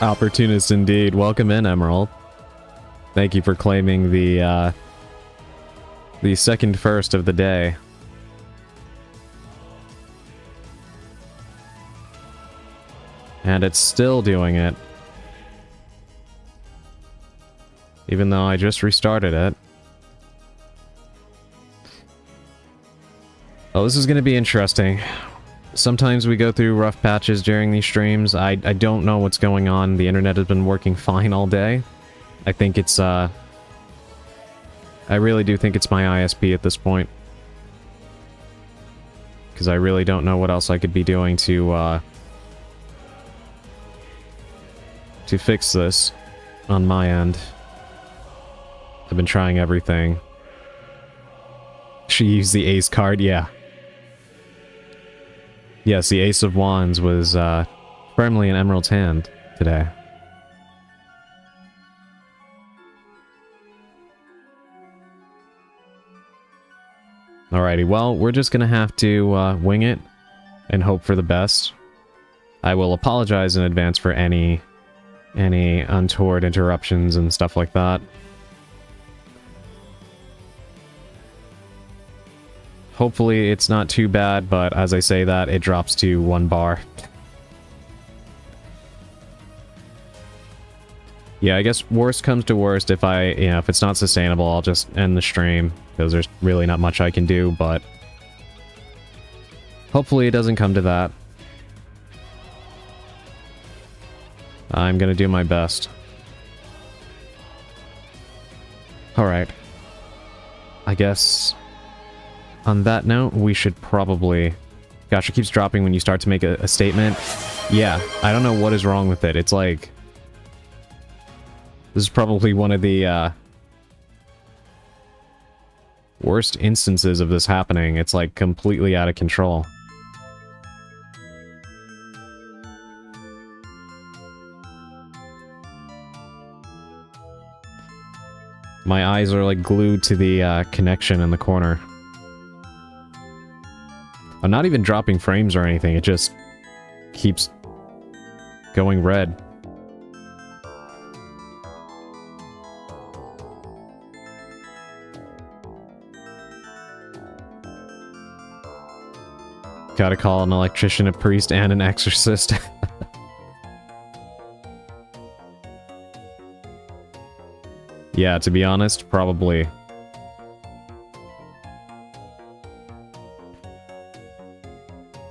Opportunist indeed. Welcome in, Emerald. Thank you for claiming the second first of the day. And it's still doing it. Even though I just restarted it. Oh, this is going to be interesting. Sometimes we go through rough patches during these streams. I don't know what's going on. The internet has been working fine all day. I think it's, I really do think it's my ISP at this point. Because I really don't know what else I could be doing to fix this on my end. I've been trying everything. She used the ace card, yeah. Yes, the Ace of Wands was firmly in Emerald's hand today. Alrighty, well, we're just gonna have to wing it and hope for the best. I will apologize in advance for any untoward interruptions and stuff like that. Hopefully it's not too bad, but as I say that, it drops to 1 bar. Yeah, I guess worst comes to worst, if if it's not sustainable, I'll just end the stream, because there's really not much I can do, but hopefully it doesn't come to that. I'm gonna do my best. Alright. I guess on that note, we should probably... Gosh, it keeps dropping when you start to make a statement. Yeah, I don't know what is wrong with it. It's like... This is probably one of the, worst instances of this happening. It's like completely out of control. My eyes are like glued to the connection in the corner. I'm not even dropping frames or anything, it just keeps going red. Gotta call an electrician, a priest, and an exorcist. Yeah, to be honest, probably.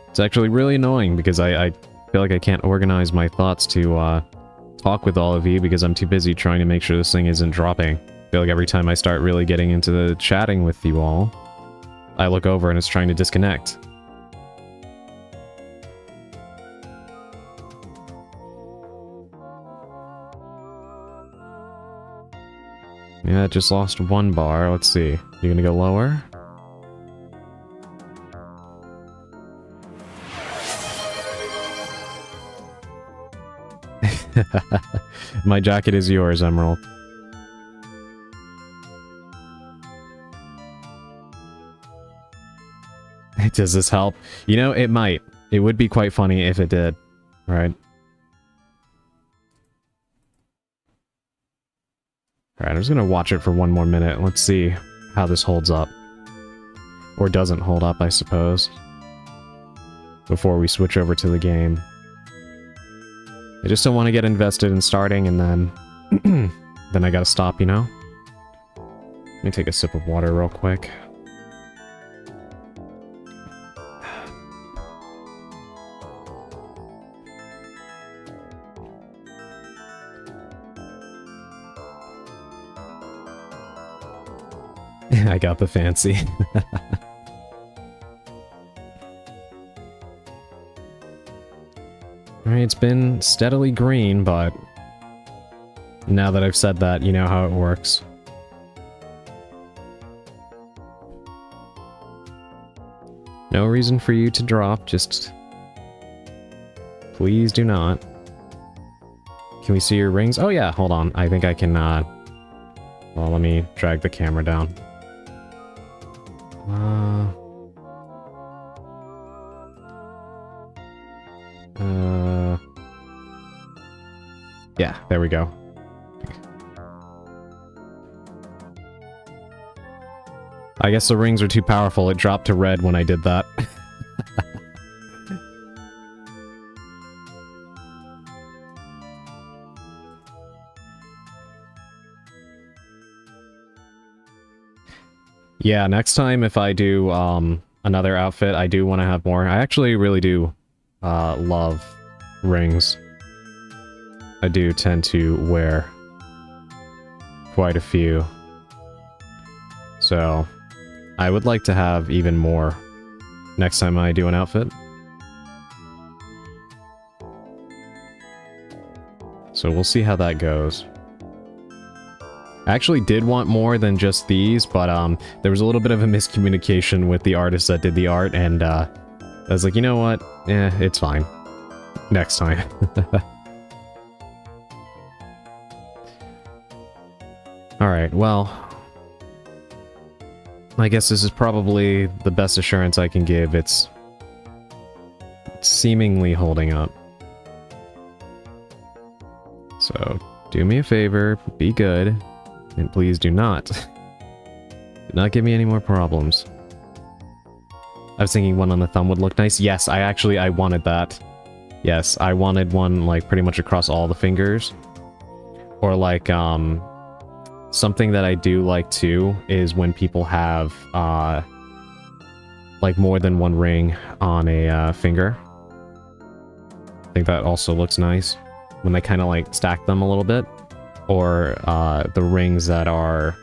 It's actually really annoying because I feel like I can't organize my thoughts to talk with all of you because I'm too busy trying to make sure this thing isn't dropping. I feel like every time I start really getting into the chatting with you all, I look over and it's trying to disconnect. Yeah, it just lost 1 bar. Let's see. You gonna go lower? My jacket is yours, Emerald. Does this help? You know, it might. It would be quite funny if it did. Right? Alright, I'm just gonna watch it for 1 more minute. Let's see how this holds up. Or doesn't hold up, I suppose. Before we switch over to the game. I just don't want to get invested in starting and then... then I gotta stop, you know? Let me take a sip of water real quick. I got the fancy. Alright, it's been steadily green, but now that I've said that, you know how it works. No reason for you to drop, just... Please do not. Can we see your rings? Oh yeah, hold on. I think I can, well, let me drag the camera down. Yeah, there we go. I guess the rings are too powerful. It dropped to red when I did that. Yeah, next time if I do another outfit, I do want to have more. I actually really do love rings. I do tend to wear quite a few. So, I would like to have even more next time I do an outfit. So we'll see how that goes. I actually did want more than just these, but there was a little bit of a miscommunication with the artist that did the art, and I was like, you know what? It's fine. Next time. Alright, well... I guess this is probably the best assurance I can give. It's seemingly holding up. So, do me a favor, be good. And please do not give me any more problems. I was thinking one on the thumb would look nice. Yes, I wanted that. Yes, I wanted one, like, pretty much across all the fingers. Or, like, something that I do like, too, is when people have, like, more than one ring on a, finger. I think that also looks nice. When they kind of, like, stack them a little bit. Or the rings that are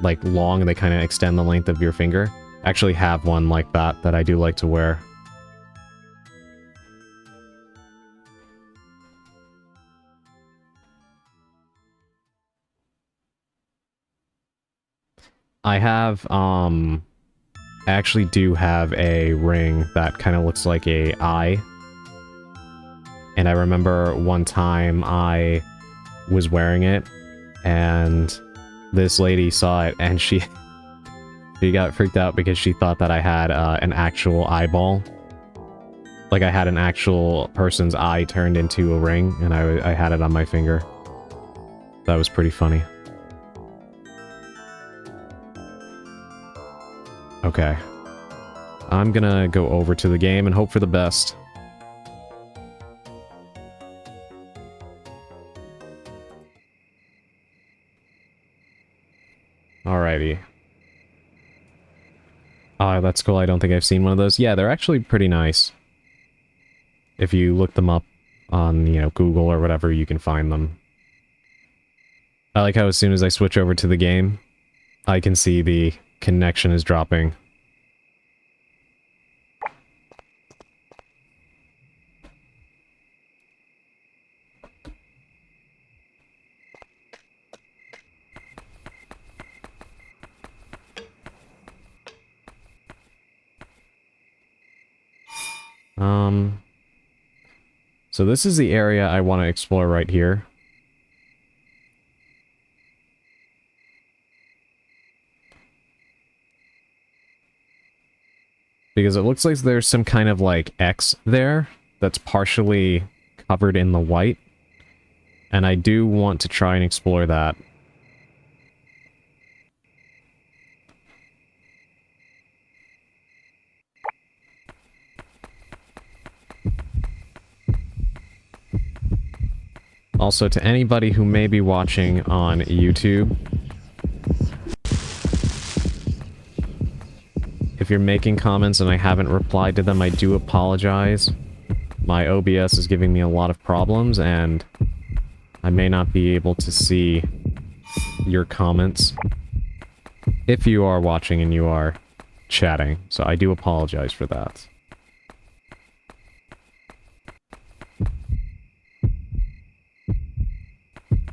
like long and they kind of extend the length of your finger. I actually have one like that I do like to wear. I have I actually do have a ring that kind of looks like a eye. And I remember one time I was wearing it, and this lady saw it, and she got freaked out because she thought that I had an actual eyeball. Like I had an actual person's eye turned into a ring, and I had it on my finger. That was pretty funny. Okay. I'm gonna go over to the game and hope for the best. Alrighty. Oh, that's cool. I don't think I've seen one of those. Yeah, they're actually pretty nice. If you look them up on, you know, Google or whatever, you can find them. I like how as soon as I switch over to the game, I can see the connection is dropping. So this is the area I want to explore right here. Because it looks like there's some kind of, like, X there that's partially covered in the white. And I do want to try and explore that. Also, to anybody who may be watching on YouTube, if you're making comments and I haven't replied to them, I do apologize. My OBS is giving me a lot of problems, and I may not be able to see your comments if you are watching and you are chatting, so I do apologize for that.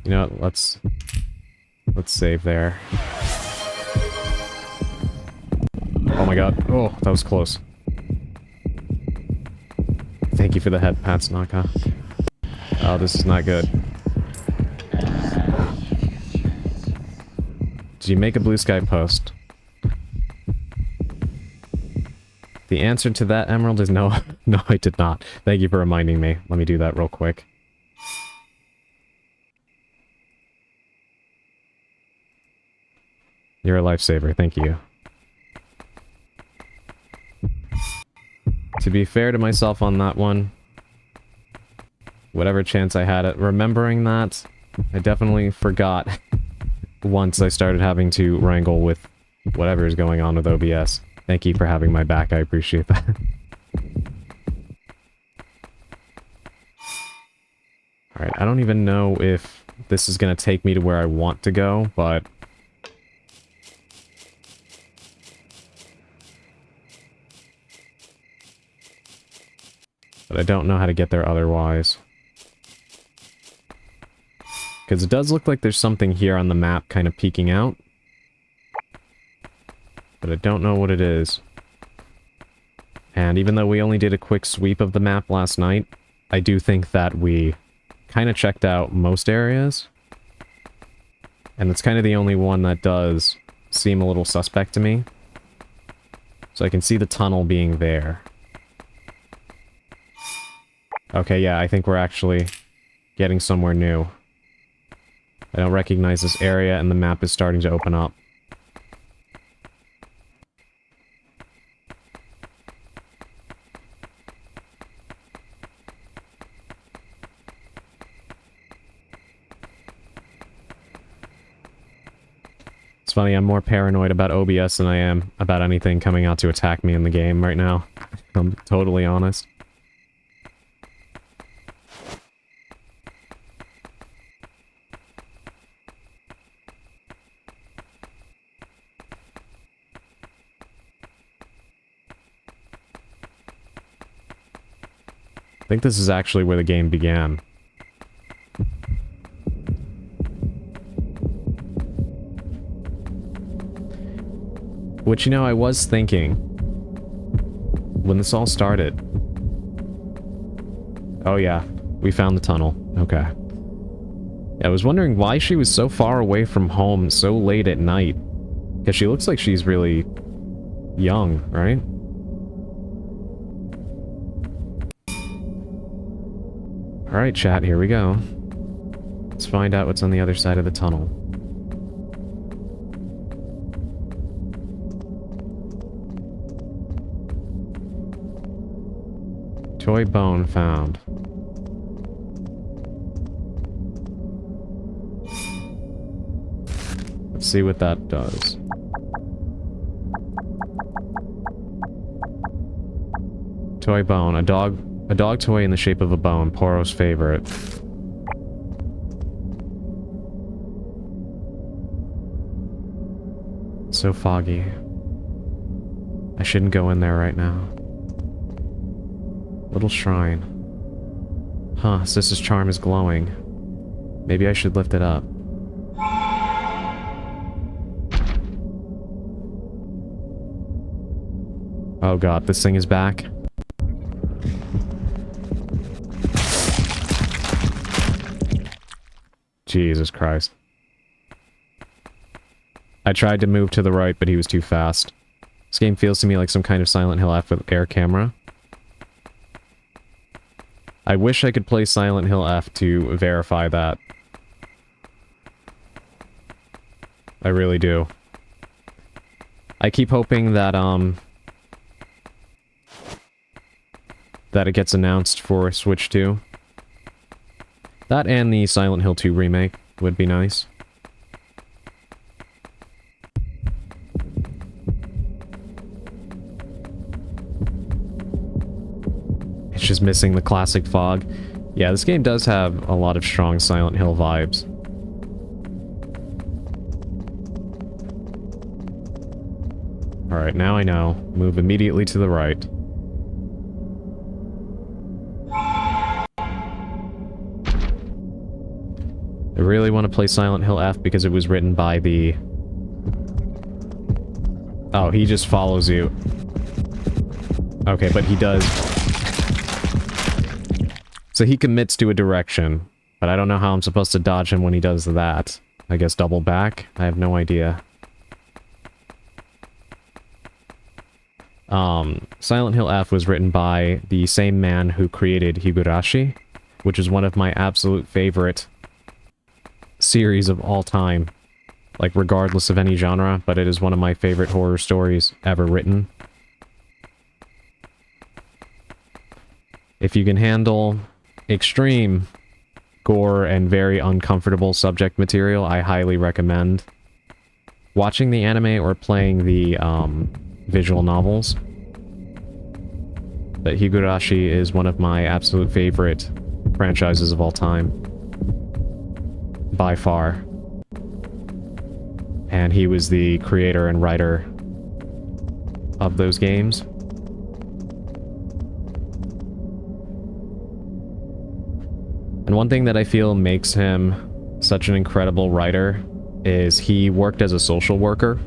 You know what, let's save there. Oh my god. Oh, that was close. Thank you for the head pats, Naka. Oh, this is not good. Did you make a blue sky post? The answer to that, Emerald, is no. No, I did not. Thank you for reminding me. Let me do that real quick. You're a lifesaver, thank you. To be fair to myself on that one, whatever chance I had at remembering that, I definitely forgot once I started having to wrangle with whatever is going on with OBS. Thank you for having my back, I appreciate that. Alright, I don't even know if this is going to take me to where I want to go, but... I don't know how to get there otherwise. Because it does look like there's something here on the map kind of peeking out. But I don't know what it is. And even though we only did a quick sweep of the map last night, I do think that we kind of checked out most areas. And it's kind of the only one that does seem a little suspect to me. So I can see the tunnel being there. Okay, yeah, I think we're actually getting somewhere new. I don't recognize this area, and the map is starting to open up. It's funny, I'm more paranoid about OBS than I am about anything coming out to attack me in the game right now. I'm totally honest. I think this is actually where the game began. Which, you know, I was thinking when this all started. Oh yeah, we found the tunnel. Okay. Yeah, I was wondering why she was so far away from home so late at night. Because she looks like she's really young, right? Alright, chat, here we go. Let's find out what's on the other side of the tunnel. Toy bone found. Let's see what that does. Toy bone, a dog toy in the shape of a bone, Poro's favorite. It's so foggy. I shouldn't go in there right now. Little shrine. Huh, Sis's charm is glowing. Maybe I should lift it up. Oh god, this thing is back. Jesus Christ. I tried to move to the right, but he was too fast. This game feels to me like some kind of Silent Hill F with air camera. I wish I could play Silent Hill F to verify that. I really do. I keep hoping that, that it gets announced for Switch 2. That and the Silent Hill 2 remake would be nice. It's just missing the classic fog. Yeah, this game does have a lot of strong Silent Hill vibes. Alright, now I know. Move immediately to the right. I really want to play Silent Hill F because it was written by the... Oh, he just follows you. Okay, but he does... So he commits to a direction, but I don't know how I'm supposed to dodge him when he does that. I guess double back? I have no idea. Silent Hill F was written by the same man who created Higurashi, which is one of my absolute favorite series of all time. like regardless of any genre, but it is one of my favorite horror stories ever written. If you can handle extreme gore and very uncomfortable subject material, I highly recommend watching the anime or playing the visual novels. But Higurashi is one of my absolute favorite franchises of all time. By far. And he was the creator and writer of those games. And one thing that I feel makes him such an incredible writer is he worked as a social worker.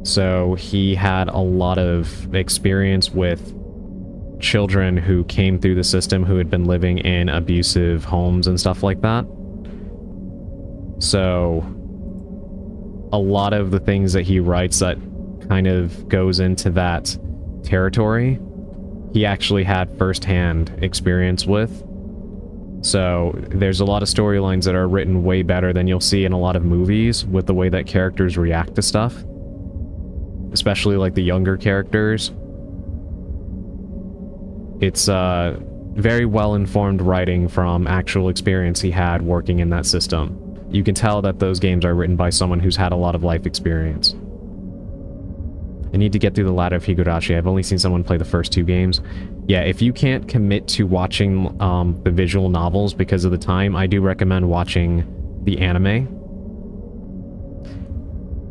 So he had a lot of experience with children who came through the system who had been living in abusive homes and stuff like that. So a lot of the things that he writes that kind of goes into that territory, he actually had firsthand experience with. So there's a lot of storylines that are written way better than you'll see in a lot of movies with the way that characters react to stuff. Especially like the younger characters. It's very well-informed writing from actual experience he had working in that system. You can tell that those games are written by someone who's had a lot of life experience. I need to get through the ladder of Higurashi. I've only seen someone play the first 2 games. Yeah, if you can't commit to watching the visual novels because of the time, I do recommend watching the anime.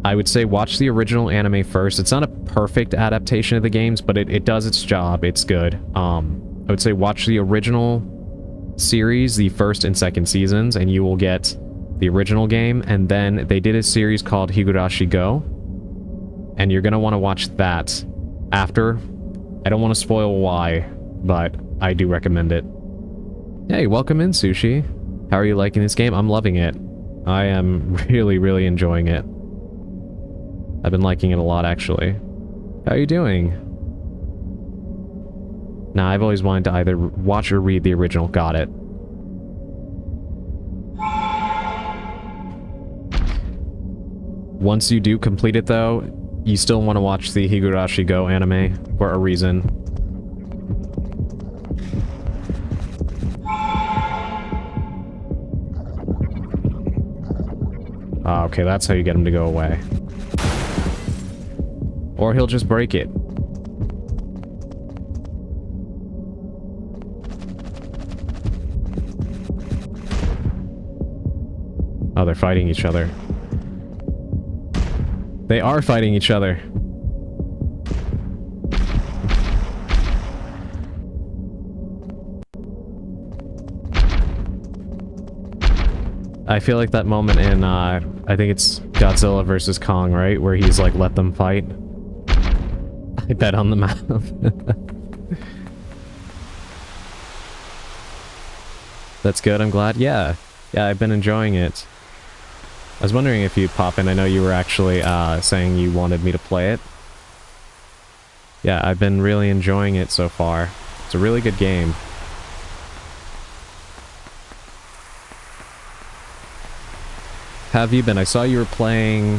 I would say watch the original anime first. It's not a perfect adaptation of the games, but it does its job. It's good. I would say watch the original series, the first and second seasons, and you will get the original game. And then they did a series called Higurashi Go, and you're going to want to watch that after. I don't want to spoil why, but I do recommend it. Hey, welcome in, Sushi. How are you liking this game? I'm loving it. I am really, really enjoying it. I've been liking it a lot, actually. How are you doing? Nah, I've always wanted to either watch or read the original. Got it. Once you do complete it, though, you still want to watch the Higurashi Go anime for a reason. Okay, that's how you get him to go away. Or he'll just break it. Oh, they're fighting each other. They are fighting each other. I feel like that moment in, I think it's Godzilla vs. Kong, right? Where he's like, let them fight. I bet on the mouth. That's good, I'm glad. Yeah, I've been enjoying it. I was wondering if you'd pop in. I know you were actually saying you wanted me to play it. Yeah, I've been really enjoying it so far. It's a really good game. How have you been? I saw you were playing,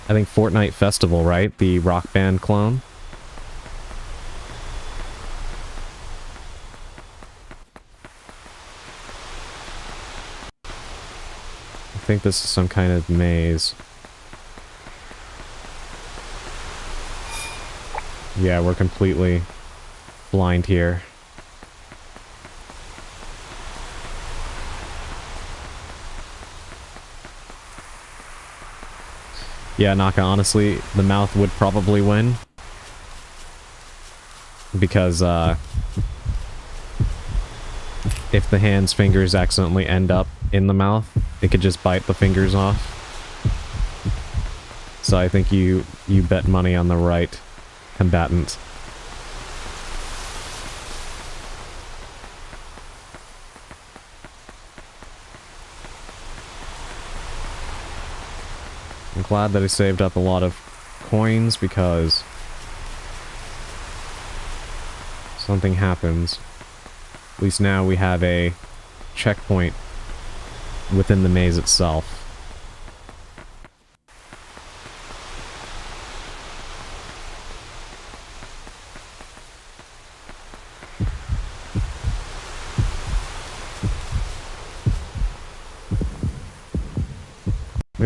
I think, Fortnite Festival, right? The Rock Band clone. I think this is some kind of maze. Yeah, we're completely blind here. Yeah, Naka, honestly, the mouth would probably win. Because, if the hand's fingers accidentally end up in the mouth, it could just bite the fingers off. So I think you bet money on the right combatant. I'm glad that I saved up a lot of coins because something happens. At least now we have a checkpoint within the maze itself.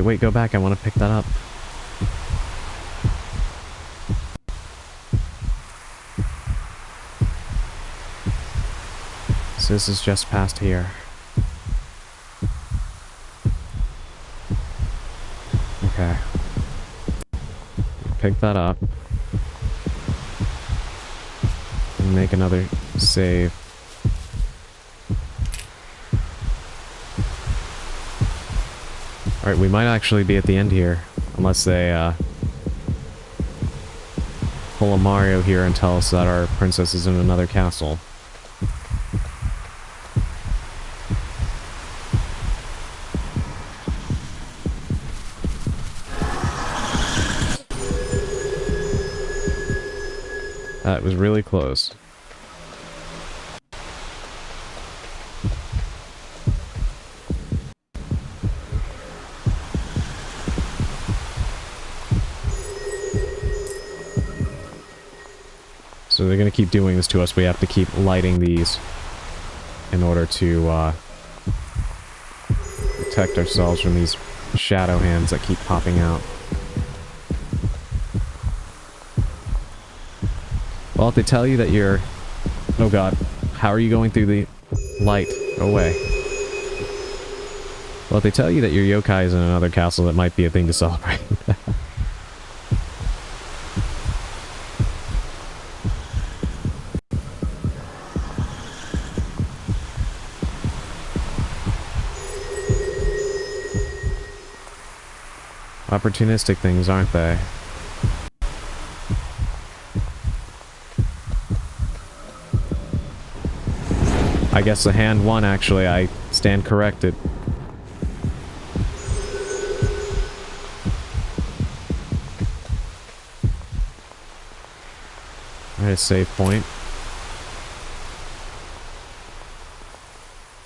wait, go back. I want to pick that up. So this is just past here. Okay. Pick that up. And make another save. Alright, we might actually be at the end here. Unless they, pull a Mario here and tell us that our princess is in another castle. That was really close. So they're gonna keep doing this to us. We have to keep lighting these in order to protect ourselves from these shadow hands that keep popping out. Well, if they tell you that you're... Oh god. How are you going through the light? Go away. Well, if they tell you that your yokai is in another castle, that might be a thing to celebrate. Opportunistic things, aren't they? I guess the hand won, actually. I stand corrected. Alright, save point.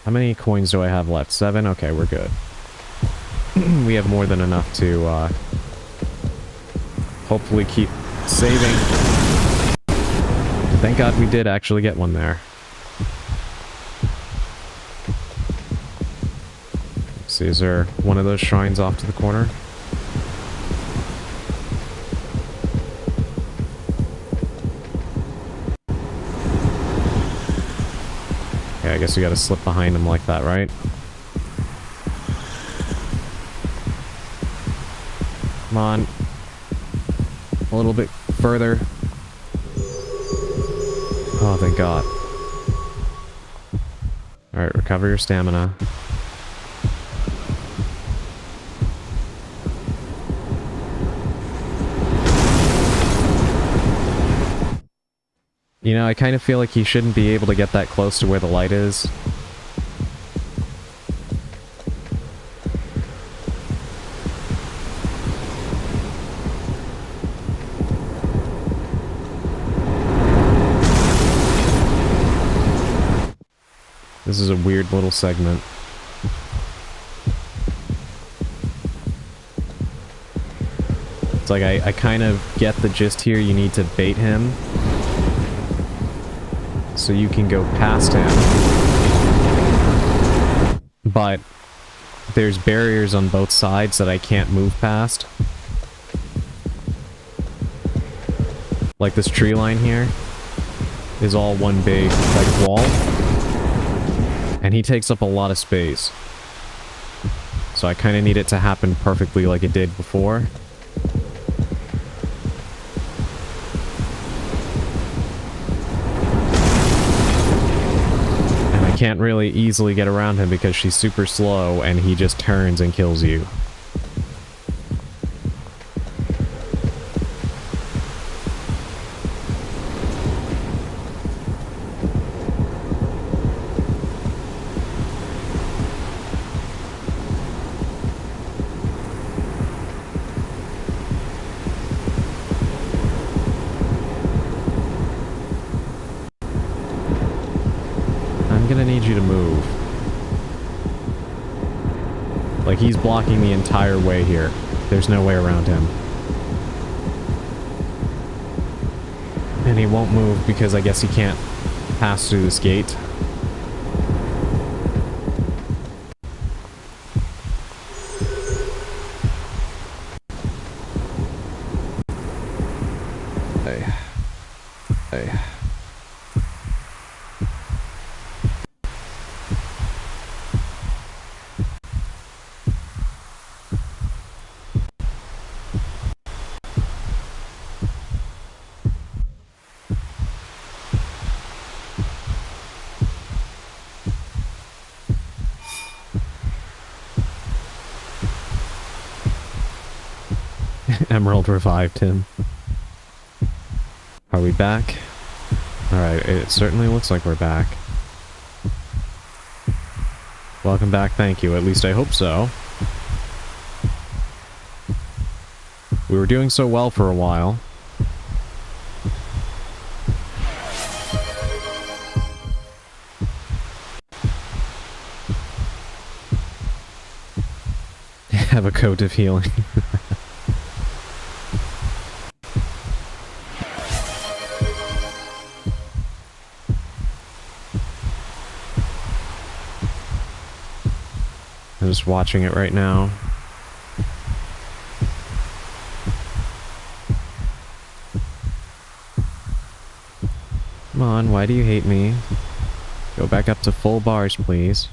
How many coins do I have left? 7? Okay, we're good. We have more than enough to, hopefully keep saving. Thank God we did actually get one there. See, is there one of those shrines off to the corner? Okay, I guess we gotta slip behind him like that, right? Come on. A little bit further. Oh, thank God. Alright, recover your stamina. You know, I kind of feel like he shouldn't be able to get that close to where the light is. This is a weird little segment. It's like I kind of get the gist here. You need to bait him so you can go past him. But there's barriers on both sides that I can't move past. Like this tree line here is all one big, like, wall. And he takes up a lot of space. So I kind of need it to happen perfectly like it did before. And I can't really easily get around him because she's super slow and he just turns and kills you. He's blocking the entire way here. There's no way around him. And he won't move because I guess he can't pass through this gate. Hey. Hey. Emerald revived him. Are we back? Alright, it certainly looks like we're back. Welcome back, thank you. At least I hope so. We were doing so well for a while. Have a coat of healing. I'm just watching it right now. Come on, why do you hate me? Go back up to full bars, please.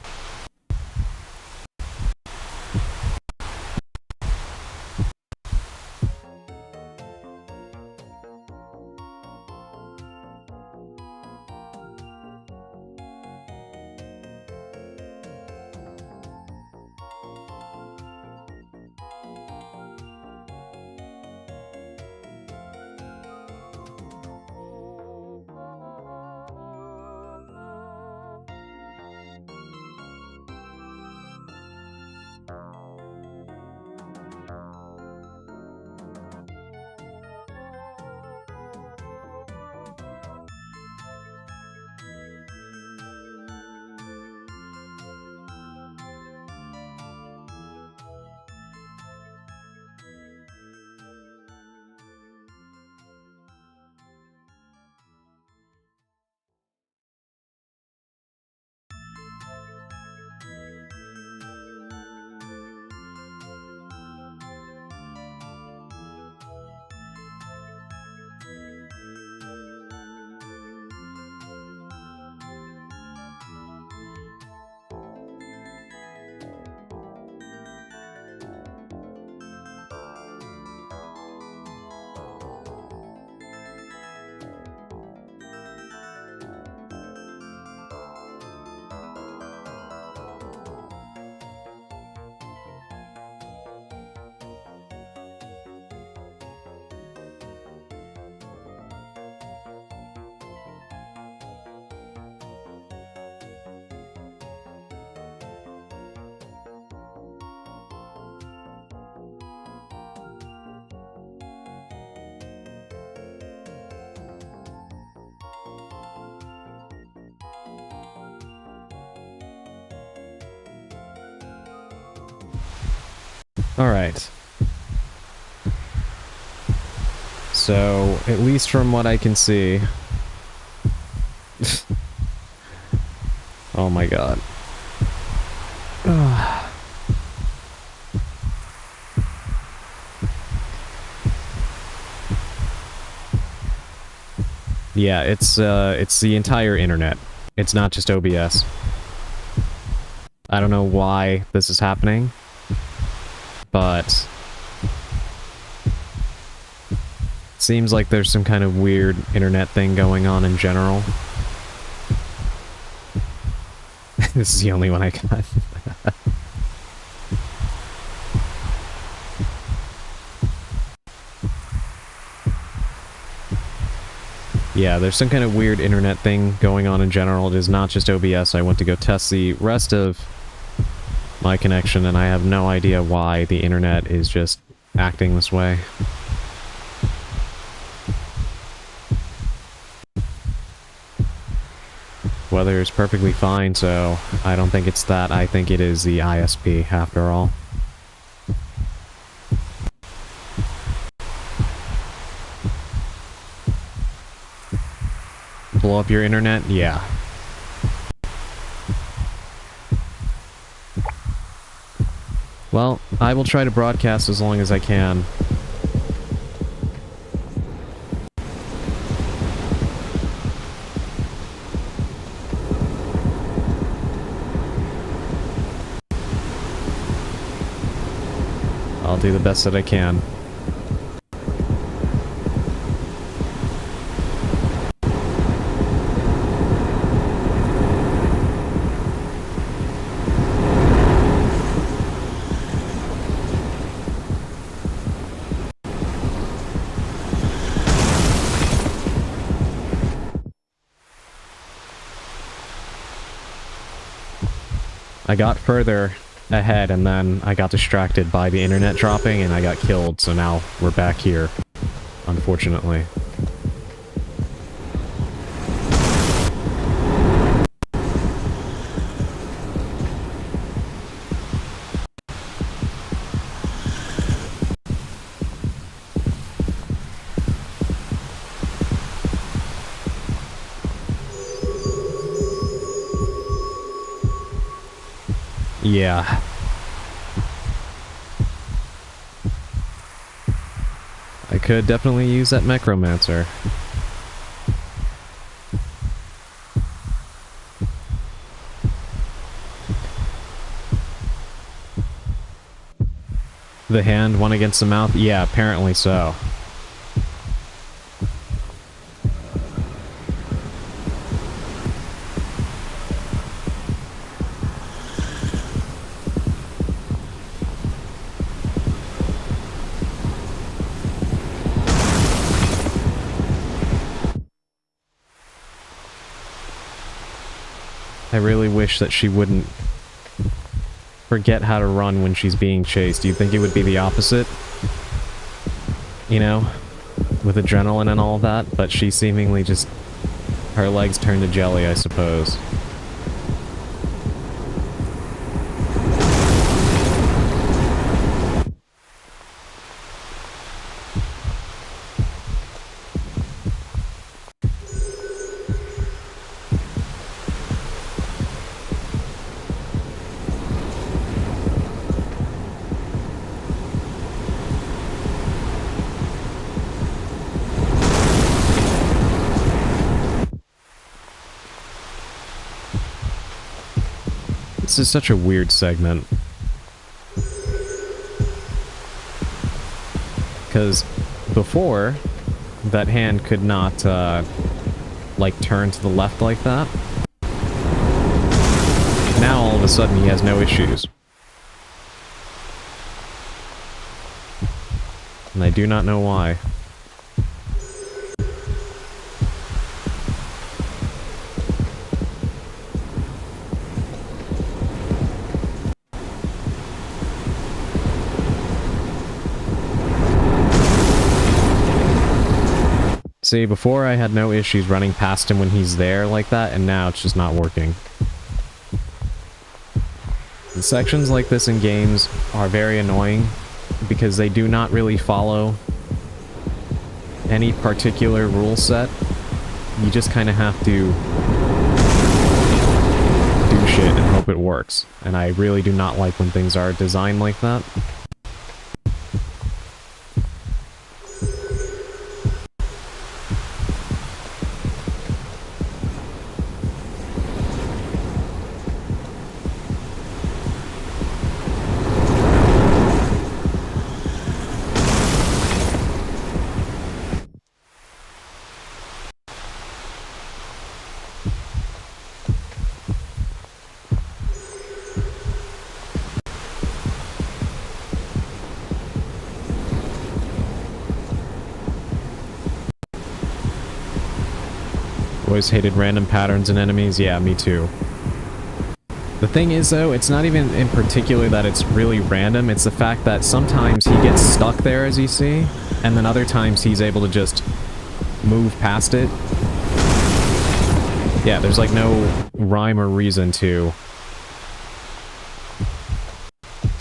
Alright. So, at least from what I can see... oh my god. Yeah, it's the entire internet. It's not just OBS. I don't know why this is happening, but seems like there's some kind of weird internet thing going on in general. This is the only one I got. Yeah, there's some kind of weird internet thing going on in general. It is not just OBS. I went to go test the rest of my connection, and I have no idea why the internet is just acting this way. Weather is perfectly fine, so I don't think it's that. I think it is the ISP, after all. Blow up your internet? Yeah. Well, I will try to broadcast as long as I can. do the best that I can. I got further ahead and then I got distracted by the internet dropping and I got killed, so now we're back here, unfortunately. Yeah. I could definitely use that Necromancer. The hand, one against the mouth? Yeah, apparently so. I really wish that she wouldn't forget how to run when she's being chased. Do you think it would be the opposite? You know? With adrenaline and all that, but she seemingly just... her legs turn to jelly, I suppose. This is such a weird segment. Because before, that hand could not, like, turn to the left like that. Now, all of a sudden, he has no issues. And I do not know why. See, before I had no issues running past him when he's there like that, and now it's just not working. And sections like this in games are very annoying, because they do not really follow any particular rule set. You just kind of have to do shit and hope it works. And I really do not like when things are designed like that. Always hated random patterns in enemies. Yeah, me too. The thing is, though, it's not even in particular that it's really random, it's the fact that sometimes he gets stuck there, as you see, and then other times he's able to just move past it. Yeah, there's like no rhyme or reason to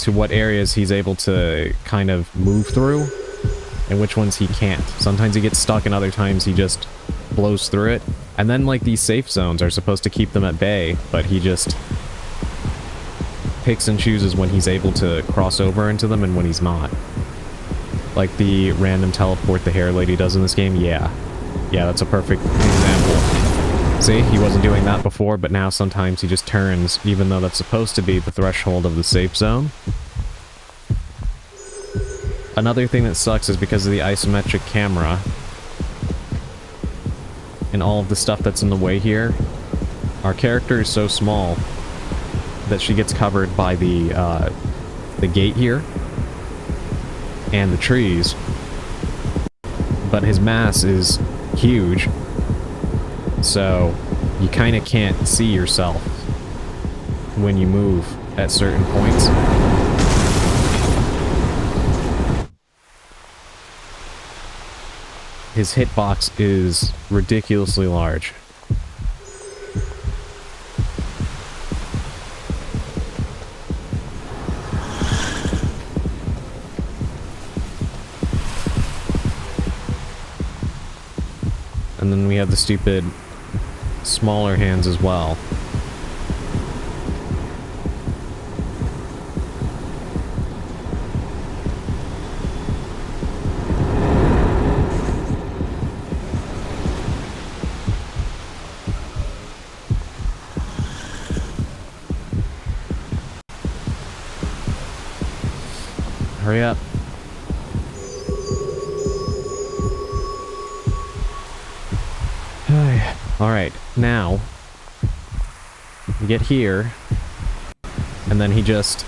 what areas he's able to kind of move through, and which ones he can't. Sometimes he gets stuck, and other times he just blows through it. And then, like, these safe zones are supposed to keep them at bay, but he just picks and chooses when he's able to cross over into them and when he's not. Like the random teleport the hair lady does in this game, yeah. Yeah, that's a perfect example. See, he wasn't doing that before, but now sometimes he just turns, even though that's supposed to be the threshold of the safe zone. Another thing that sucks is because of the isometric camera and all of the stuff that's in the way here, our character is so small that she gets covered by the gate here and the trees, but his mass is huge, so you kind of can't see yourself when you move at certain points. His hitbox is ridiculously large. And then we have the stupid smaller hands as well. Hurry up. Alright, now we get here, and then he just...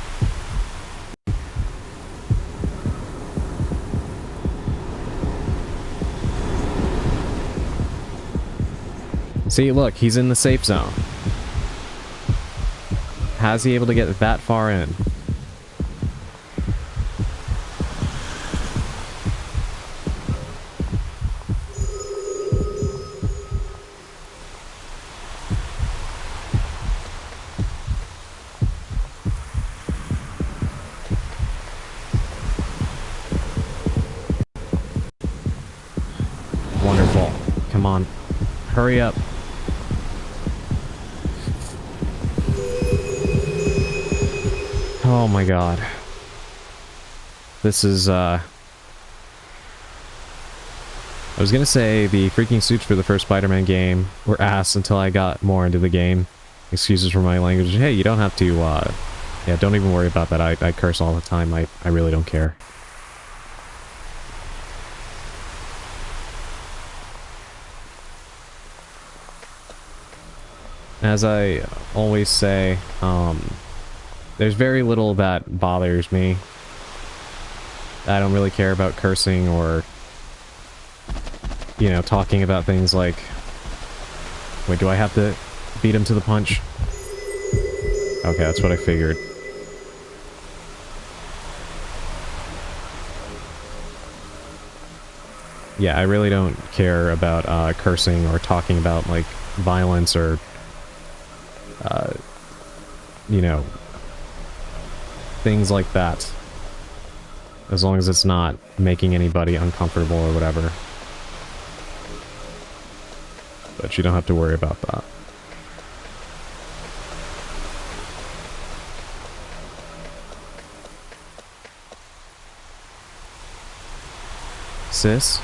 See, look, he's in the safe zone. How's he able to get that far in? Wonderful. Come on. Hurry up. Oh my god. This is, I was gonna say the freaking suits for the first Spider-Man game were ass until I got more into the game. Excuses for my language. Hey, you don't have to, yeah, don't even worry about that. I curse all the time. I really don't care. As I always say, there's very little that bothers me. I don't really care about cursing or, you know, talking about things like... Wait, do I have to beat him to the punch? Okay, that's what I figured. Yeah, I really don't care about cursing or talking about, like, violence or... you know, things like that. As long as it's not making anybody uncomfortable or whatever. But you don't have to worry about that. Sis?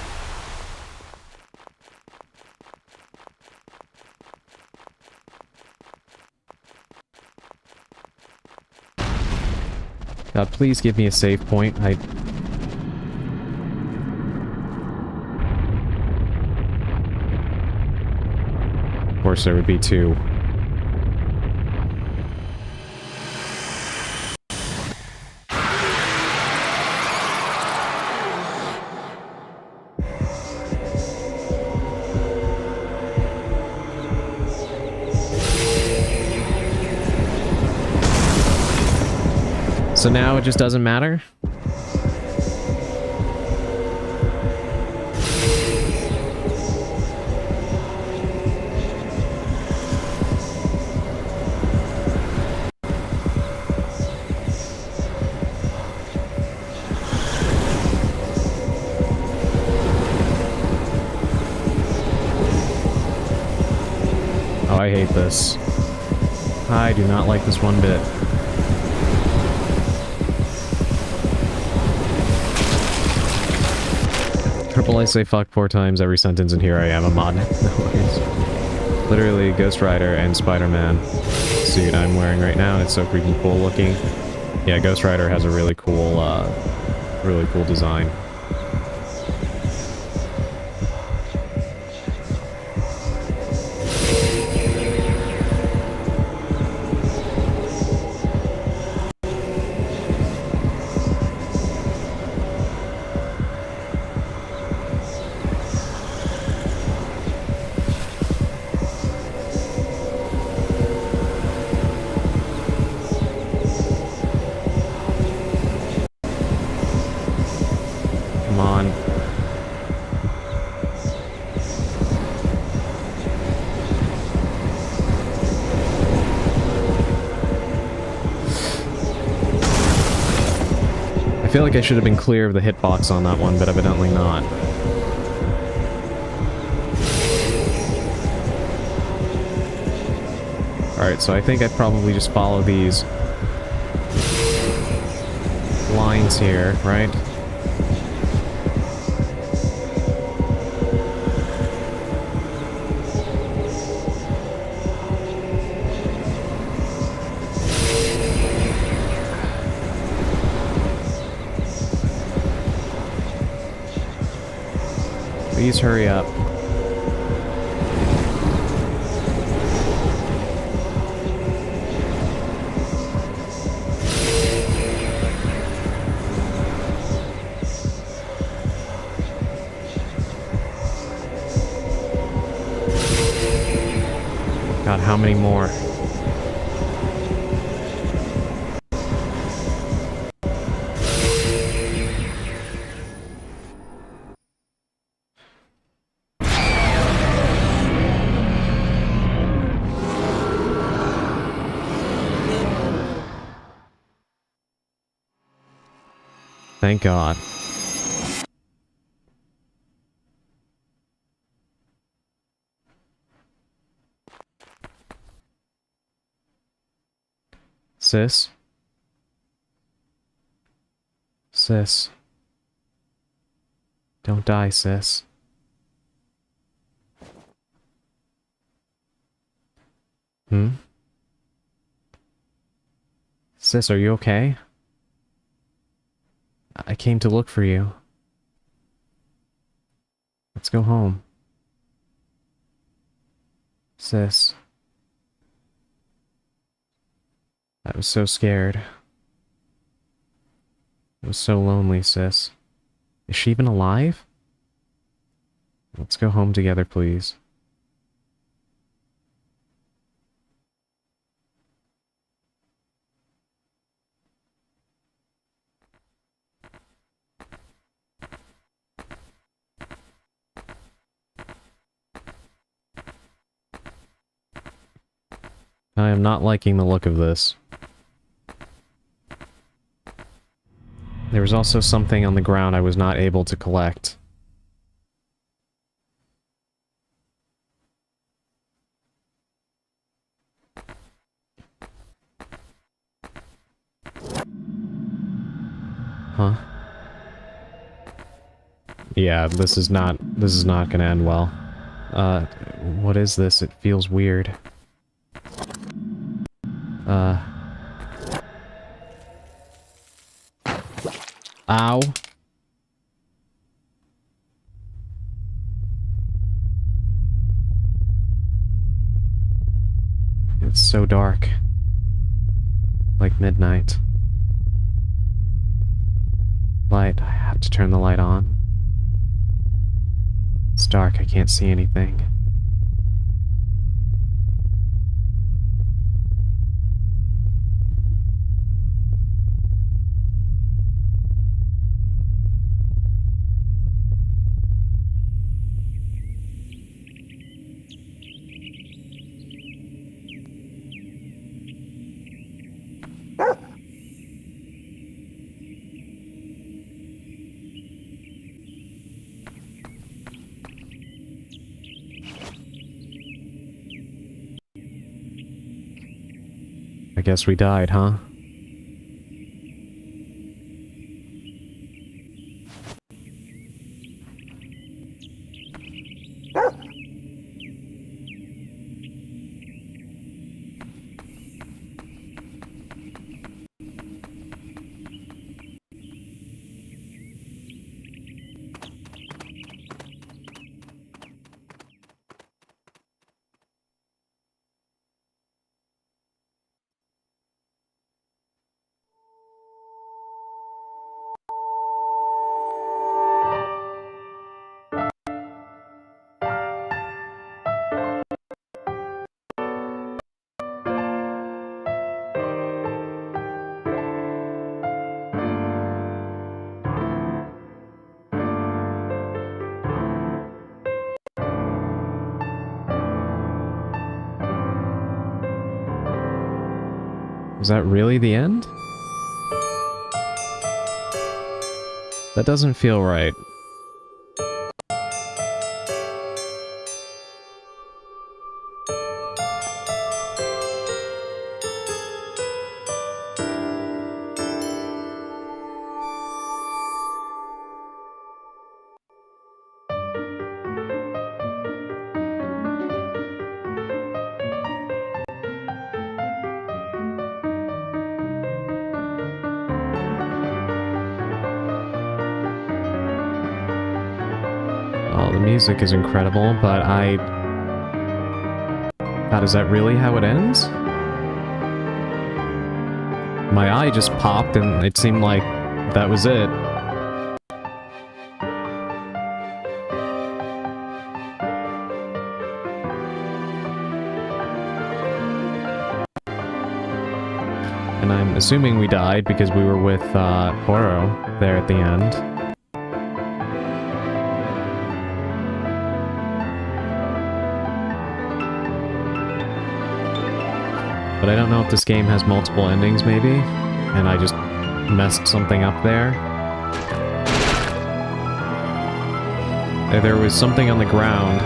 God, please give me a save point. Of course there would be two. So now it just doesn't matter? Oh, I hate this. I do not like this one bit. I say fuck 4 times every sentence, and here I am, a mod. No worries. Literally Ghost Rider and Spider-Man suit I'm wearing right now, and it's so freaking cool looking. Yeah, Ghost Rider has a really cool Really cool design. Come on. I feel like I should have been clear of the hitbox on that one, but evidently not. Alright, so I think I'd probably just follow these lines here, right? Please hurry up. God, how many more? Thank God. Sis? Sis. Don't die, sis. Hmm? Sis, are you okay? I came to look for you. Let's go home. Sis. I was so scared. I was so lonely, sis. Is she even alive? Let's go home together, please. I am not liking the look of this. There was also something on the ground I was not able to collect. Huh? Yeah, this is not gonna end well. What is this? It feels weird. Ow. It's so dark. Like midnight. Light. I have to turn the light on. It's dark. I can't see anything. I guess we died, huh? Is that really the end? That doesn't feel right. Oh, the music is incredible, but God, is that really how it ends? My eye just popped and it seemed like that was it. And I'm assuming we died because we were with Poro there at the end. But I don't know if this game has multiple endings, maybe, and I just messed something up there. There was something on the ground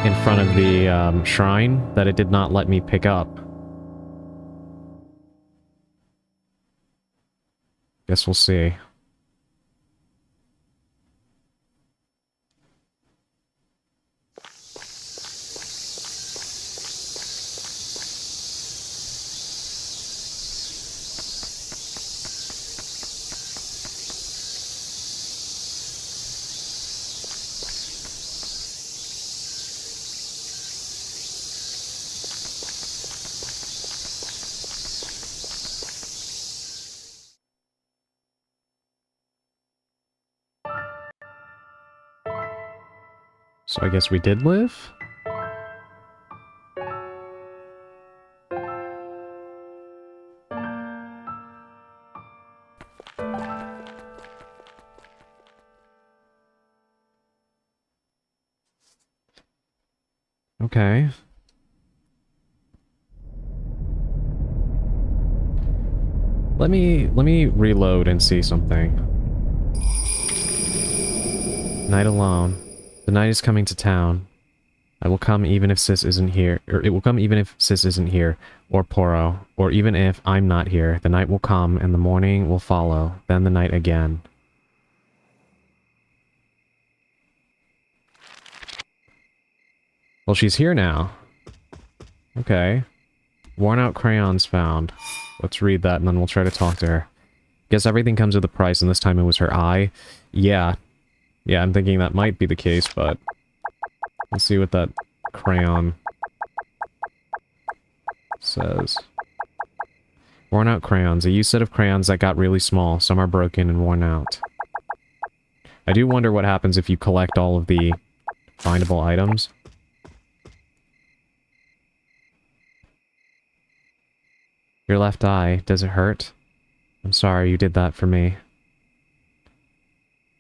in front of the shrine that it did not let me pick up. Guess we'll see. So I guess we did live? Okay. Let me reload and see something. Night alone. The night is coming to town. I will come even if Sis isn't here, or it will come even if Sis isn't here, or Poro, or even if I'm not here. The night will come, and the morning will follow, then the night again. Well, she's here now. Okay. Worn out crayons found. Let's read that, and then we'll try to talk to her. Guess everything comes with a price, and this time it was her eye. Yeah. Yeah, I'm thinking that might be the case, but... let's see what that crayon says. Worn out crayons. A used set of crayons that got really small. Some are broken and worn out. I do wonder what happens if you collect all of the findable items. Your left eye. Does it hurt? I'm sorry you did that for me.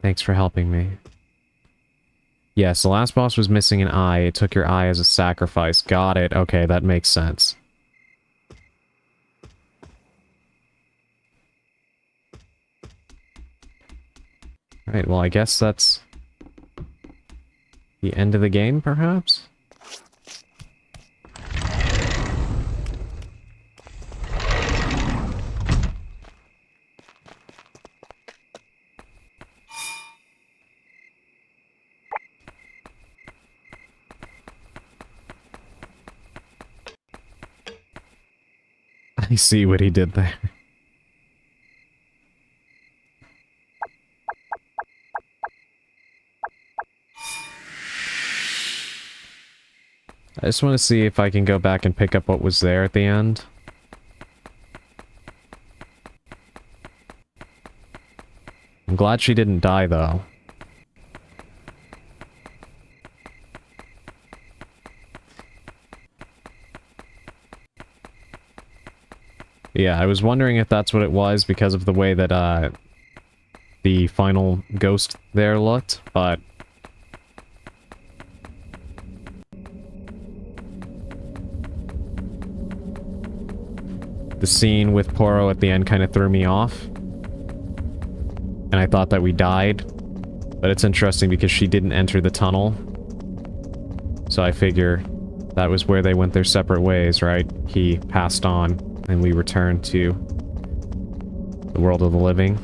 Thanks for helping me. Yes, the last boss was missing an eye. It took your eye as a sacrifice. Got it. Okay, that makes sense. Alright, well, I guess that's the end of the game, perhaps? I see what he did there. I just want to see if I can go back and pick up what was there at the end. I'm glad she didn't die, though. Yeah, I was wondering if that's what it was because of the way that, the final ghost there looked, but... The scene with Poro at the end kind of threw me off. And I thought that we died. But it's interesting because she didn't enter the tunnel. So I figure that was where they went their separate ways, right? He passed on, and we returned to the world of the living.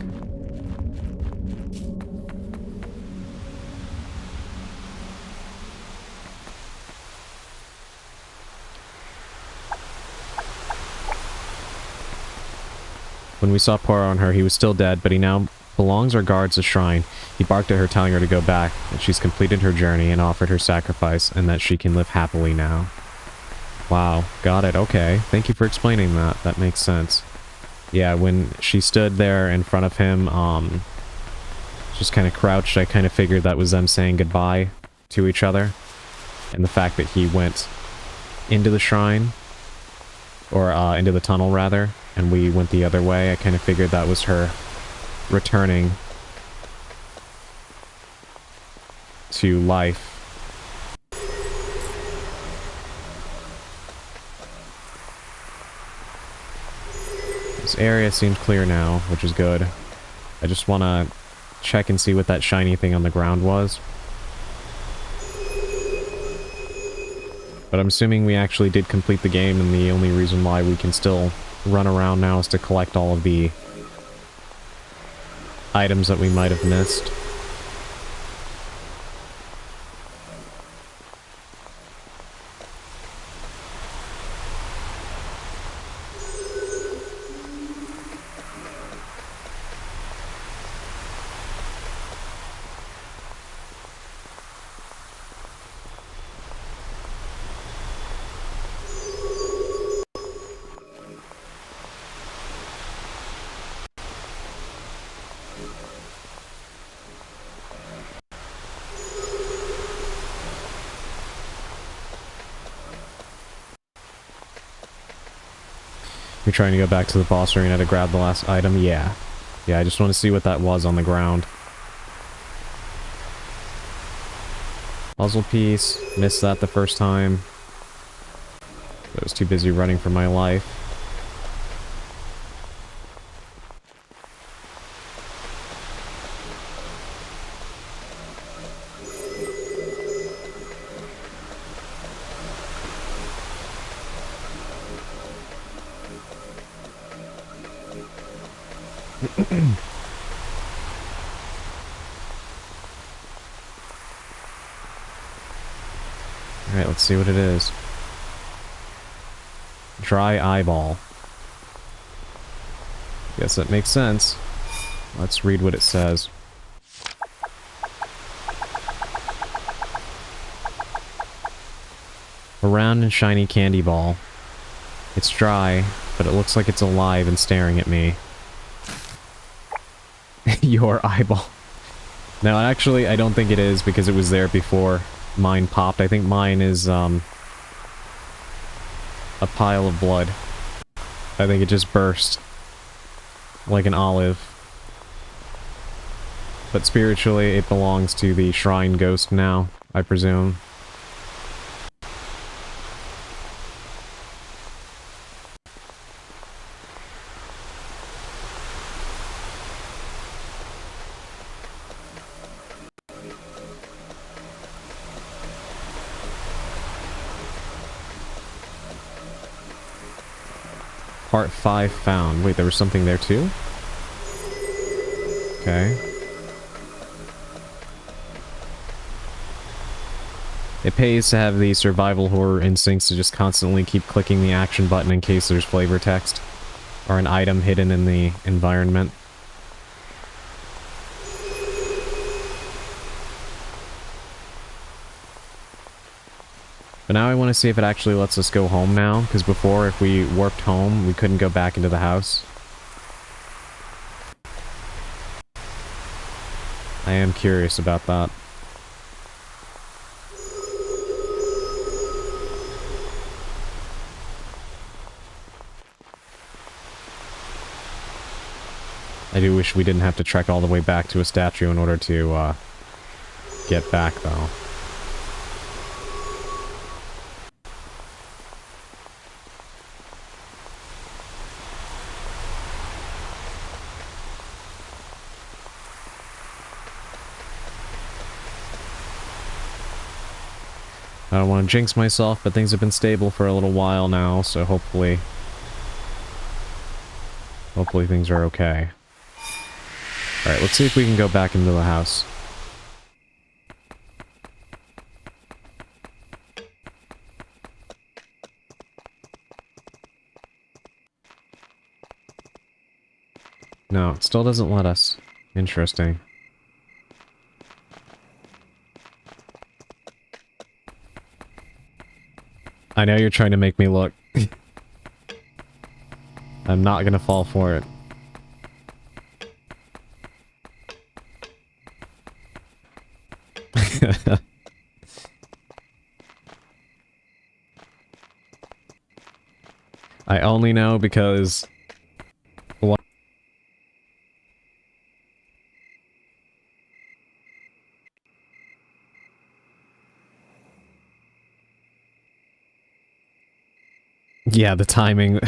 When we saw Poro on her, he was still dead, but he now belongs or guards the shrine. He barked at her, telling her to go back, that she's completed her journey and offered her sacrifice, and that she can live happily now. Wow, got it, okay. Thank you for explaining that. That makes sense. Yeah, when she stood there in front of him, just kind of crouched, I kind of figured that was them saying goodbye to each other. And the fact that he went into the shrine, or into the tunnel rather, and we went the other way, I kind of figured that was her returning to life. This area seems clear now, which is good. I just want to check and see what that shiny thing on the ground was. But I'm assuming we actually did complete the game, and the only reason why we can still run around now is to collect all of the items that we might have missed. You're trying to go back to the boss arena to grab the last item? Yeah. Yeah, I just want to see what that was on the ground. Puzzle piece. Missed that the first time. I was too busy running for my life. Alright, let's see what it is. Dry eyeball. Guess that makes sense. Let's read what it says. A round and shiny candy ball. It's dry, but it looks like it's alive and staring at me. Your eyeball. No, actually, I don't think it is, because it was there before mine popped. I think mine is, a pile of blood. I think it just burst. Like an olive. But spiritually, it belongs to the shrine ghost now, I presume. Part 5 found. Wait, there was something there too? Okay. It pays to have the survival horror instincts to just constantly keep clicking the action button in case there's flavor text or an item hidden in the environment. But now I want to see if it actually lets us go home now, because before, if we warped home, we couldn't go back into the house. I am curious about that. I do wish we didn't have to trek all the way back to a statue in order to, get back, though. I don't want to jinx myself, but things have been stable for a little while now, so hopefully... Hopefully things are okay. Alright, let's see if we can go back into the house. No, it still doesn't let us. Interesting. I know you're trying to make me look. I'm not gonna fall for it. I only know because... Yeah, the timing.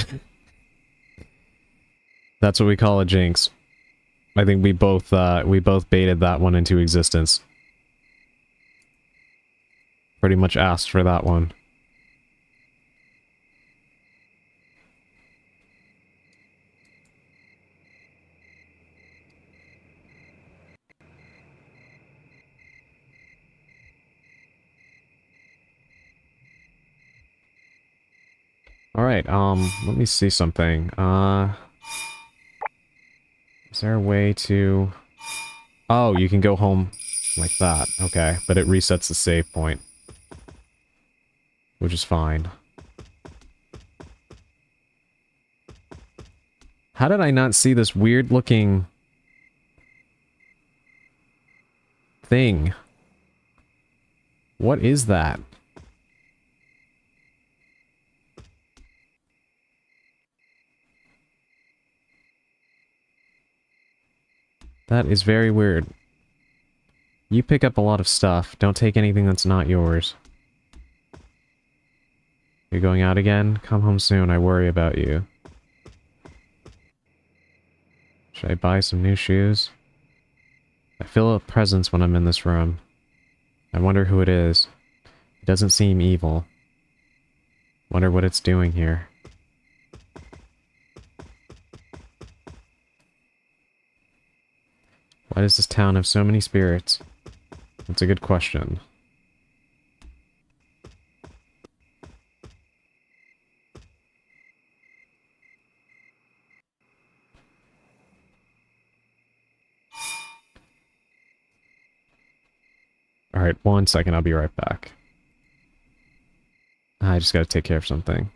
That's what we call a jinx. I think we both baited that one into existence. Pretty much asked for that one. Alright, let me see something. Is there a way to... Oh, you can go home like that. Okay, but it resets the save point. Which is fine. How did I not see this weird-looking... thing? What is that? That is very weird. You pick up a lot of stuff. Don't take anything that's not yours. You're going out again? Come home soon. I worry about you. Should I buy some new shoes? I feel a presence when I'm in this room. I wonder who it is. It doesn't seem evil. Wonder what it's doing here. Why does this town have so many spirits? That's a good question. Alright, 1 second, I'll be right back. I just gotta take care of something.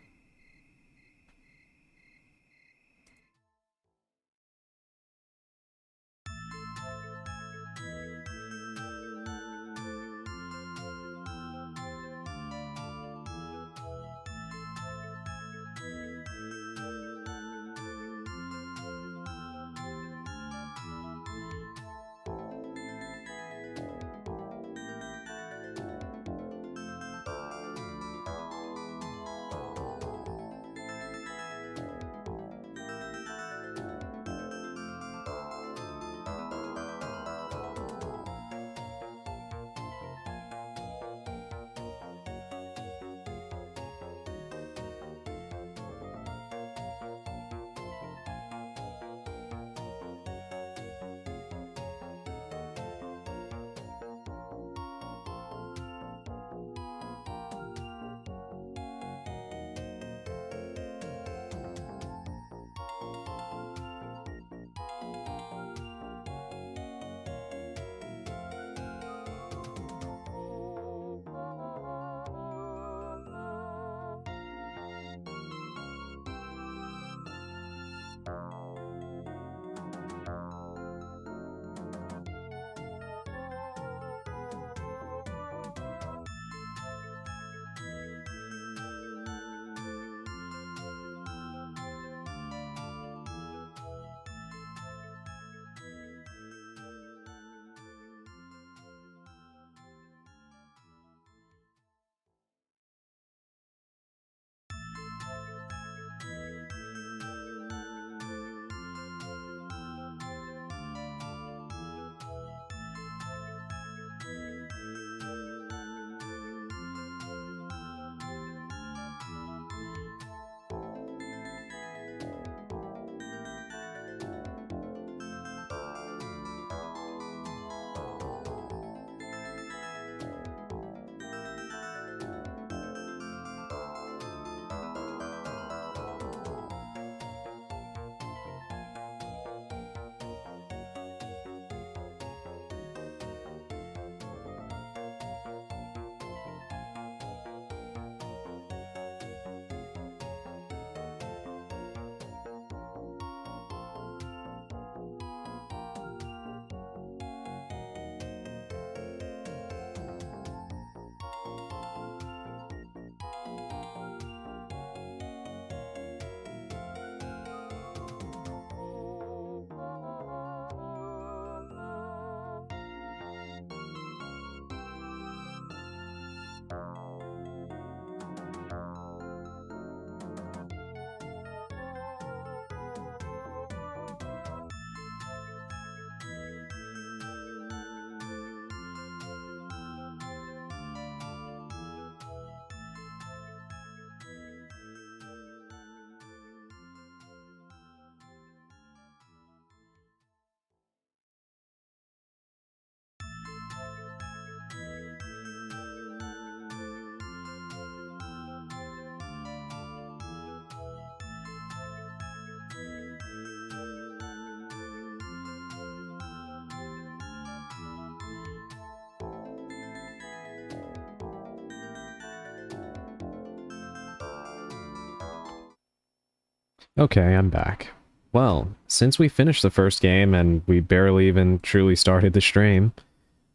Okay, I'm back. Well, since we finished the first game and we barely even truly started the stream,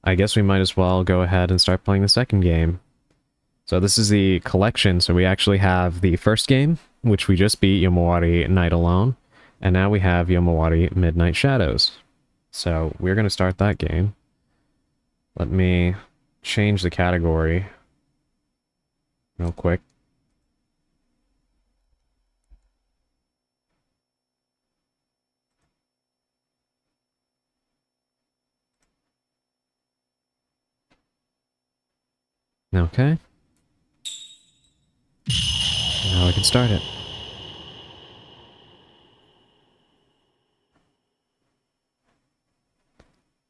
I guess we might as well go ahead and start playing the second game. So this is the collection, so we actually have the first game, which we just beat, Yomawari Night Alone, and now we have Yomawari Midnight Shadows. So we're going to start that game. Let me change the category real quick. Okay. Now we can start it.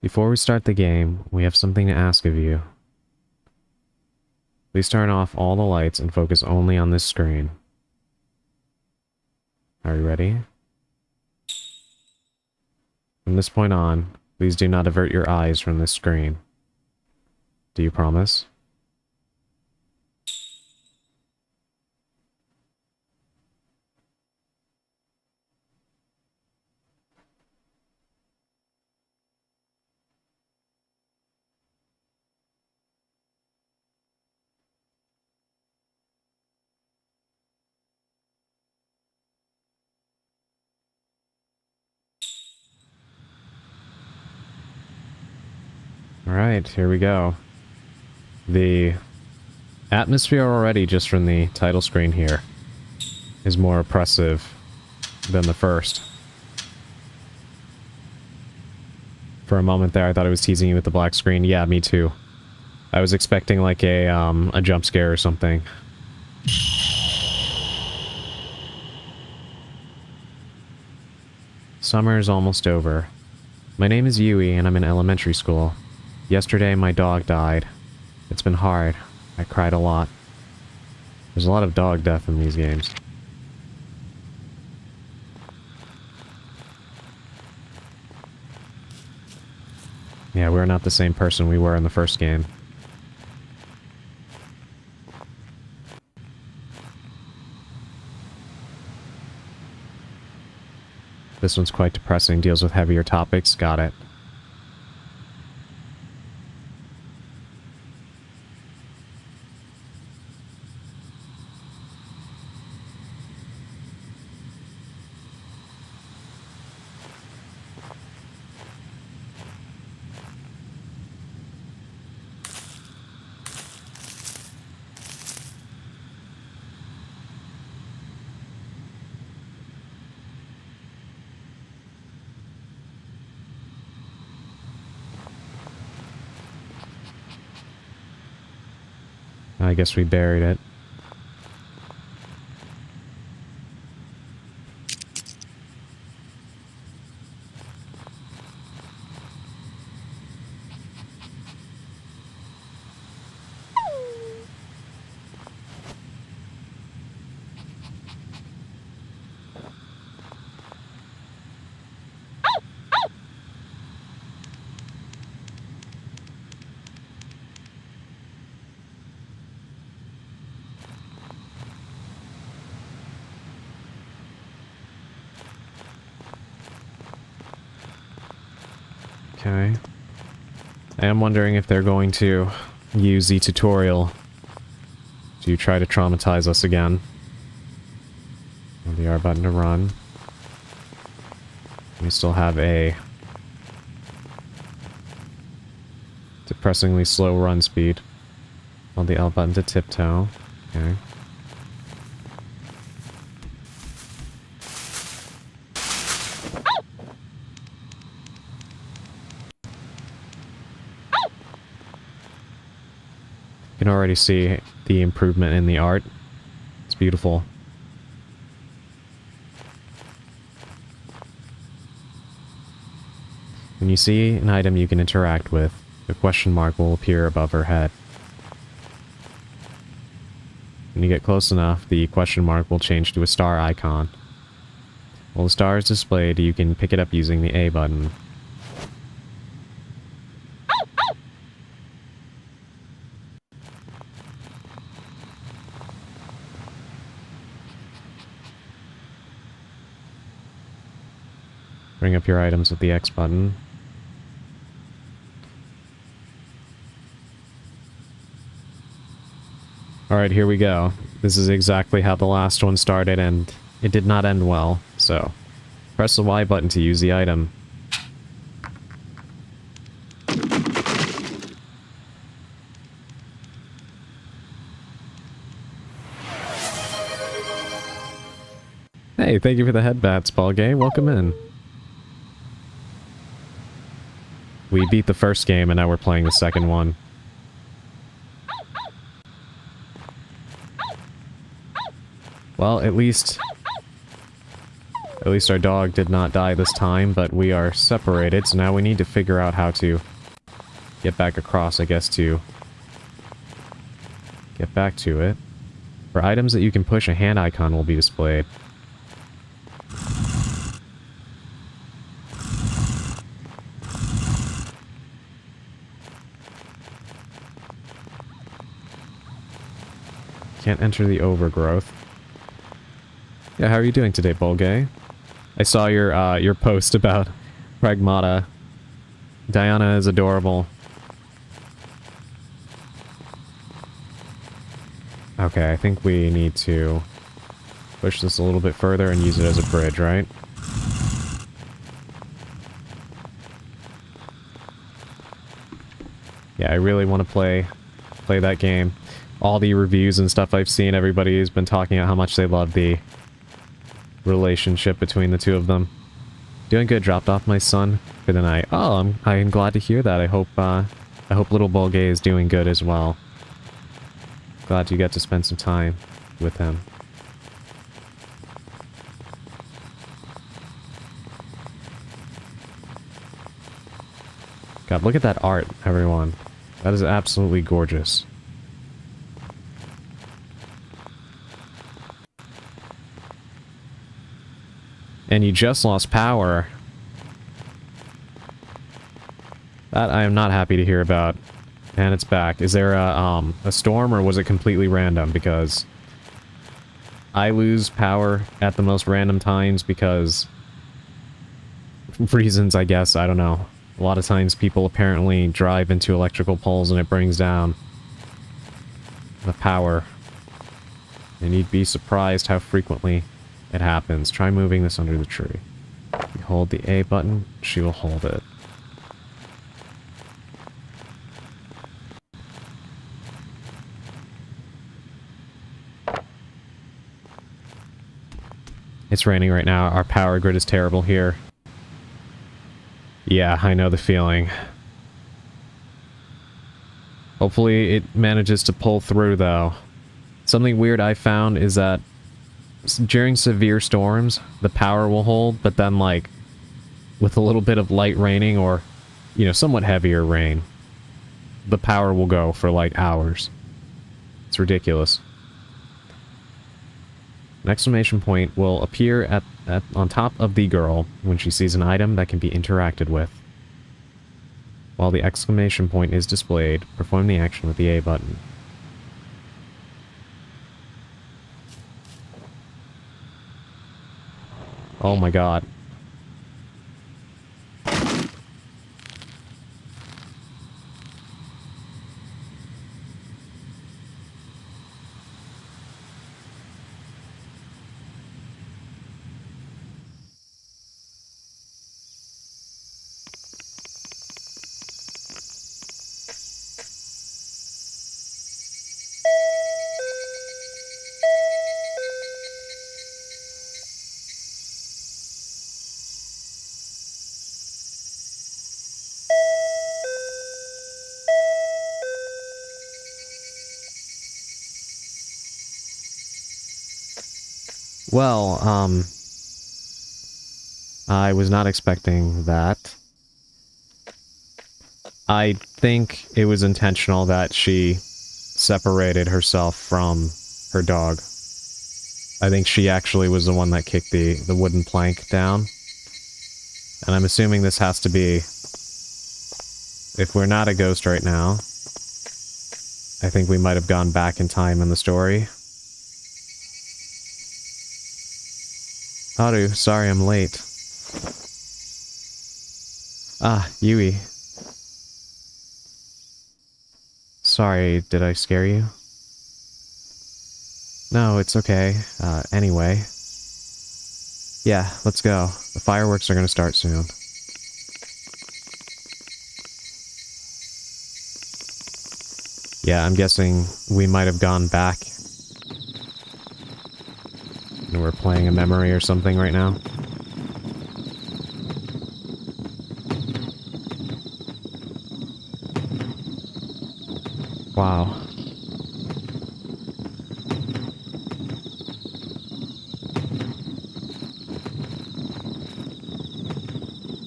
Before we start the game, we have something to ask of you. Please turn off all the lights and focus only on this screen. Are you ready? From this point on, please do not avert your eyes from this screen. Do you promise? Alright, here we go. The atmosphere already, just from the title screen here, is more oppressive than the first. For a moment there, I thought it was teasing you with the black screen. Yeah, me too. I was expecting like a jump scare or something. Summer is almost over. My name is Yui, and I'm in elementary school. Yesterday, my dog died. It's been hard. I cried a lot. There's a lot of dog death in these games. Yeah, we're not the same person we were in the first game. This one's quite depressing, deals with heavier topics. Got it. I guess we buried it. Okay. I am wondering if they're going to use the tutorial to try to traumatize us again. The R button to run. We still have a depressingly slow run speed. Hold the L button to tiptoe. Okay. You can already see the improvement in the art. It's beautiful. When you see an item you can interact with, the question mark will appear above her head. When you get close enough, the question mark will change to a star icon. While the star is displayed, you can pick it up using the A button. Bring up your items with the X button. Alright, here we go. This is exactly how the last one started, and it did not end well, so... Press the Y button to use the item. Hey, thank you for the headbats, Paul Gay. Welcome in. We beat the first game, and now we're playing the second one. Well, at least our dog did not die this time, but we are separated, so now we need to figure out how to get back across, I guess, to get back to it. For items that you can push, a hand icon will be displayed. Can't enter the overgrowth. Yeah, how are you doing today, Bolgay? I saw your post about Pragmata. Diana is adorable. Okay, I think we need to push this a little bit further and use it as a bridge, right? Yeah, I really want to play that game. All the reviews and stuff I've seen, everybody has been talking about how much they love the relationship between the two of them. Doing good. Dropped off my son for the night. Oh, I'm glad to hear that. I hope little Bolgay is doing good as well. Glad you got to spend some time with him. God, look at that art, everyone. That is absolutely gorgeous. And you just lost power. That I am not happy to hear about. And it's back. Is there a storm, or was it completely random? Because I lose power at the most random times because... reasons, I guess. I don't know. A lot of times people apparently drive into electrical poles and it brings down the power. And you'd be surprised how frequently it happens. Try moving this under the tree. You hold the A button, she will hold it. It's raining right now. Our power grid is terrible here. Yeah, I know the feeling. Hopefully it manages to pull through, though. Something weird I found is that during severe storms, the power will hold, but then, like, with a little bit of light raining or, you know, somewhat heavier rain, the power will go for, like, hours. It's ridiculous. An exclamation point will appear on top of the girl when she sees an item that can be interacted with. While the exclamation point is displayed, perform the action with the A button. Oh my god. Well, I was not expecting that. I think it was intentional that she separated herself from her dog. I think she actually was the one that kicked the wooden plank down. And I'm assuming this has to be... If we're not a ghost right now, I think we might have gone back in time in the story. Haru, sorry I'm late. Ah, Yui. Sorry, did I scare you? No, it's okay. Anyway. Yeah, let's go. The fireworks are gonna start soon. Yeah, I'm guessing we might have gone back. And we're playing a memory or something right now. Wow.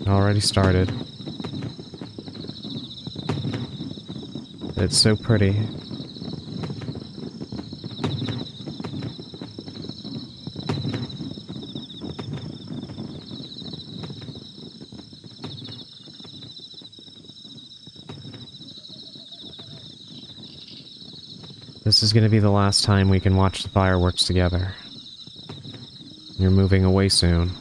Already started. It's so pretty. This is gonna be the last time we can watch the fireworks together. You're moving away soon.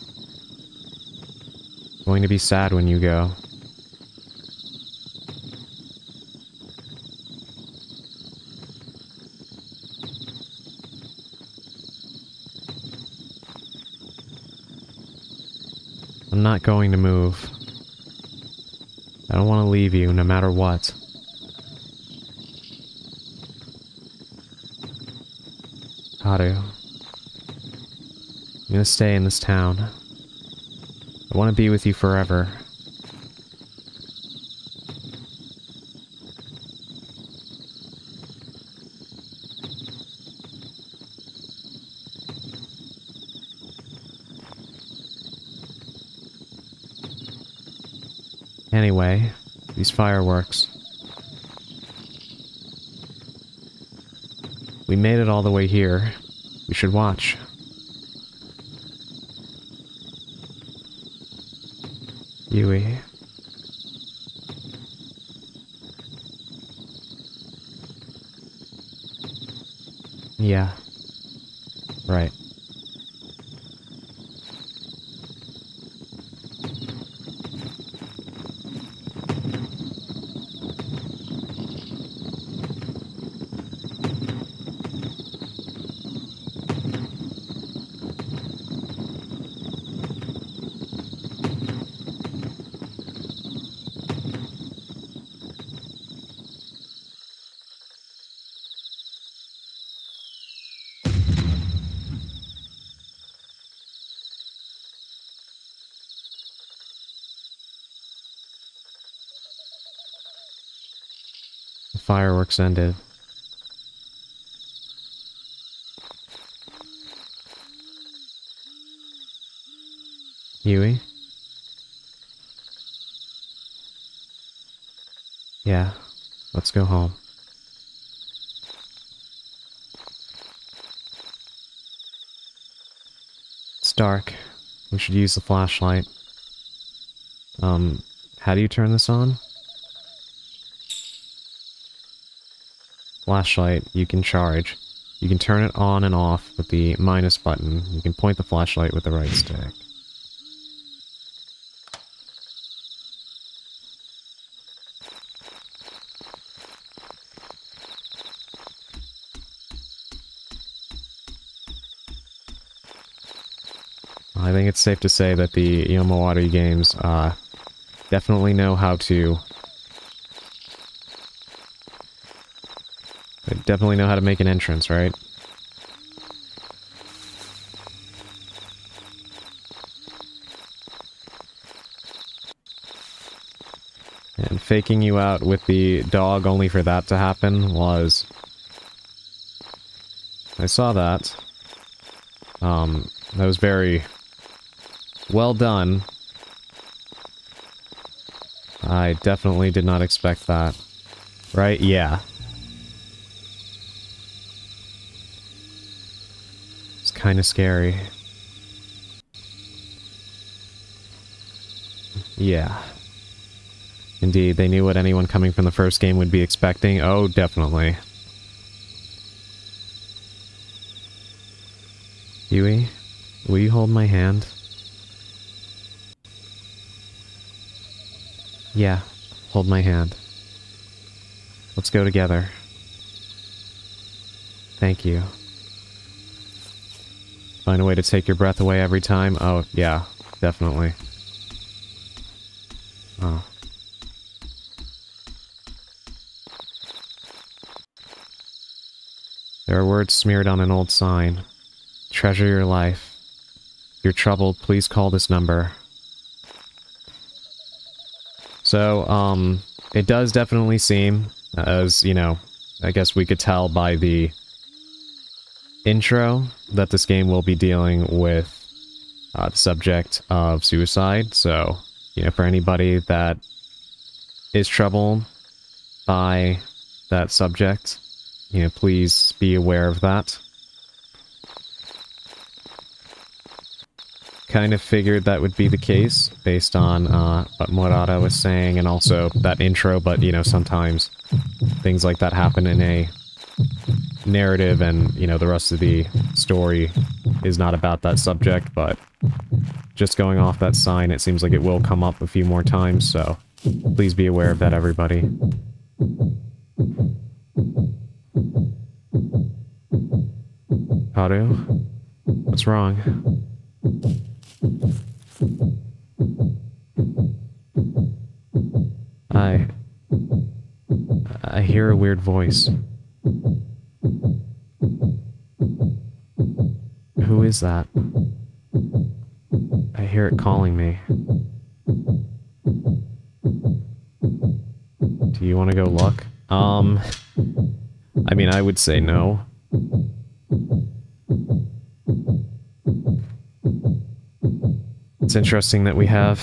Going to be sad when you go. I'm not going to move. I don't want to leave you, no matter what. Haru. I'm gonna stay in this town. I want to be with you forever. Anyway, these fireworks. We made it all the way here. We should watch. Yui. Yeah. Right. The fireworks ended. Yui? Yeah. Let's go home. It's dark. We should use the flashlight. How do you turn this on? Flashlight, you can charge. You can turn it on and off with the minus button. You can point the flashlight with the right stick. I think it's safe to say that the Yomawari games, definitely know how to... They definitely know how to make an entrance, right? And faking you out with the dog only for that to happen was... I saw that. That was very... well done. I definitely did not expect that. Right? Yeah. It's kind of scary. Yeah. Indeed, they knew what anyone coming from the first game would be expecting. Oh, definitely. Yui, will you hold my hand? Yeah, hold my hand. Let's go together. Thank you. Find a way to take your breath away every time? Oh, yeah, definitely. Oh. There are words smeared on an old sign. Treasure your life. If you're troubled, please call this number. So, it does definitely seem, as, you know, I guess we could tell by the intro, that this game will be dealing with the subject of suicide. So, you know, for anybody that is troubled by that subject, you know, please be aware of that. Kind of figured that would be the case based on what Morata was saying and also that intro, but, you know, sometimes things like that happen in a narrative and, you know, the rest of the story is not about that subject, but just going off that sign, it seems like it will come up a few more times, so please be aware of that, everybody. Haru? What's wrong? I hear a weird voice. Who is that? I hear it calling me. Do you want to go look? I mean, I would say no. It's interesting that we have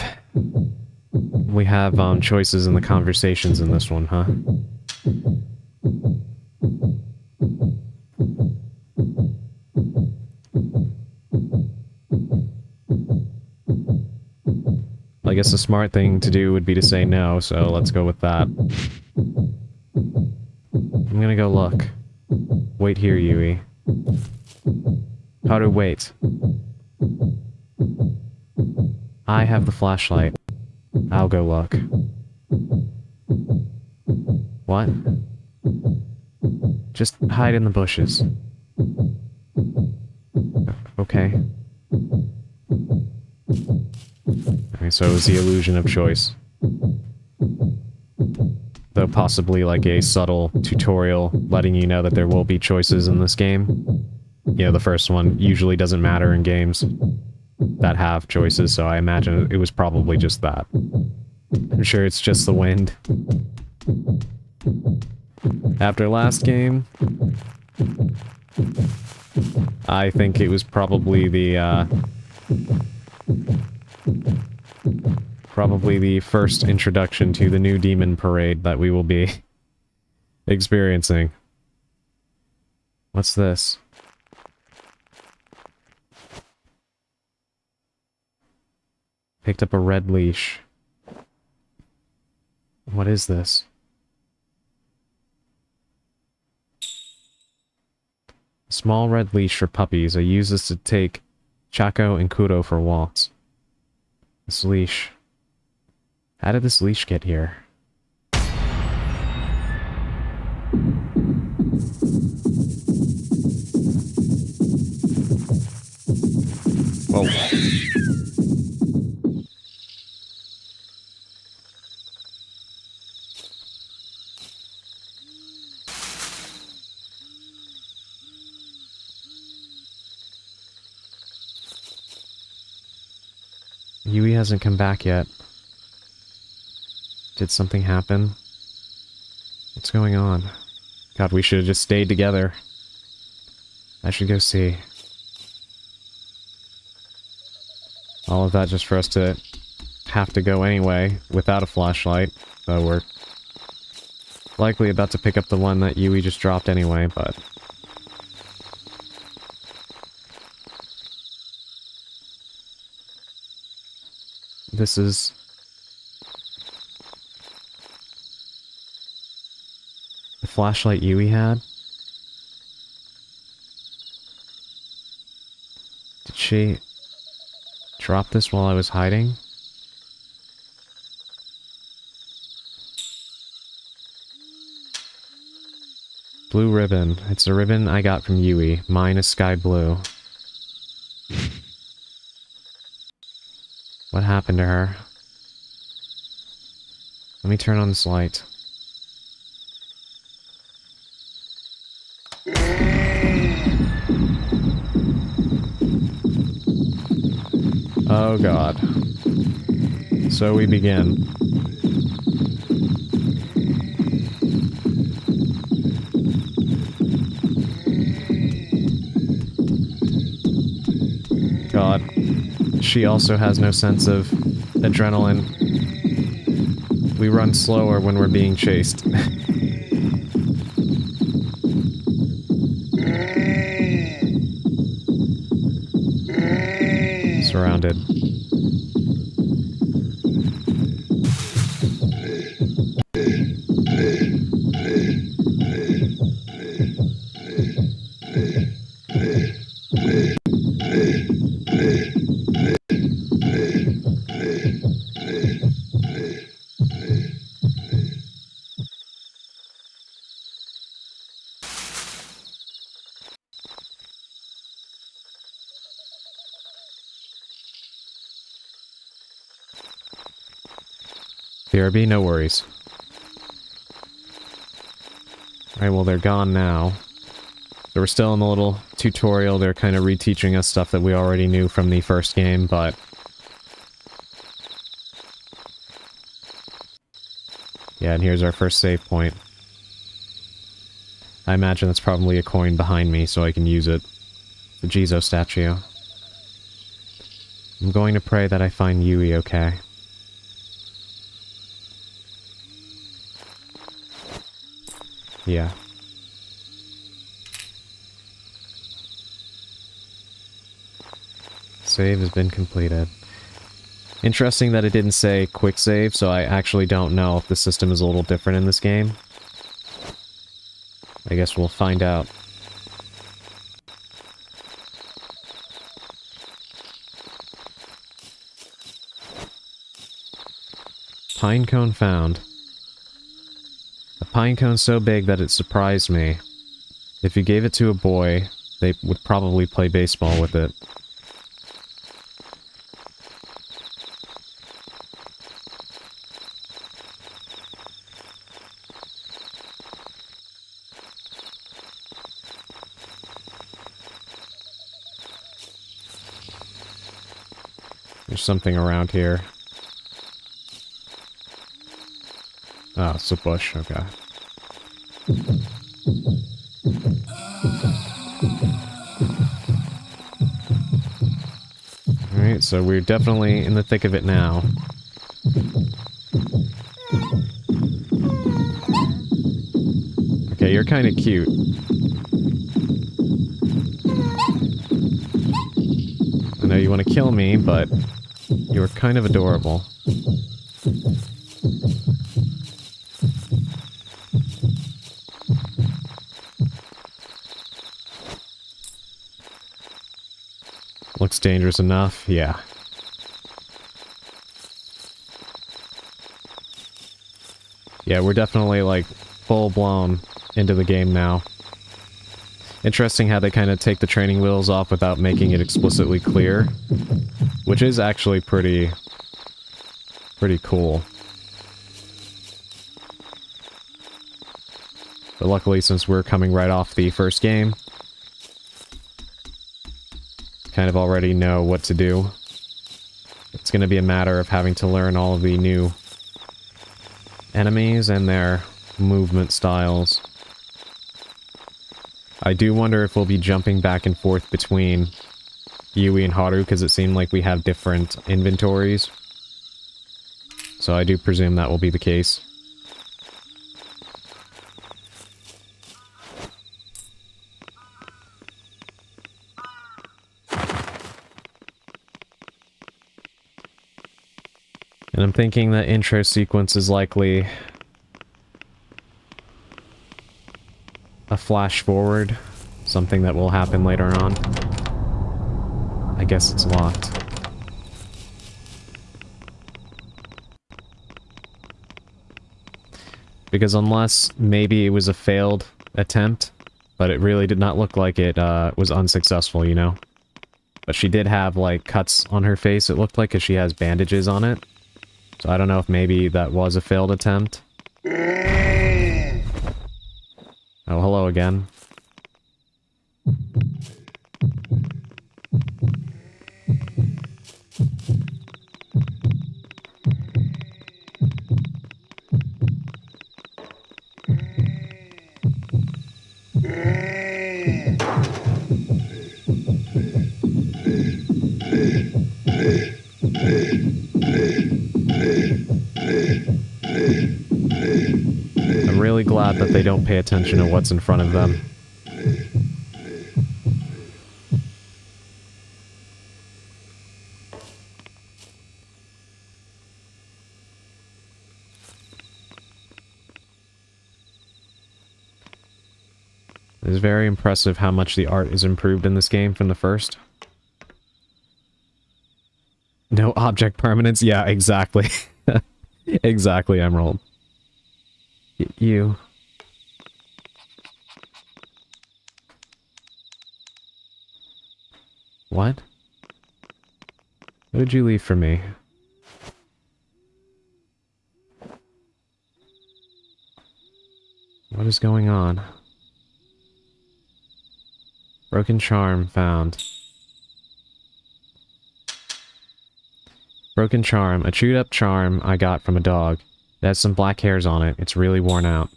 choices in the conversations in this one, huh? I guess the smart thing to do would be to say no, so let's go with that. I'm gonna go look. Wait here, Yui. How to wait? I have the flashlight. I'll go look. What? Just hide in the bushes. Okay. Okay, so it was the illusion of choice. Though possibly like a subtle tutorial letting you know that there will be choices in this game. You know, the first one usually doesn't matter in games that have choices, so I imagine it was probably just that. I'm sure it's just the wind. After last game, I think it was probably the first introduction to the new demon parade that we will be experiencing. What's this? Picked up a red leash. What is this? Small red leash for puppies. I use this to take Chaco and Kuro for walks. This leash. How did this leash get here? Whoa. Yui hasn't come back yet. Did something happen? What's going on? God, we should have just stayed together. I should go see. All of that just for us to have to go anyway, without a flashlight. So we're likely about to pick up the one that Yui just dropped anyway, but... This is... the flashlight Yui had? Did she drop this while I was hiding? Blue ribbon. It's a ribbon I got from Yui. Mine is sky blue. What happened to her? Let me turn on this light. Oh god. So we begin. God. She also has no sense of adrenaline. We run slower when we're being chased. Surrounded. BRB, no worries. Alright, well they're gone now. So we're still in the little tutorial. They're kind of reteaching us stuff that we already knew from the first game, but... yeah, and here's our first save point. I imagine that's probably a coin behind me, so I can use it. The Jizo statue. I'm going to pray that I find Yui okay. Yeah. Save has been completed. Interesting that it didn't say quick save, so I actually don't know if the system is a little different in this game. I guess we'll find out. Pine cone found. A pine cone so big that it surprised me. If you gave it to a boy, they would probably play baseball with it. There's something around here. Oh, it's a bush, okay. Alright, so we're definitely in the thick of it now. Okay, you're kind of cute. I know you want to kill me, but you're kind of adorable. Looks dangerous enough, yeah. Yeah, we're definitely, like, full-blown into the game now. Interesting how they kind of take the training wheels off without making it explicitly clear. Which is actually pretty cool. But luckily, since we're coming right off the first game, kind of already know what to do. It's going to be a matter of having to learn all of the new enemies and their movement styles. I do wonder if we'll be jumping back and forth between Yui and Haru, because it seemed like we have different inventories. So I do presume that will be the case. And I'm thinking the intro sequence is likely a flash forward, something that will happen later on. I guess it's locked. Because unless maybe it was a failed attempt, but it really did not look like it was unsuccessful, you know? But she did have, like, cuts on her face, it looked like, because she has bandages on it. So I don't know if maybe that was a failed attempt. Oh, hello again. I'm really glad that they don't pay attention to what's in front of them. It is very impressive how much the art is improved in this game from the first. No object permanence? Yeah, exactly. Exactly, Emerald. You. What? What did you leave for me? What is going on? Broken charm found. Broken charm. A chewed up charm I got from a dog. It has some black hairs on it. It's really worn out.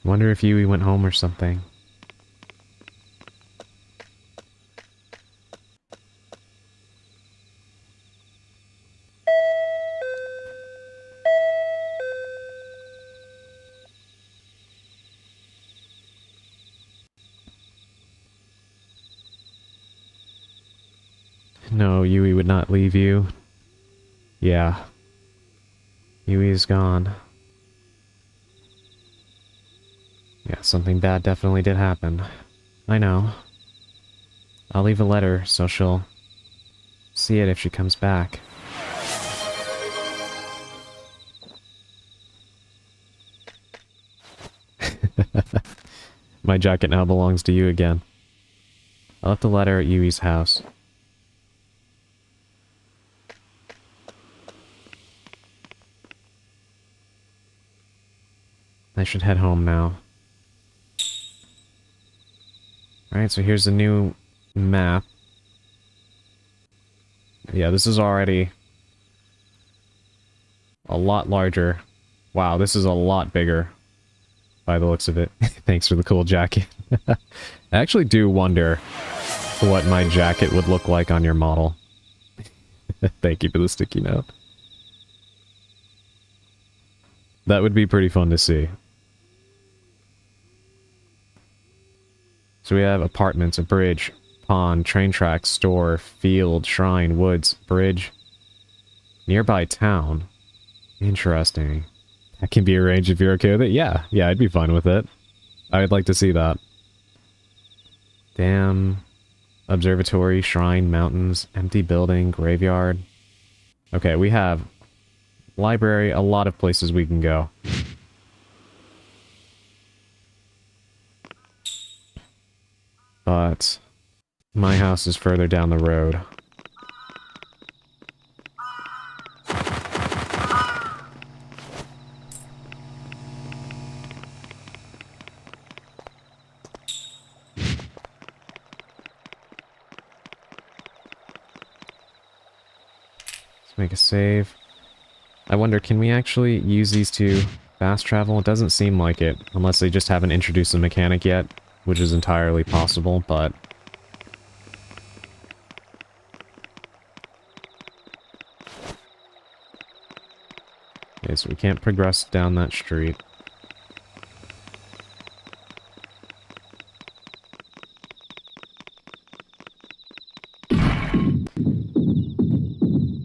Wonder if Yui went home or something. No, Yui would not leave you. Yeah. Yui is gone. Yeah, something bad definitely did happen. I know. I'll leave a letter so she'll see it if she comes back. My jacket now belongs to you again. I left a letter at Yui's house. I should head home now. Alright, so here's the new map. Yeah, this is already a lot larger. Wow, this is a lot bigger by the looks of it. Thanks for the cool jacket. I actually do wonder what my jacket would look like on your model. Thank you for the sticky note. That would be pretty fun to see. So we have apartments, a bridge, pond, train tracks, store, field, shrine, woods, bridge, nearby town. Interesting. That can be arranged if you're okay with it. Yeah, I'd be fine with it. I would like to see that. Dam, observatory, shrine, mountains, empty building, graveyard. Okay, we have library, a lot of places we can go. But my house is further down the road. Let's make a save. I wonder, can we actually use these to fast travel? It doesn't seem like it, unless they just haven't introduced the mechanic yet. Which is entirely possible, but... Okay, so we can't progress down that street.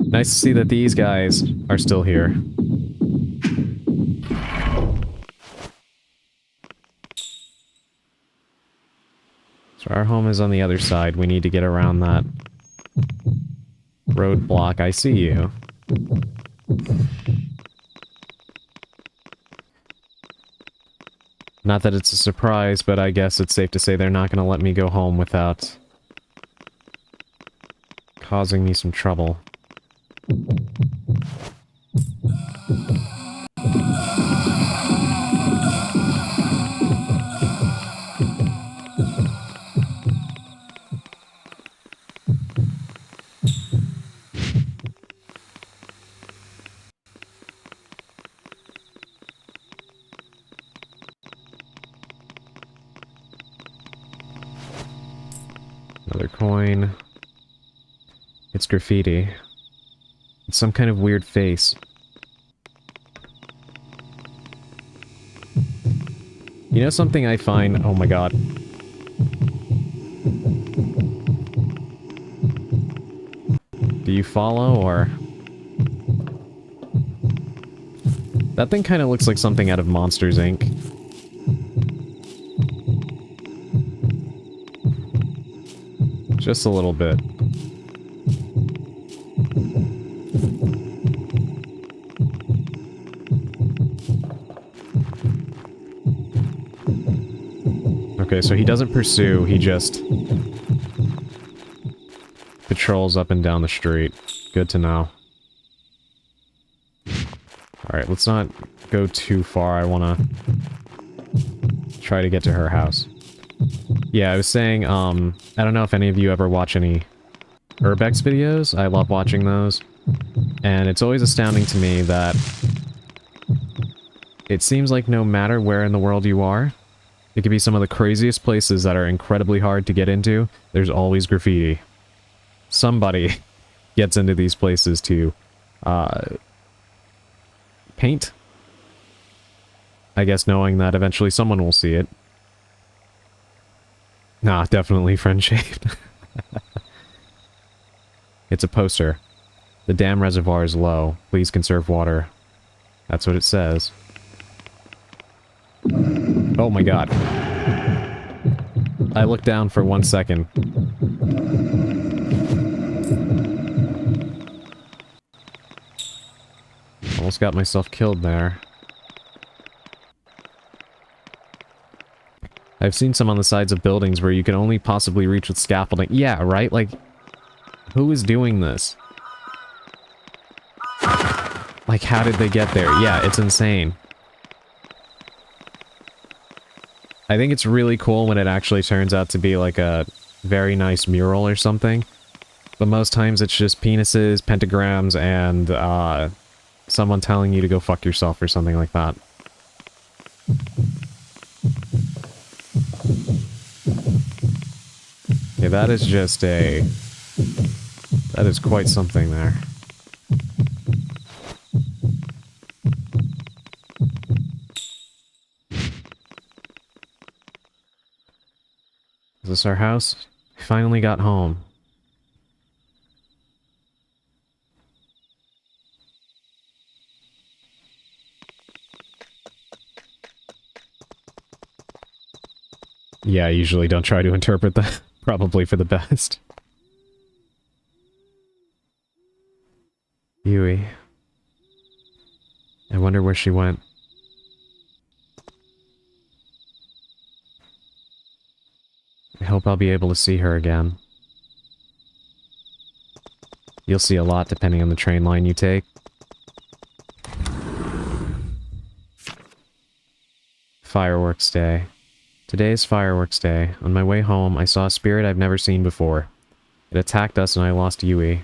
Nice to see that these guys are still here. So our home is on the other side. We need to get around that roadblock. I see you. Not that it's a surprise, but I guess it's safe to say they're not going to let me go home without causing me some trouble. Another coin. It's graffiti. It's some kind of weird face. You know something I find... Oh my god. Do you follow, or... That thing kind of looks like something out of Monsters, Inc. Just a little bit. Okay, so he doesn't pursue, he just patrols up and down the street. Good to know. Alright, let's not go too far. I want to try to get to her house. Yeah, I was saying, I don't know if any of you ever watch any Urbex videos. I love watching those. And it's always astounding to me that it seems like no matter where in the world you are, it could be some of the craziest places that are incredibly hard to get into, there's always graffiti. Somebody gets into these places to, paint. I guess knowing that eventually someone will see it. Nah, definitely friend-shaped. It's a poster. The dam reservoir is low. Please conserve water. That's what it says. Oh my god. I looked down for 1 second. Almost got myself killed there. I've seen some on the sides of buildings where you can only possibly reach with scaffolding. Yeah, right? Like, who is doing this? Like, how did they get there? Yeah, it's insane. I think it's really cool when it actually turns out to be like a very nice mural or something. But most times it's just penises, pentagrams, and someone telling you to go fuck yourself or something like that. Yeah, that is just a... That is quite something there. Is this our house? We finally got home. Yeah, I usually don't try to interpret that. Probably for the best. Yui. I wonder where she went. I hope I'll be able to see her again. You'll see a lot depending on the train line you take. Fireworks Day. Today is Fireworks Day. On my way home, I saw a spirit I've never seen before. It attacked us and I lost Yui.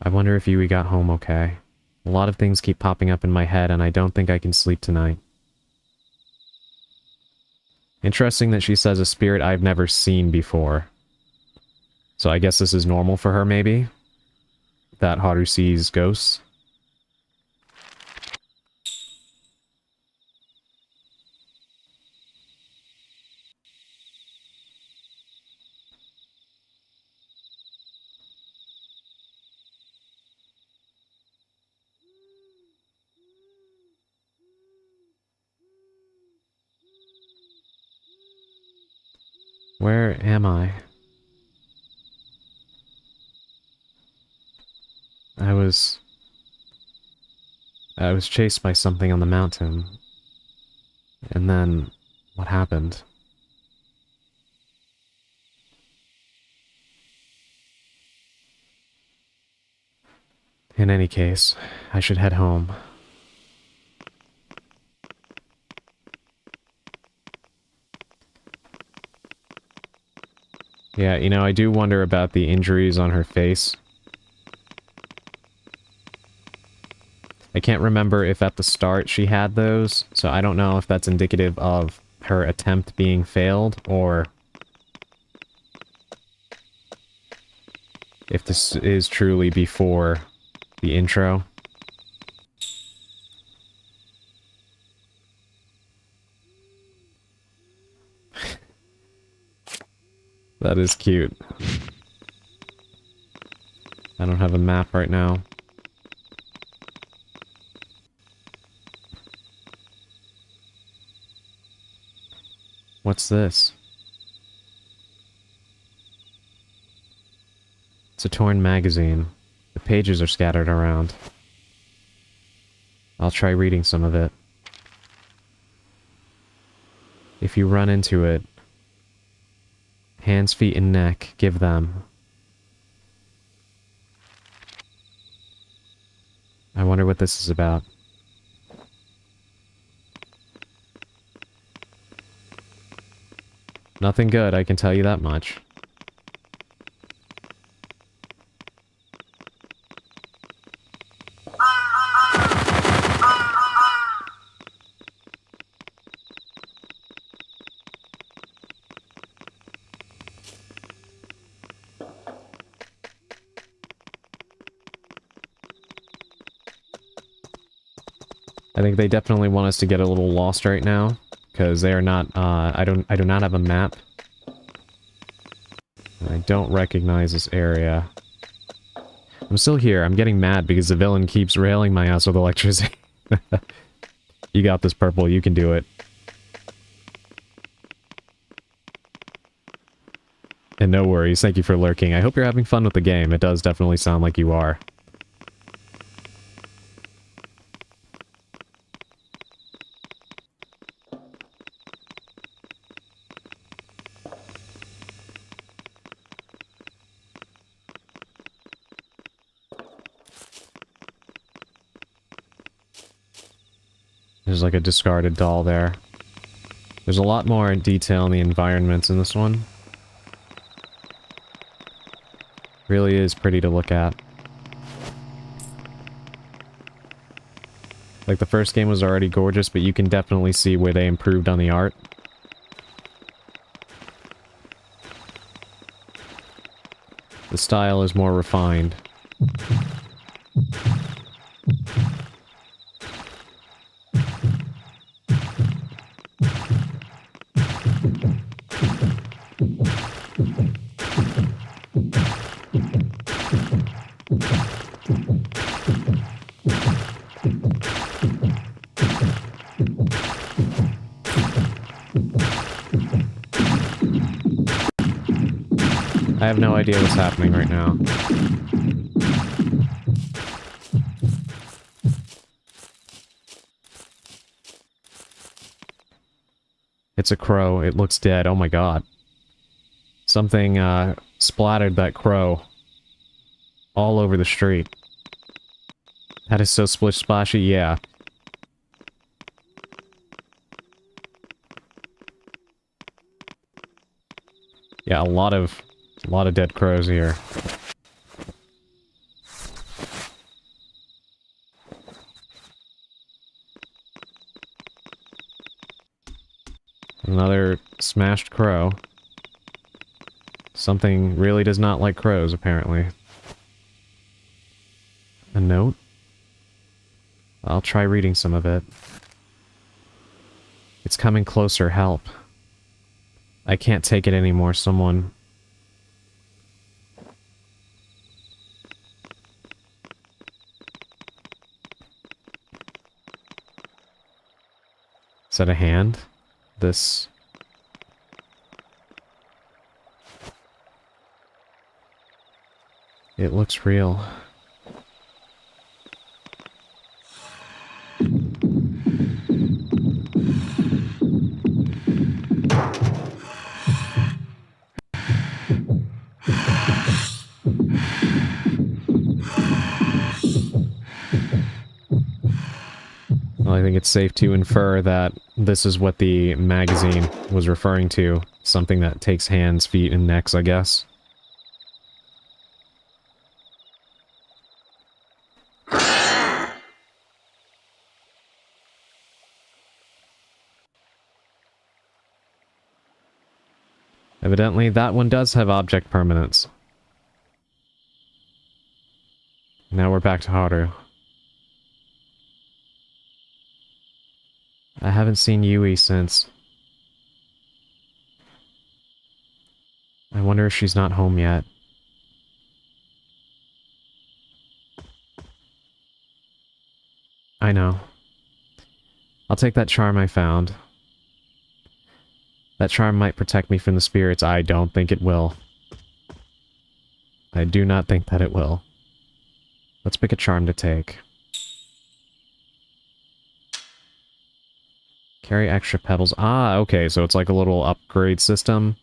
I wonder if Yui got home okay. A lot of things keep popping up in my head and I don't think I can sleep tonight. Interesting that she says a spirit I've never seen before. So I guess this is normal for her, maybe? That Haru sees ghosts? Where am I? I was chased by something on the mountain. And then, what happened? In any case, I should head home. Yeah, you know, I do wonder about the injuries on her face. I can't remember if at the start she had those, so I don't know if that's indicative of her attempt being failed, or if this is truly before the intro. That is cute. I don't have a map right now. What's this? It's a torn magazine. The pages are scattered around. I'll try reading some of it. If you run into it, hands, feet, and neck, give them. I wonder what this is about. Nothing good, I can tell you that much. I think they definitely want us to get a little lost right now, because they are not, I do not have a map. And I don't recognize this area. I'm still here, I'm getting mad because the villain keeps railing my ass with electricity. You got this, Purple, you can do it. And no worries, thank you for lurking. I hope you're having fun with the game, it does definitely sound like you are. There's like a discarded doll there. There's a lot more detail in the environments in this one. Really is pretty to look at. Like, the first game was already gorgeous, but you can definitely see where they improved on the art. The style is more refined. I have no idea what's happening right now. It's a crow. It looks dead. Oh my god. Something, splattered that crow all over the street. That is so splish-splashy, yeah. Yeah, a lot of dead crows here. Another smashed crow. Something really does not like crows, apparently. A note? I'll try reading some of it. It's coming closer, help. I can't take it anymore, someone. Is that a hand? This... It looks real. Well, I think it's safe to infer that this is what the magazine was referring to. Something that takes hands, feet, and necks, I guess. Evidently, that one does have object permanence. Now we're back to Haru. I haven't seen Yui since. I wonder if she's not home yet. I know. I'll take that charm I found. That charm might protect me from the spirits. I don't think it will. I do not think that it will. Let's pick a charm to take. Carry extra pebbles. Ah, okay, so it's like a little upgrade system.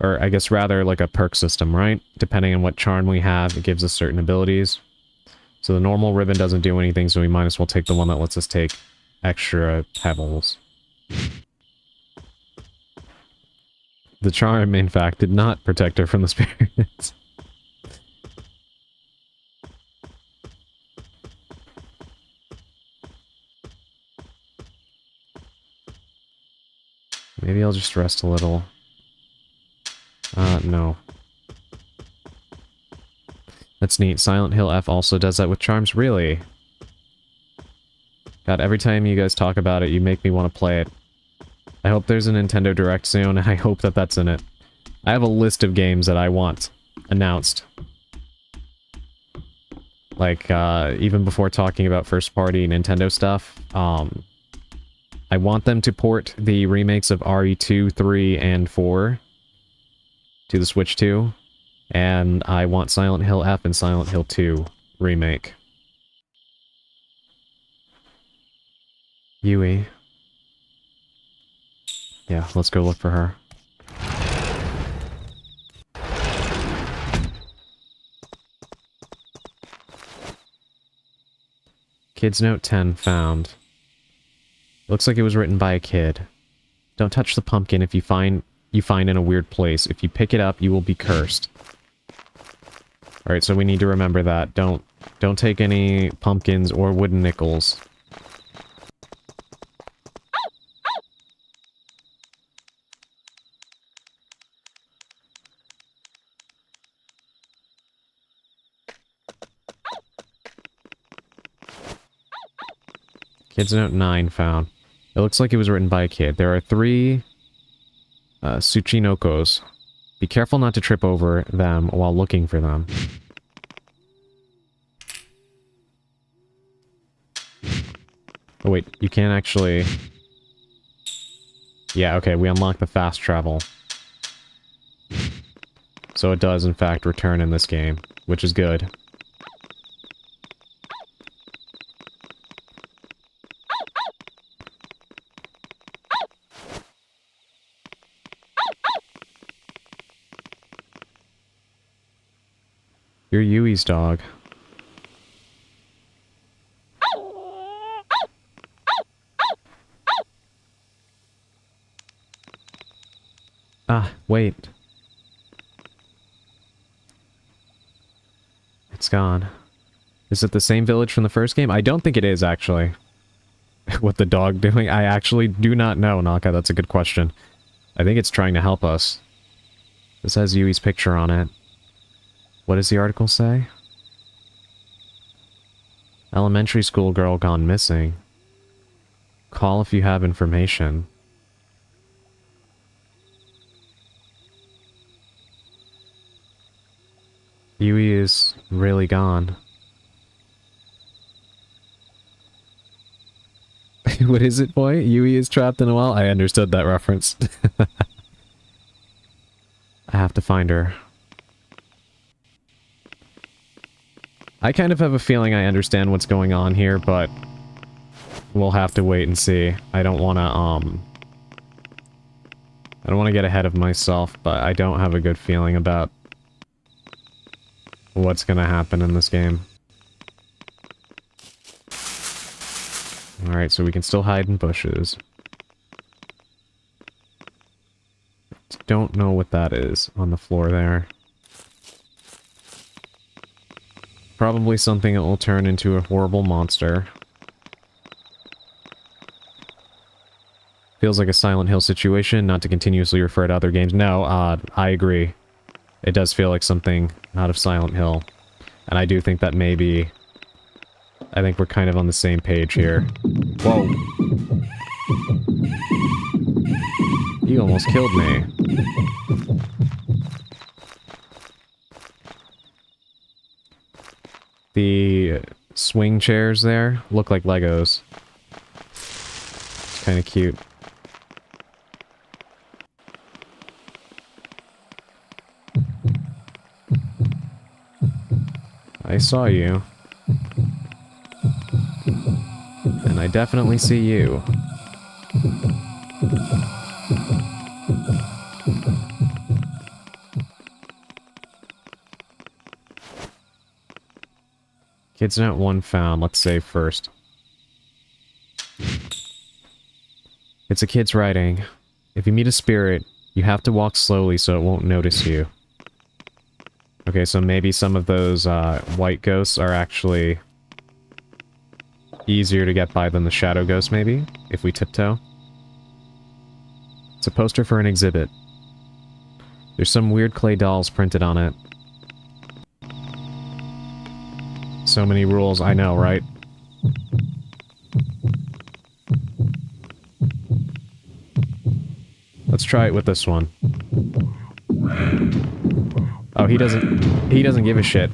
Or I guess rather like a perk system, right? Depending on what charm we have, it gives us certain abilities. So the normal ribbon doesn't do anything, so we might as well take the one that lets us take extra pebbles. The charm, in fact, did not protect her from the spirits. Maybe I'll just rest a little. No. That's neat. Silent Hill F also does that with charms? Really? God, every time you guys talk about it, you make me want to play it. I hope there's a Nintendo Direct soon, and I hope that that's in it. I have a list of games that I want announced. Like, even before talking about first-party Nintendo stuff, I want them to port the remakes of RE2, 3, and 4 to the Switch 2, and I want Silent Hill F and Silent Hill 2 remake. Yui. Yeah, let's go look for her. Kid's Note 10 found. Looks like it was written by a kid. Don't touch the pumpkin if you find in a weird place. If you pick it up, you will be cursed. Alright, so we need to remember that. Don't take any pumpkins or wooden nickels. Kid's Note 9 found. It looks like it was written by a kid. There are 3 Tsuchinokos. Be careful not to trip over them while looking for them. Oh wait, you can't actually... Yeah, okay, we unlocked the fast travel. So it does, in fact, return in this game, which is good. You're Yui's dog. Ah, wait. It's gone. Is it the same village from the first game? I don't think it is, actually. What the dog doing? I actually do not know, Naka. That's a good question. I think it's trying to help us. This has Yui's picture on it. What does the article say? Elementary school girl gone missing. Call if you have information. Yui is really gone. What is it, boy? Yui is trapped in a well? I understood that reference. I have to find her. I kind of have a feeling I understand what's going on here, but we'll have to wait and see. I don't want to get ahead of myself, but I don't have a good feeling about what's gonna happen in this game. Alright, so we can still hide in bushes. Don't know what that is on the floor there. Probably something that will turn into a horrible monster. Feels like a Silent Hill situation, not to continuously refer to other games. No, I agree. It does feel like something out of Silent Hill. And I do think that maybe... I think we're kind of on the same page here. Whoa! You almost killed me. The swing chairs there look like Legos. It's kind of cute. I saw you. And I definitely see you. Kids Note 1 found. Let's save first. It's a kid's writing. If you meet a spirit, you have to walk slowly so it won't notice you. Okay, so maybe some of those white ghosts are actually easier to get by than the shadow ghost, maybe? If we tiptoe? It's a poster for an exhibit. There's some weird clay dolls printed on it. So many rules, I know, right? Let's try it with this one. Oh, he doesn't give a shit.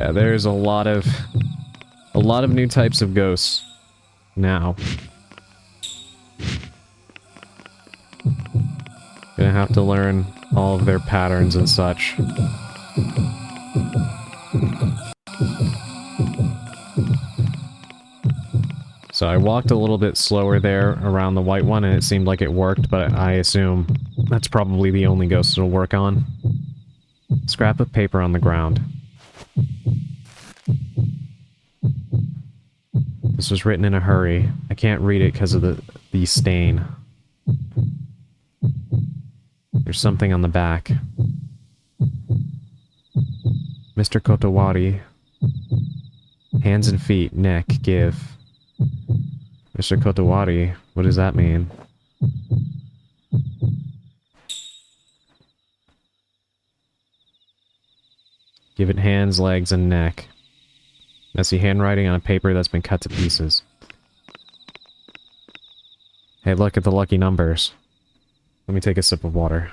Yeah, there's a lot of new types of ghosts now. Gonna have to learn all of their patterns and such. So I walked a little bit slower there around the white one and it seemed like it worked, but I assume that's probably the only ghost it'll work on. Scrap of paper on the ground. This was written in a hurry. I can't read it because of the stain. There's something on the back. Mr. Kotowari. Hands and feet, neck, give. Mr. Kotowari, what does that mean? Give it hands, legs, and neck. Messy handwriting on a paper that's been cut to pieces. Hey, look at the lucky numbers. Let me take a sip of water.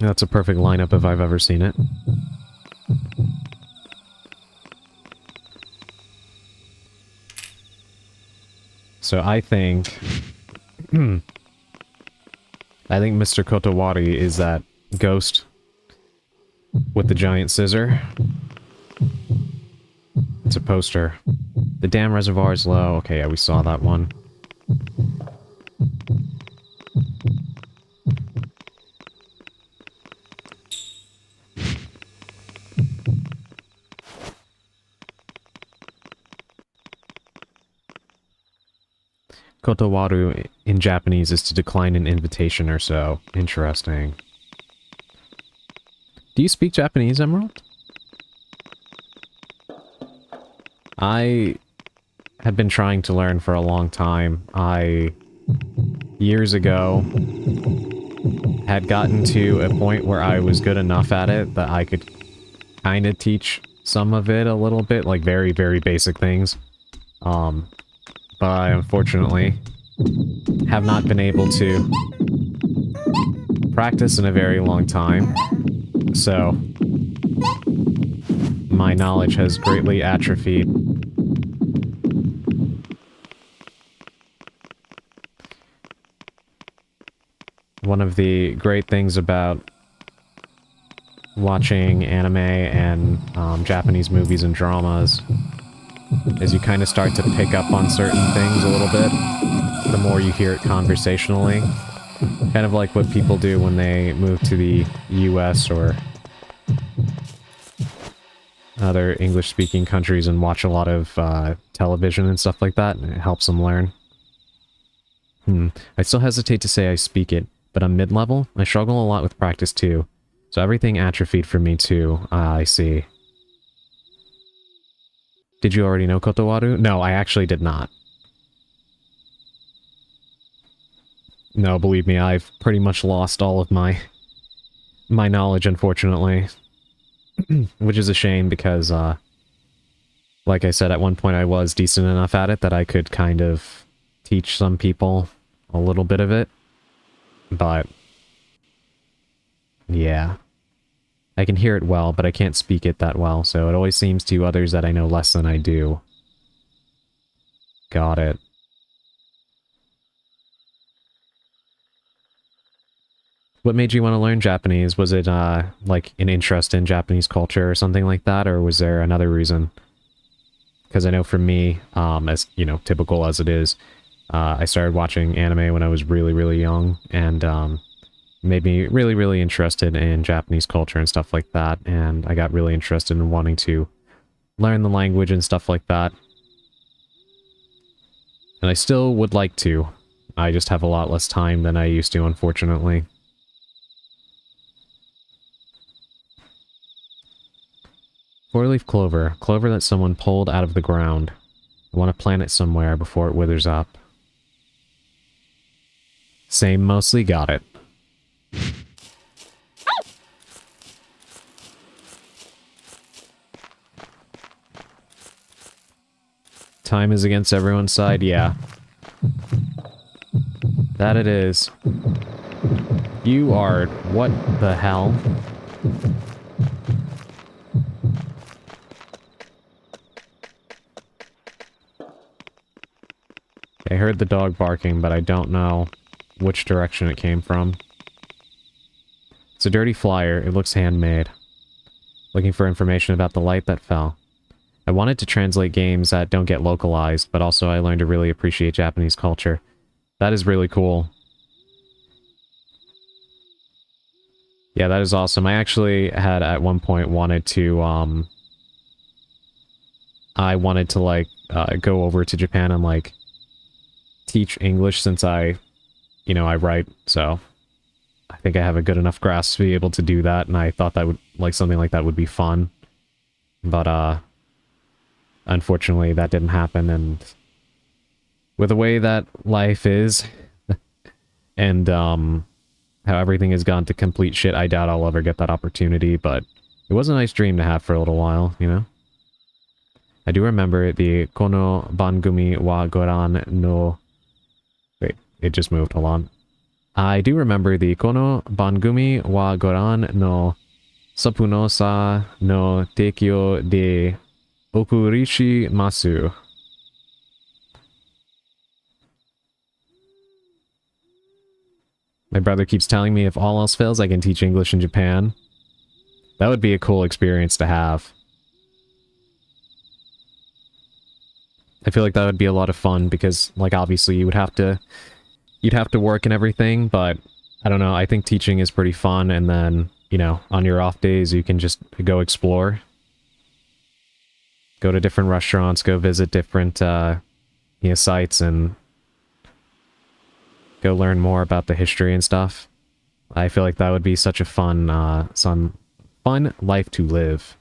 That's a perfect lineup if I've ever seen it. So I think... I think Mr. Kotowari is that ghost with the giant scissor. It's a poster. The dam reservoir is low. Okay, yeah, we saw that one. Kotowaru in Japanese is to decline an invitation or so. Interesting. Do you speak Japanese, Emerald? I have been trying to learn for a long time. I years ago, had gotten to a point where I was good enough at it that I could kind of teach some of it a little bit, like very, very basic things. But I unfortunately have not been able to practice in a very long time, so my knowledge has greatly atrophied. One of the great things about watching anime and Japanese movies and dramas is you kind of start to pick up on certain things a little bit the more you hear it conversationally. Kind of like what people do when they move to the US or other English-speaking countries and watch a lot of television and stuff like that, and it helps them learn. I still hesitate to say I speak it, but I'm mid-level. I struggle a lot with practice too, so everything atrophied for me too. I see. Did you already know Kotowaru? No, I actually did not. No, believe me, I've pretty much lost all of my knowledge, unfortunately. Which is a shame because, like I said, at one point I was decent enough at it that I could kind of teach some people a little bit of it. But, yeah. I can hear it well, but I can't speak it that well, so it always seems to others that I know less than I do. Got it. What made you want to learn Japanese? Was it, like, an interest in Japanese culture or something like that, or was there another reason? Because I know for me, as, you know, typical as it is, I started watching anime when I was really, really young, and, made me really, really interested in Japanese culture and stuff like that, and I got really interested in wanting to learn the language and stuff like that. And I still would like to. I just have a lot less time than I used to, unfortunately. Four-leaf clover. Clover that someone pulled out of the ground. I want to plant it somewhere before it withers up. Same mostly, got it. Time is against everyone's side, yeah. That it is. You are... what the hell? I heard the dog barking, but I don't know which direction it came from. It's a dirty flyer. It looks handmade. Looking for information about the light that fell. I wanted to translate games that don't get localized, but also I learned to really appreciate Japanese culture. That is really cool. Yeah, that is awesome. I actually had at one point wanted to, I wanted to, like, go over to Japan and, like, teach English since I, you know, I write, so I think I have a good enough grasp to be able to do that, and I thought that would, like, something like that would be fun. But, unfortunately, that didn't happen, and with the way that life is, and, how everything has gone to complete shit, I doubt I'll ever get that opportunity, but it was a nice dream to have for a little while, you know? I do remember the Kono Bangumi wa Goran no... Wait, it just moved, hold on. I do remember the Kono Bangumi wa Goran no Sapunosa no Tekyo de Okurishi Masu. My brother keeps telling me if all else fails, I can teach English in Japan. That would be a cool experience to have. I feel like that would be a lot of fun because, like, obviously you'd have to work and everything, but I don't know, I think teaching is pretty fun, and then, you know, on your off days you can just go explore. Go to different restaurants, go visit different, you know, sites, and go learn more about the history and stuff. I feel like that would be such a fun life to live.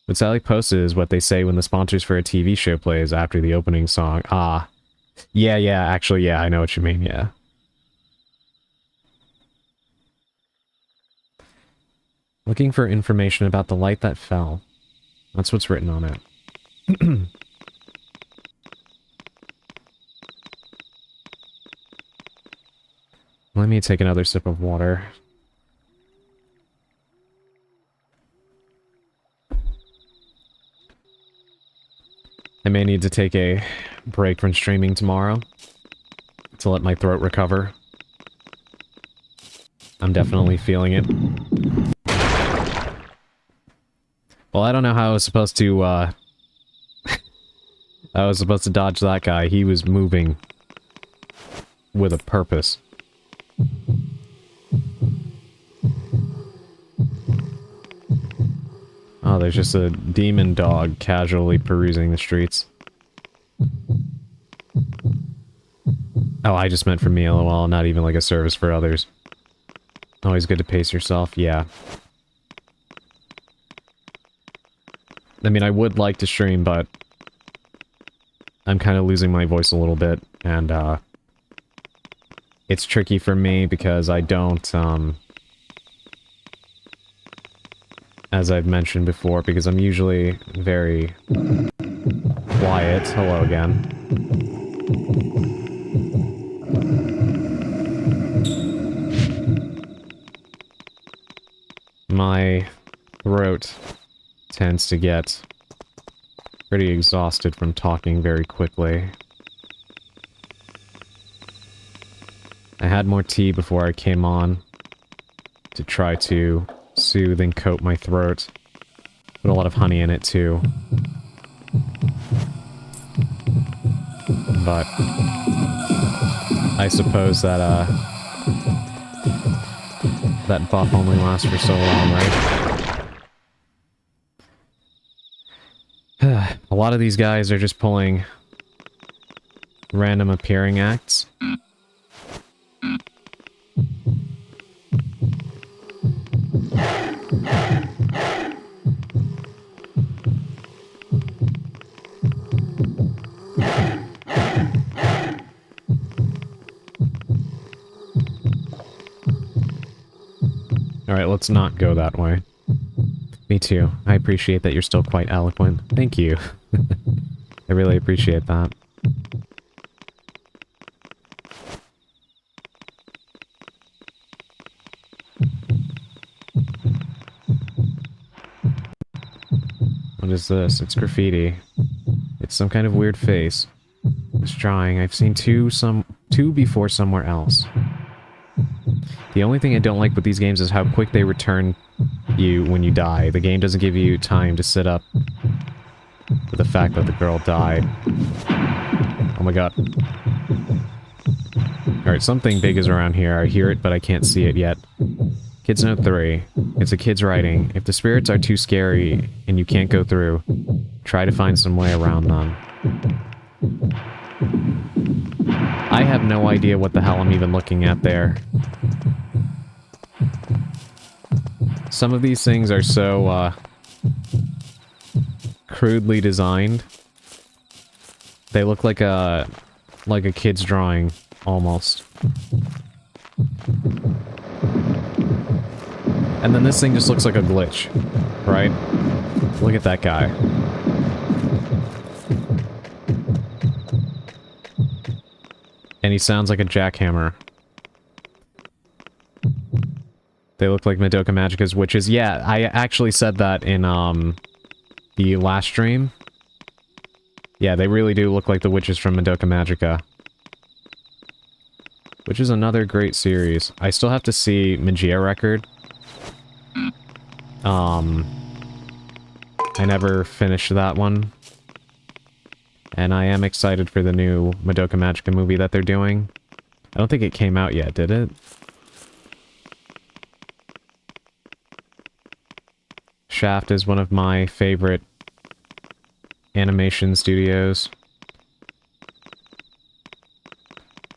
What Sally posted is what they say when the sponsors for a TV show plays after the opening song. Ah, Yeah, actually, yeah, I know what you mean, yeah. Looking for information about the light that fell. That's what's written on it. Let me take another sip of water. I may need to take a break from streaming tomorrow to let my throat recover. I'm definitely feeling it. Well, I don't know how I was supposed to, I was supposed to dodge that guy. He was moving with a purpose. Oh, there's just a demon dog casually perusing the streets. Oh, I just meant for me, lol, not even like a service for others. Always good to pace yourself, yeah. I mean, I would like to stream, but I'm kind of losing my voice a little bit, and, it's tricky for me because I don't, as I've mentioned before, because I'm usually very quiet. Hello again. My throat tends to get pretty exhausted from talking very quickly. I had more tea before I came on to try to soothe and coat my throat. Put a lot of honey in it too. But I suppose that that buff only lasts for so long, right? A lot of these guys are just pulling random appearing acts. Alright, let's not go that way. Me too. I appreciate that you're still quite eloquent. Thank you. I really appreciate that. What is this? It's graffiti. It's some kind of weird face. It's drawing. I've seen two before somewhere else. The only thing I don't like with these games is how quick they return you when you die. The game doesn't give you time to sit up with the fact that the girl died. Oh my god. Alright, something big is around here. I hear it, but I can't see it yet. Kids Note 3. It's a kid's writing. If the spirits are too scary and you can't go through, try to find some way around them. I have no idea what the hell I'm even looking at there. Some of these things are so, crudely designed. They look like a kid's drawing, almost. And then this thing just looks like a glitch, right? Look at that guy. And he sounds like a jackhammer. They look like Madoka Magica's witches. Yeah, I actually said that in, the last stream. Yeah, they really do look like the witches from Madoka Magica. Which is another great series. I still have to see Magia Record. I never finished that one. And I am excited for the new Madoka Magica movie that they're doing. I don't think it came out yet, did it? Shaft is one of my favorite animation studios.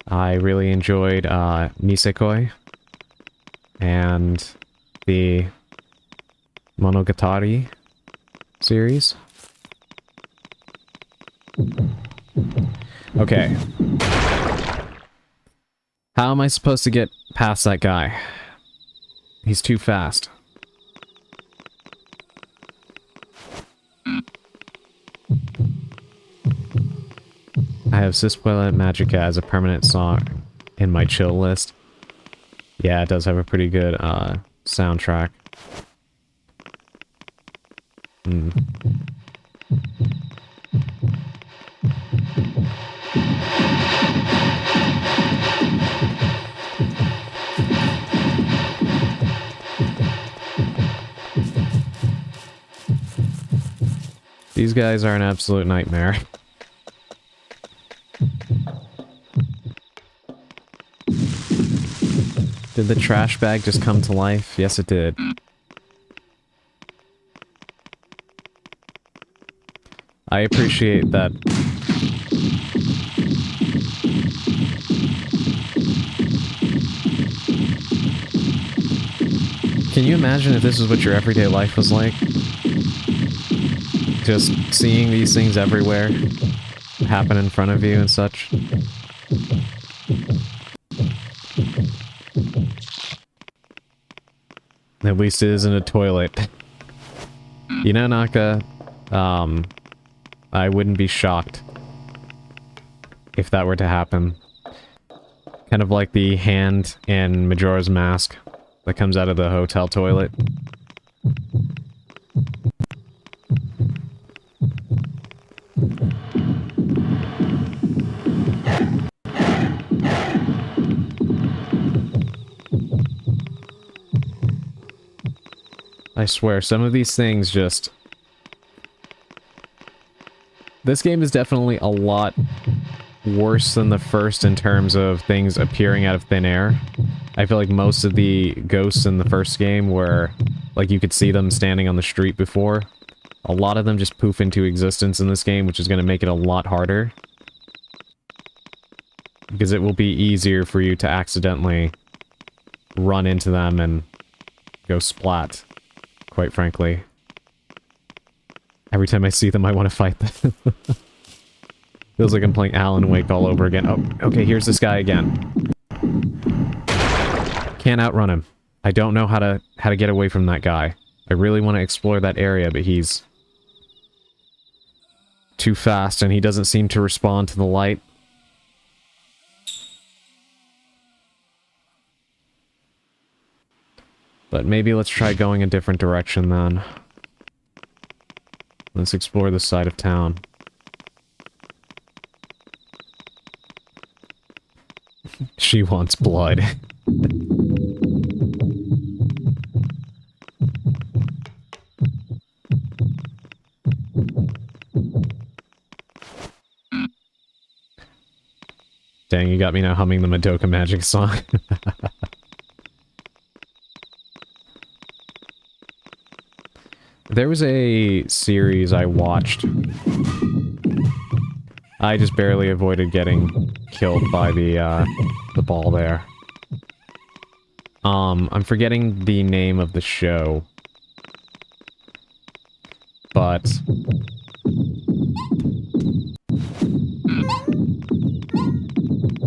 I really enjoyed Nisekoi and the Monogatari series. Okay. How am I supposed to get past that guy? He's too fast. I have Sisquella Magica as a permanent song in my chill list. Yeah, it does have a pretty good soundtrack. These guys are an absolute nightmare. Did the trash bag just come to life? Yes, it did. I appreciate that. Can you imagine if this is what your everyday life was like? Just seeing these things everywhere happen in front of you and such. At least it isn't a toilet. You know, Naka, I wouldn't be shocked if that were to happen. Kind of like the hand in Majora's Mask that comes out of the hotel toilet. I swear, some of these things just... This game is definitely a lot worse than the first in terms of things appearing out of thin air. I feel like most of the ghosts in the first game were, like, you could see them standing on the street before. A lot of them just poof into existence in this game, which is going to make it a lot harder. Because it will be easier for you to accidentally run into them and go splat. Quite frankly. Every time I see them, I want to fight them. Feels like I'm playing Alan Wake all over again. Oh, okay, here's this guy again. Can't outrun him. I don't know how to get away from that guy. I really want to explore that area, but he's too fast and he doesn't seem to respond to the light. But maybe let's try going a different direction then. Let's explore this side of town. She wants blood. Dang, you got me now humming the Madoka Magic song. There was a series I watched. I just barely avoided getting killed by the ball there. I'm forgetting the name of the show. But...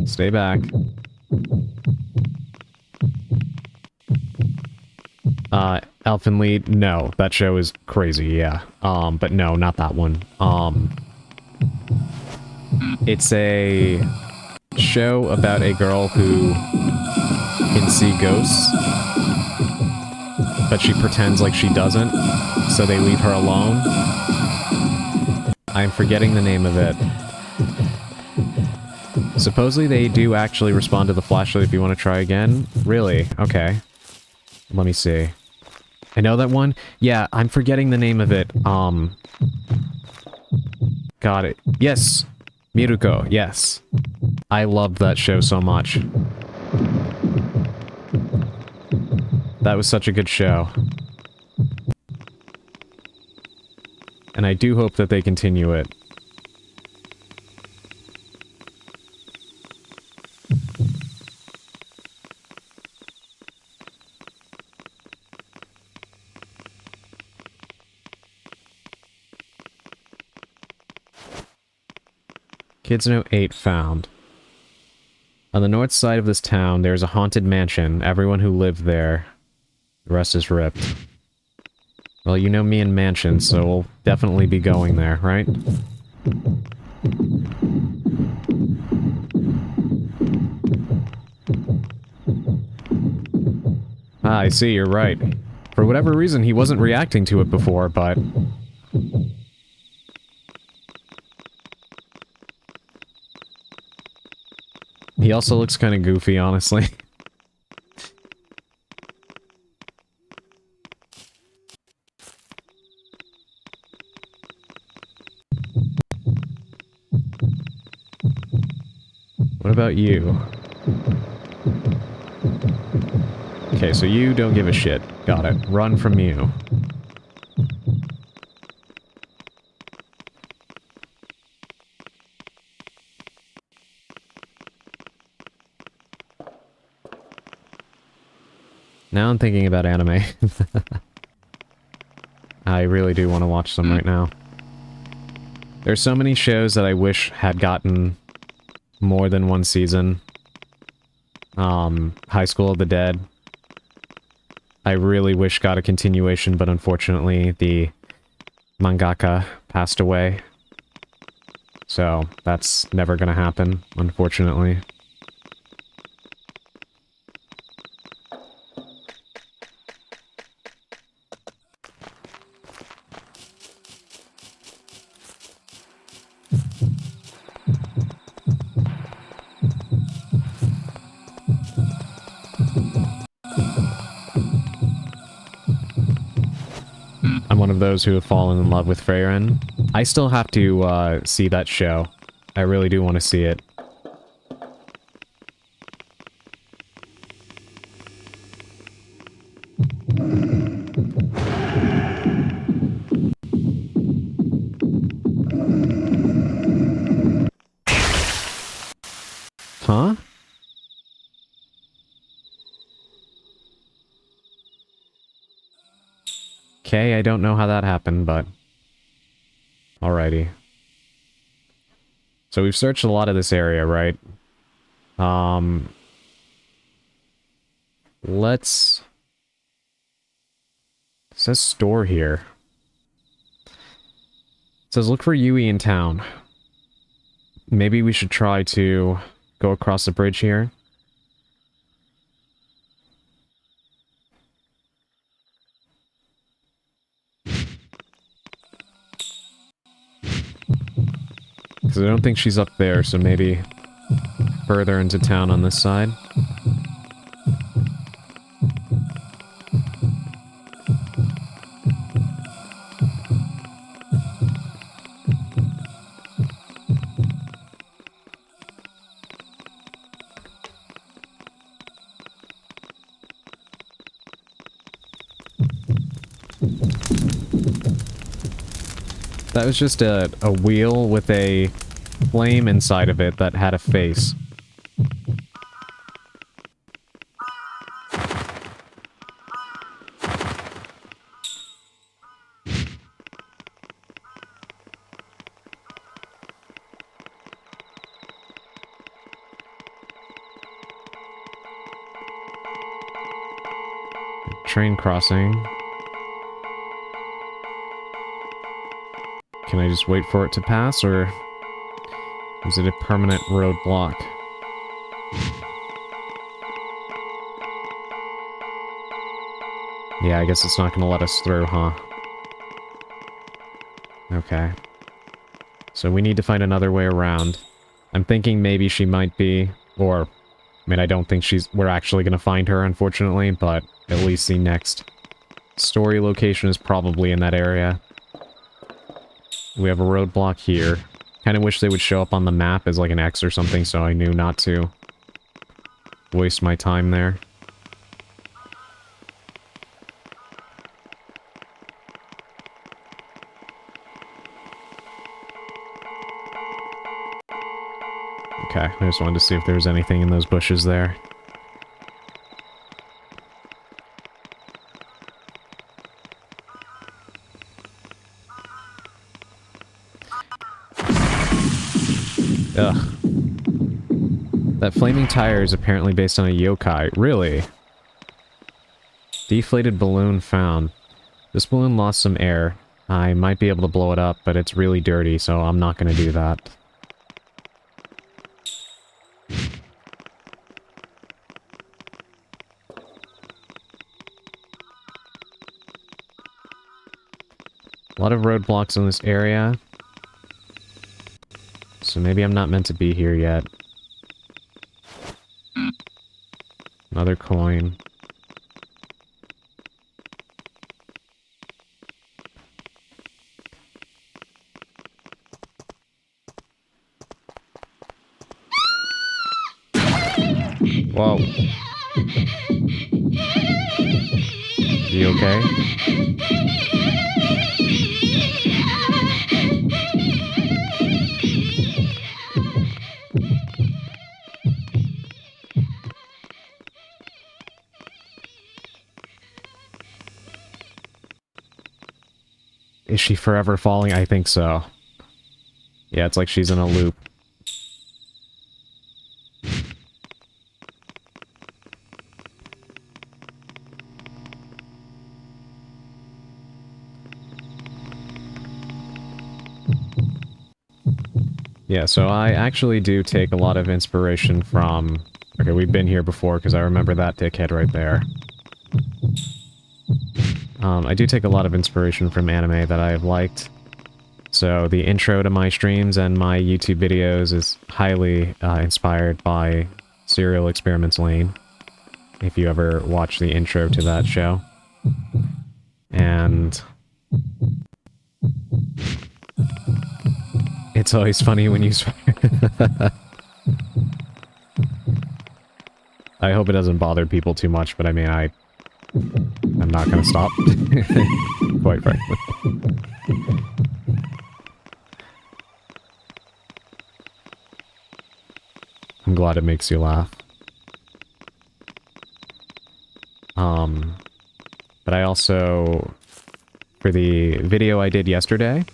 Stay back. Elfin Lead? No, that show is crazy, yeah. But no, not that one. It's a show about a girl who can see ghosts, but she pretends like she doesn't, so they leave her alone. I'm forgetting the name of it. Supposedly they do actually respond to the flashlight if you want to try again. Really? Okay. Let me see. I know that one? Yeah, I'm forgetting the name of it. Got it. Yes! Miruko, yes. I loved that show so much. That was such a good show. And I do hope that they continue it. Kids Note 8 found. On the north side of this town, there's a haunted mansion. Everyone who lived there, the rest is ripped. Well, you know me and mansions, so we'll definitely be going there, right? Ah, I see, you're right. For whatever reason, he wasn't reacting to it before, but... he also looks kind of goofy, honestly. What about you? Okay, so you don't give a shit. Got it. Run from you. Now I'm thinking about anime. I really do want to watch some right now. There's so many shows that I wish had gotten more than one season. High School of the Dead. I really wish got a continuation, but unfortunately the mangaka passed away. So that's never gonna happen, unfortunately. I'm one of those who have fallen in love with Freyren. I still have to see that show. I really do want to see it. Huh? Okay, I don't know how that happened, but... alrighty. So we've searched a lot of this area, right? Let's... it says store here. It says look for Yui in town. Maybe we should try to go across the bridge here. Because I don't think she's up there, so maybe further into town on this side. That was just a wheel with a flame inside of it that had a face. Train crossing. Can I just wait for it to pass, or is it a permanent roadblock? Yeah, I guess it's not gonna let us through, huh? Okay. So we need to find another way around. I'm thinking maybe she might be, or... I mean, I don't think we're actually gonna find her, unfortunately, but at least the next story location is probably in that area. We have a roadblock here. Kind of wish they would show up on the map as like an X or something, so I knew not to waste my time there. Okay, I just wanted to see if there was anything in those bushes there. Ugh. That flaming tire is apparently based on a yokai. Really? Deflated balloon found. This balloon lost some air. I might be able to blow it up, but it's really dirty, so I'm not going to do that. A lot of roadblocks in this area. So maybe I'm not meant to be here yet. Another coin. Whoa. You okay? Is she forever falling? I think so. Yeah, it's like she's in a loop. Yeah, so I actually do take a lot of inspiration from... Okay, we've been here before because I remember that dickhead right there. I do take a lot of inspiration from anime that I've liked. So the intro to my streams and my YouTube videos is highly inspired by Serial Experiments Lane. If you ever watch the intro to that show. And... it's always funny when you swear. I hope it doesn't bother people too much, but I mean, I'm not gonna stop. Quite frankly. I'm glad it makes you laugh. But I also, for the video I did yesterday,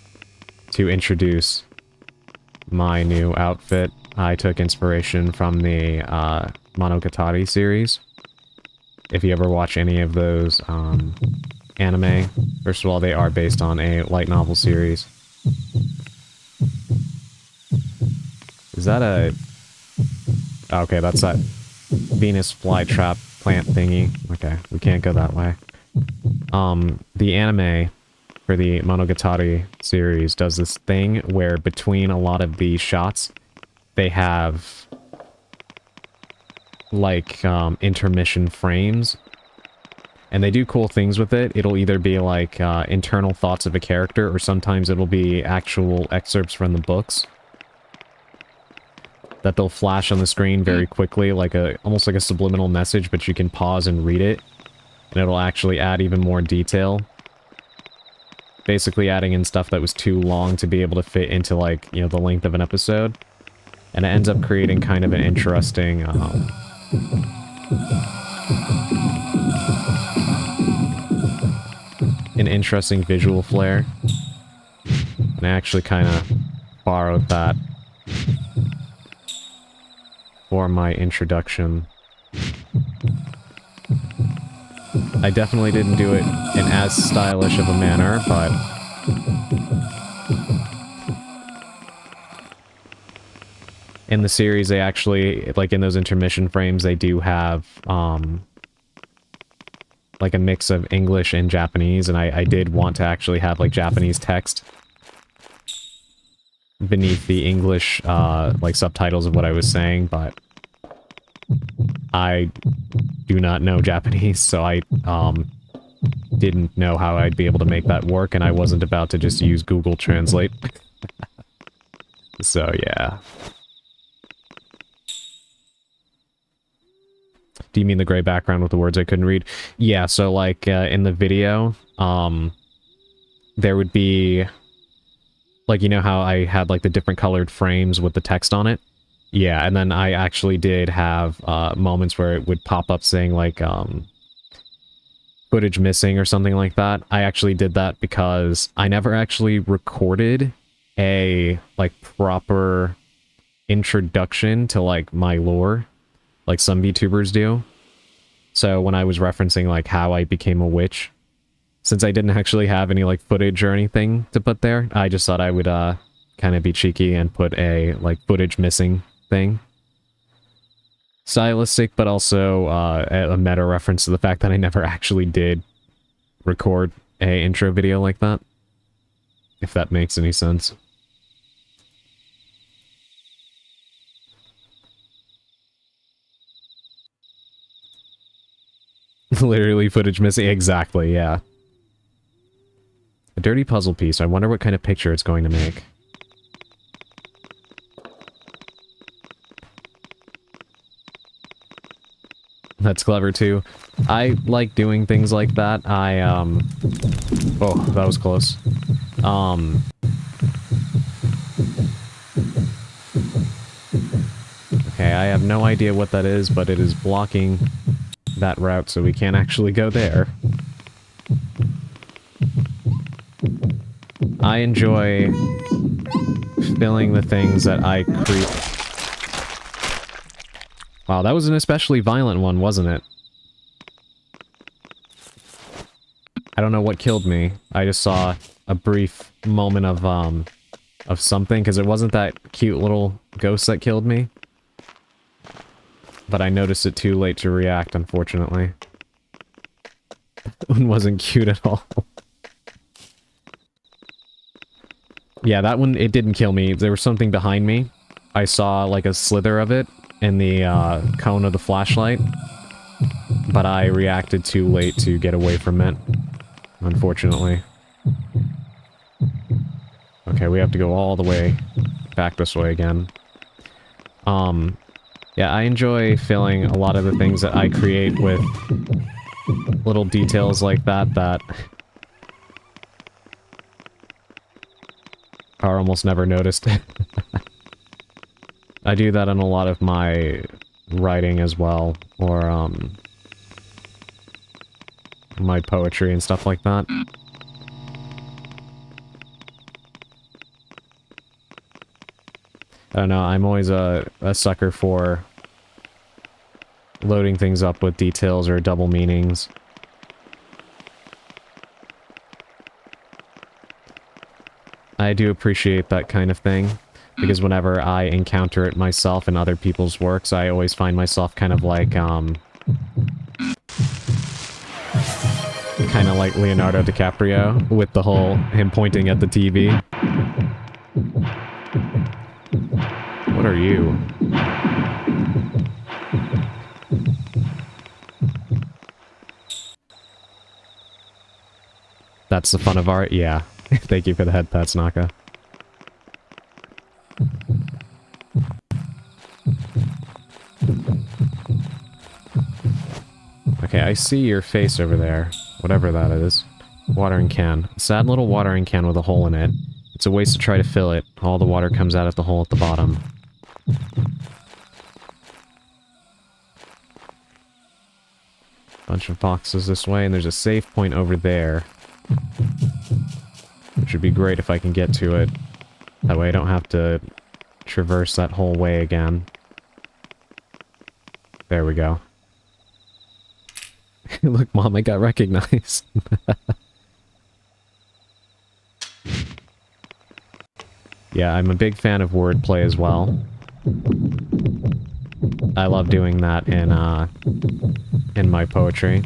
to introduce my new outfit, I took inspiration from the Monogatari series. If you ever watch any of those anime, first of all, they are based on a light novel series. Is that a... Okay, that's that Venus flytrap plant thingy. Okay, we can't go that way. The anime for the Monogatari series does this thing where between a lot of the shots, they have like intermission frames, and they do cool things with it. It'll either be like internal thoughts of a character, or sometimes it'll be actual excerpts from the books that they'll flash on the screen very quickly, like almost like a subliminal message, but you can pause and read it, and it'll actually add even more detail. Basically adding in stuff that was too long to be able to fit into, like, you know, the length of an episode. And it ends up creating kind of an interesting, visual flair. And I actually kind of borrowed that for my introduction. I definitely didn't do it in as stylish of a manner, but... in the series, they actually, like in those intermission frames, they do have, like a mix of English and Japanese, and I did want to actually have, like, Japanese text beneath the English, like, subtitles of what I was saying, but I do not know Japanese, so I, didn't know how I'd be able to make that work, and I wasn't about to just use Google Translate. So, yeah. Do you mean the gray background with the words I couldn't read? Yeah, so, like, in the video, there would be... like, you know how I had, like, the different colored frames with the text on it? Yeah, and then I actually did have moments where it would pop up saying, like, footage missing or something like that. I actually did that because I never actually recorded a, like, proper introduction to, like, my lore, like some VTubers do. So when I was referencing, like, how I became a witch, since I didn't actually have any, like, footage or anything to put there, I just thought I would, kind of be cheeky and put a, like, footage missing thing. Stylistic, but also, a meta reference to the fact that I never actually did record a intro video like that. If that makes any sense. Literally footage missing. Exactly, yeah. A dirty puzzle piece. I wonder what kind of picture it's going to make. That's clever too. I like doing things like that. Oh, that was close. Okay, I have no idea what that is, but it is blocking that route, so we can't actually go there. I enjoy filling the things that I create. Wow, that was an especially violent one, wasn't it? I don't know what killed me. I just saw a brief moment of something, because it wasn't that cute little ghost that killed me. But I noticed it too late to react, unfortunately. That one wasn't cute at all. Yeah, that one, it didn't kill me. There was something behind me. I saw, like, a slither of it in the, cone of the flashlight. But I reacted too late to get away from it. Unfortunately. Okay, we have to go all the way back this way again. Yeah, I enjoy filling a lot of the things that I create with little details like that that are almost never noticed. I do that in a lot of my writing as well, or, my poetry and stuff like that. I don't know, I'm always a sucker for loading things up with details or double meanings. I do appreciate that kind of thing, because whenever I encounter it myself in other people's works, I always find myself kind of like, kind of like Leonardo DiCaprio, with the whole, him pointing at the TV. What are you? That's the fun of art? Yeah. Thank you for the head pats, Naka. Okay, I see your face over there. Whatever that is. Watering can. Sad little watering can with a hole in it. It's a waste to try to fill it. All the water comes out at the hole at the bottom. Bunch of boxes this way, and there's a save point over there. Which would be great if I can get to it. That way I don't have to traverse that whole way again. There we go. Look, Mom, I got recognized. Yeah, I'm a big fan of wordplay as well. I love doing that in my poetry.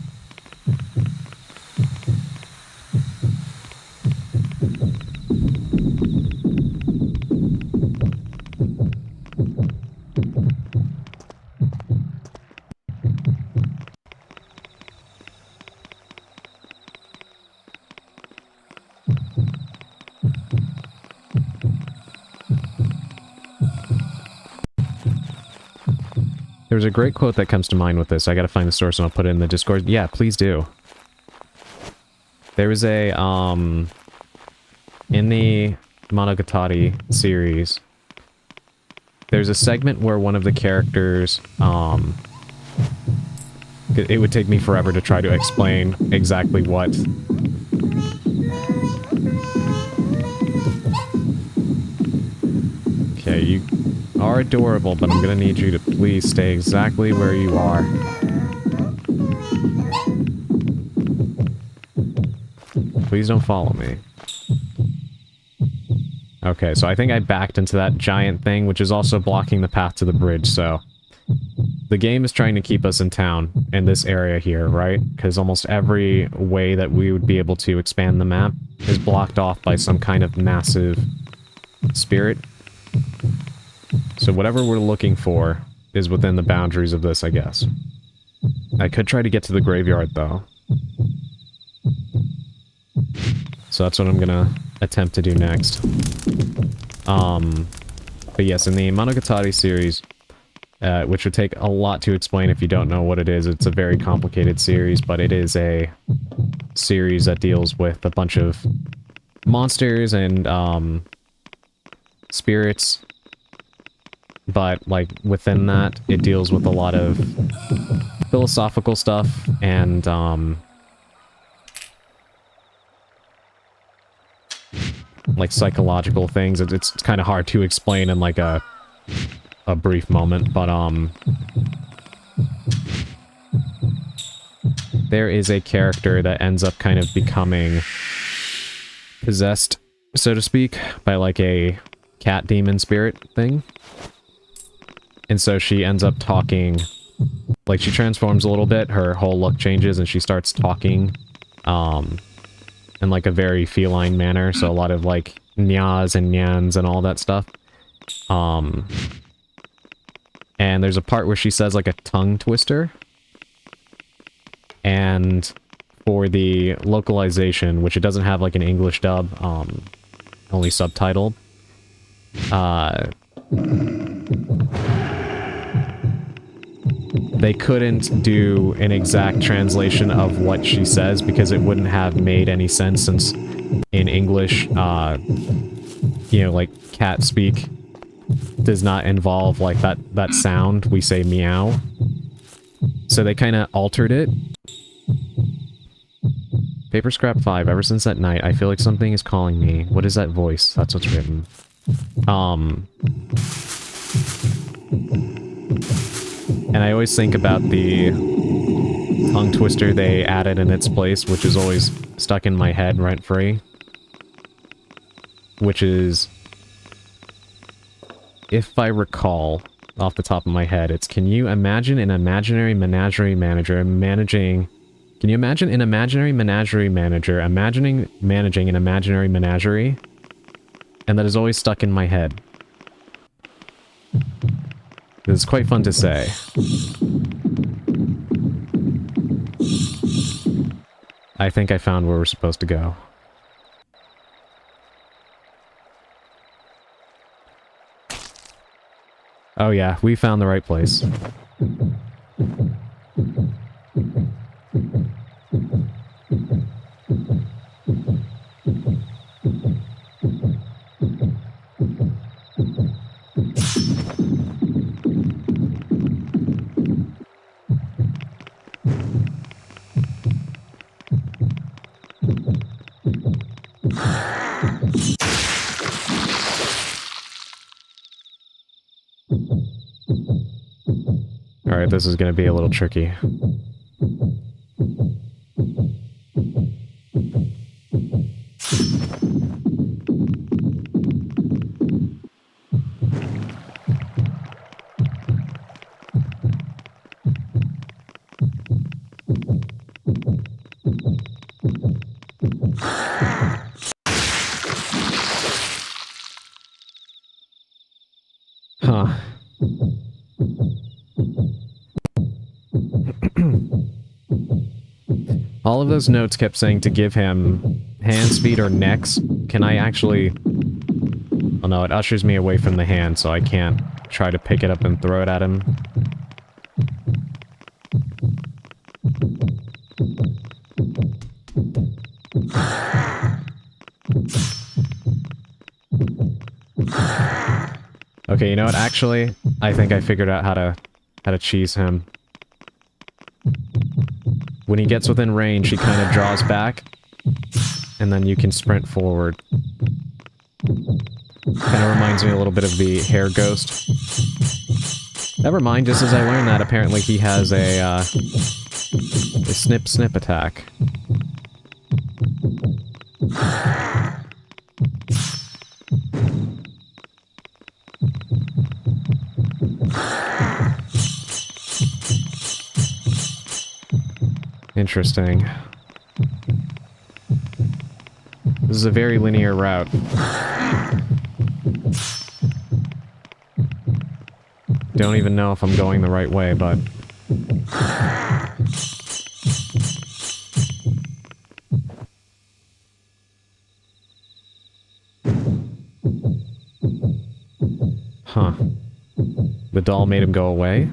There's a great quote that comes to mind with this. I gotta find the source and I'll put it in the Discord. Yeah, please do. There was a, in the Monogatari series, there's a segment where one of the characters, it would take me forever to try to explain exactly what. Okay, are adorable, but I'm gonna need you to please stay exactly where you are. Please don't follow me. Okay, so I think I backed into that giant thing, which is also blocking the path to the bridge, so... The game is trying to keep us in town, in this area here, right? Because almost every way that we would be able to expand the map is blocked off by some kind of massive spirit. So whatever we're looking for is within the boundaries of this, I guess. I could try to get to the graveyard, though. So that's what I'm gonna attempt to do next. But yes, in the Monogatari series, which would take a lot to explain if you don't know what it is. It's a very complicated series, but it is a series that deals with a bunch of monsters and spirits. But, like, within that, it deals with a lot of philosophical stuff and, like, psychological things. It's kind of hard to explain in, like, a brief moment, but, there is a character that ends up kind of becoming possessed, so to speak, by, like, a cat demon spirit thing. And so she ends up talking, like, she transforms a little bit, her whole look changes, and she starts talking, in, like, a very feline manner, so a lot of, like, nyas and nyans and all that stuff. And there's a part where she says, like, a tongue twister. And for the localization, which it doesn't have, like, an English dub, only subtitled, they couldn't do an exact translation of what she says because it wouldn't have made any sense since in English, you know, like, cat speak does not involve, like, that sound. We say meow. So they kind of altered it. Paper Scrap 5, ever since that night, I feel like something is calling me. What is that voice? That's what's written. And I always think about the tongue twister they added in its place, which is always stuck in my head rent-free. Which is... if I recall, off the top of my head, it's, can you imagine an imaginary menagerie manager managing... Can you imagine an imaginary menagerie manager managing an imaginary menagerie? And that is always stuck in my head. It's quite fun to say. I think I found where we're supposed to go. Oh yeah, we found the right place. Alright, this is gonna be a little tricky. Huh. All of those notes kept saying to give him hands, feet, or necks. Can I actually... Oh no, it ushers me away from the hand, so I can't try to pick it up and throw it at him. Okay, you know what? Actually, I think I figured out how to cheese him. When he gets within range, he kind of draws back, and then you can sprint forward. Kind of reminds me a little bit of the hair ghost. Never mind, just as I learned that, apparently he has a snip snip attack. Interesting. This is a very linear route. Don't even know if I'm going the right way, but... Huh. The doll made him go away?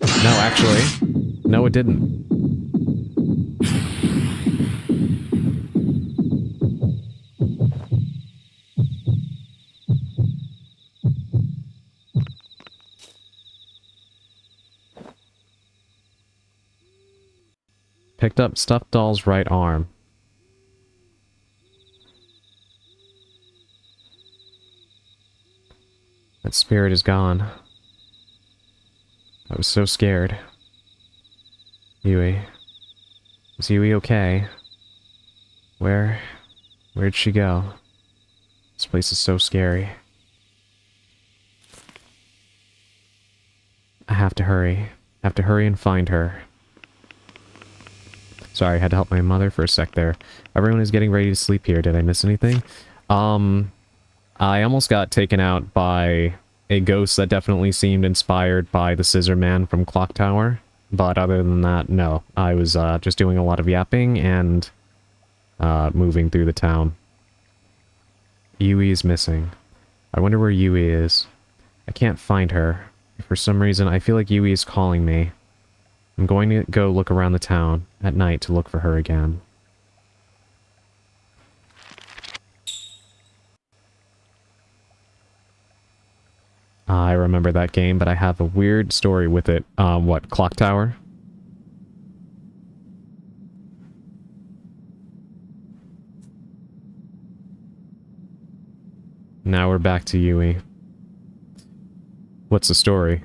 No, actually. No, it didn't. Picked up stuffed doll's right arm. That spirit is gone. I was so scared. Yui. Is Yui okay? Where'd she go? This place is so scary. I have to hurry. I have to hurry and find her. Sorry, I had to help my mother for a sec there. Everyone is getting ready to sleep here. Did I miss anything? I almost got taken out by a ghost that definitely seemed inspired by the Scissor Man from Clock Tower. But other than that, no. I was just doing a lot of yapping and moving through the town. Yui is missing. I wonder where Yui is. I can't find her. For some reason, I feel like Yui is calling me. I'm going to go look around the town at night to look for her again. I remember that game, but I have a weird story with it. What, Clock Tower? Now we're back to Yui. What's the story?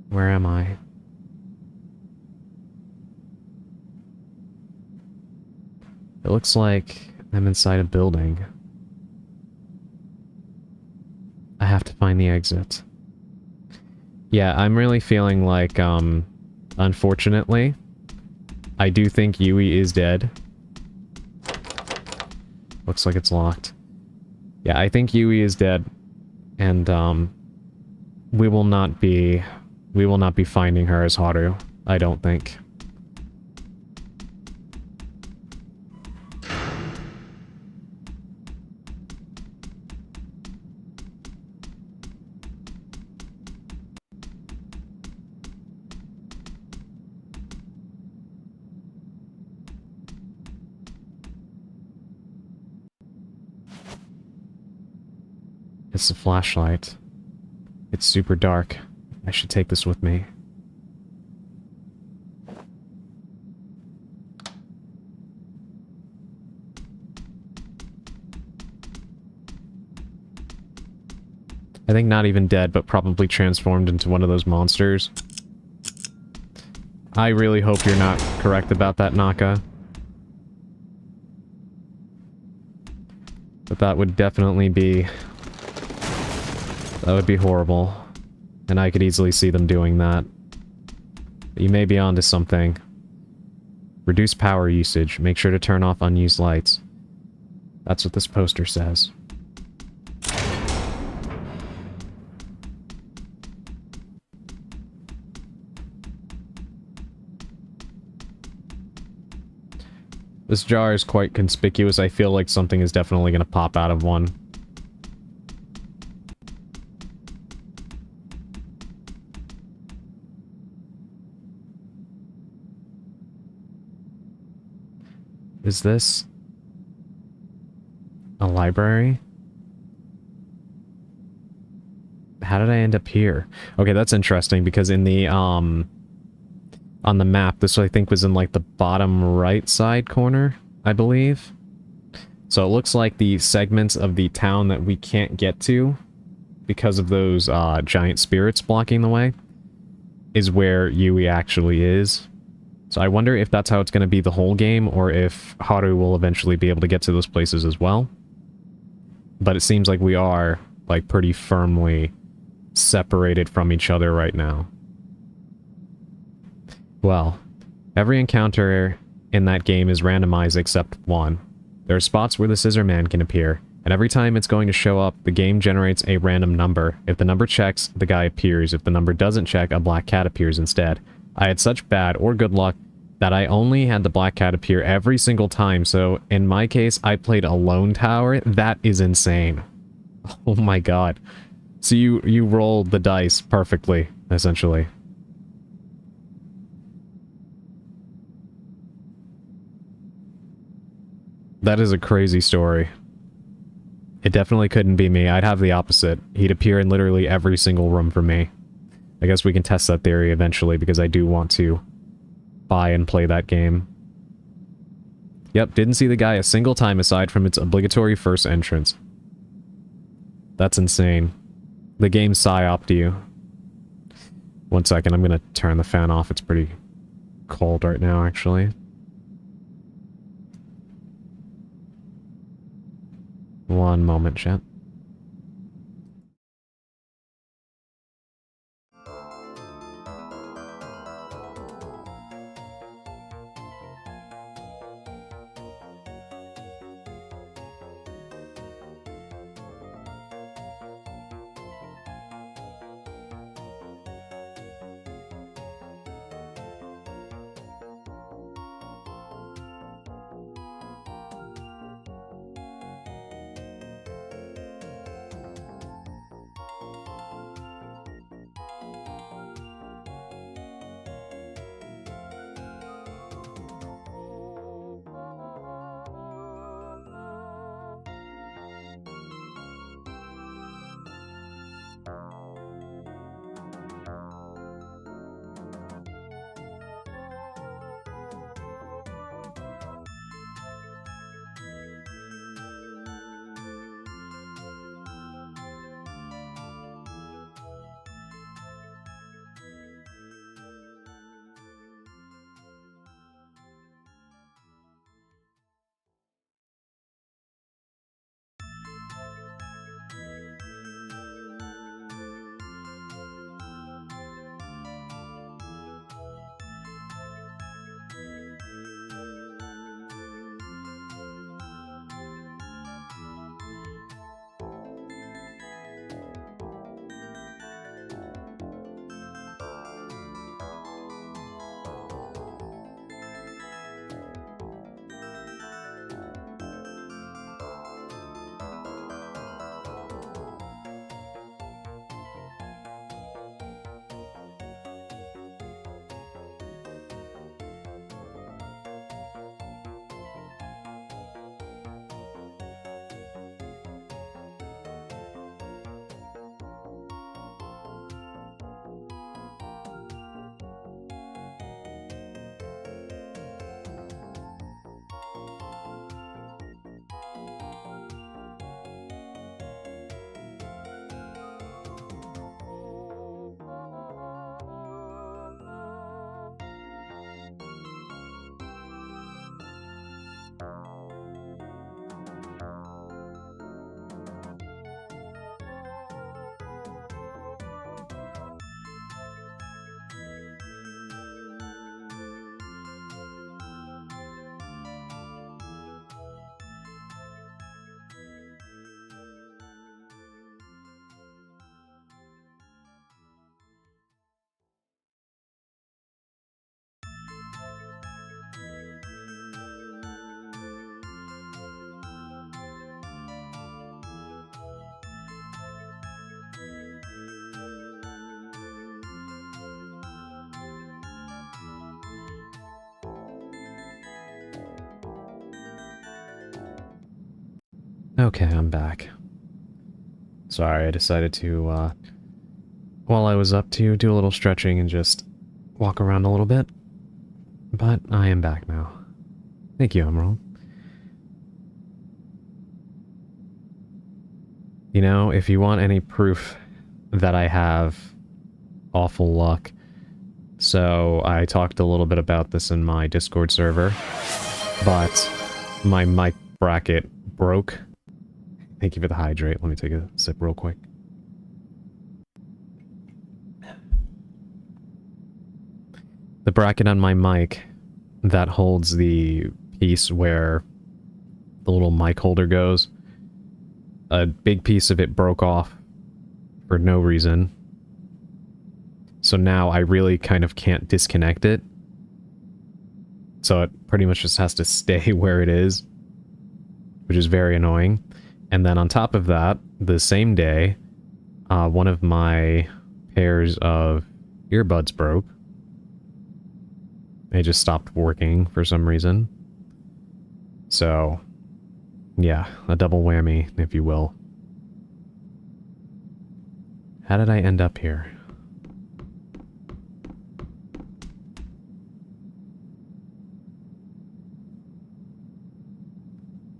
Where am I? It looks like I'm inside a building. I have to find the exit. Yeah, I'm really feeling like, unfortunately, I do think Yui is dead. Looks like it's locked. Yeah, I think Yui is dead. And, we will not be finding her as Haru, I don't think. It's a flashlight. It's super dark. I should take this with me. I think not even dead, but probably transformed into one of those monsters. I really hope you're not correct about that, Naka. But that would definitely be... that would be horrible. And I could easily see them doing that. But you may be onto something. Reduce power usage. Make sure to turn off unused lights. That's what this poster says. This jar is quite conspicuous. I feel like something is definitely going to pop out of one. Is this a library? How did I end up here? Okay, that's interesting because in the on the map. This, I think, was in, like, the bottom right side corner, I believe. So it looks like the segments of the town that we can't get to because of those giant spirits blocking the way is where Yui actually is. So I wonder if that's how it's going to be the whole game, or if Haru will eventually be able to get to those places as well. But it seems like we are, like, pretty firmly separated from each other right now. Well, every encounter in that game is randomized except one. There are spots where the Scissor Man can appear, and every time it's going to show up, the game generates a random number. If the number checks, the guy appears. If the number doesn't check, a black cat appears instead. I had such bad or good luck that I only had the black cat appear every single time, so in my case, I played a lone tower. That is insane. Oh my god. So you rolled the dice perfectly, essentially. That is a crazy story. It definitely couldn't be me. I'd have the opposite. He'd appear in literally every single room for me. I guess we can test that theory eventually, because I do want to buy and play that game. Yep, didn't see the guy a single time aside from its obligatory first entrance. That's insane. The game psyoped you. One second, I'm gonna turn the fan off. It's pretty cold right now, actually. One moment, chat. Okay, I'm back. Sorry, I decided to, while I was up to do a little stretching and just walk around a little bit. But I am back now. Thank you, Emerald. You know, if you want any proof that I have awful luck, so I talked a little bit about this in my Discord server, but my mic bracket broke. Thank you for the hydrate. Let me take a sip real quick. The bracket on my mic that holds the piece where the little mic holder goes, a big piece of it broke off for no reason. So now I really kind of can't disconnect it. So it pretty much just has to stay where it is, which is very annoying. And then on top of that, the same day, one of my pairs of earbuds broke. They just stopped working for some reason. So, yeah, a double whammy, if you will. How did I end up here?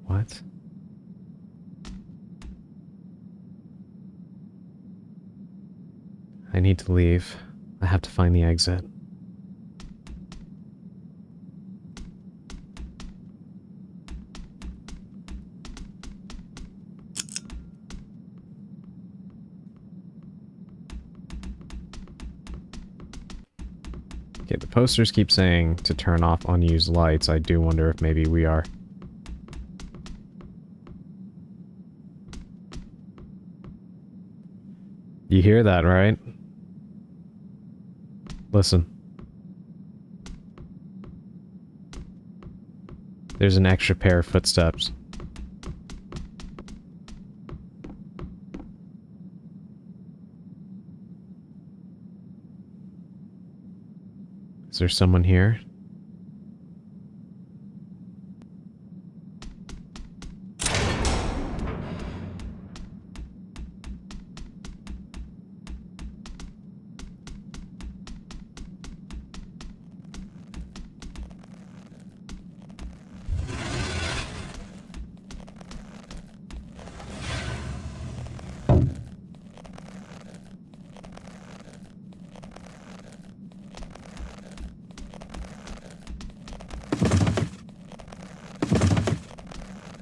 What? I need to leave. I have to find the exit. Okay, the posters keep saying to turn off unused lights. I do wonder if maybe we are... You hear that, right? Listen. There's an extra pair of footsteps. Is there someone here?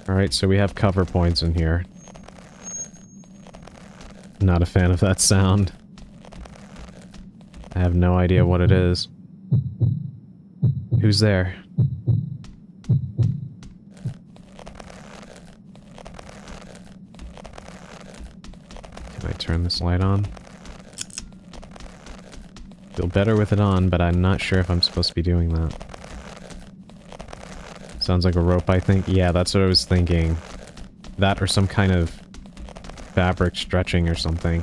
Alright, so we have cover points in here. Not a fan of that sound. I have no idea what it is. Who's there? Can I turn this light on? Feel better with it on, but I'm not sure if I'm supposed to be doing that. Sounds like a rope, I think. Yeah, that's what I was thinking. That or some kind of fabric stretching or something.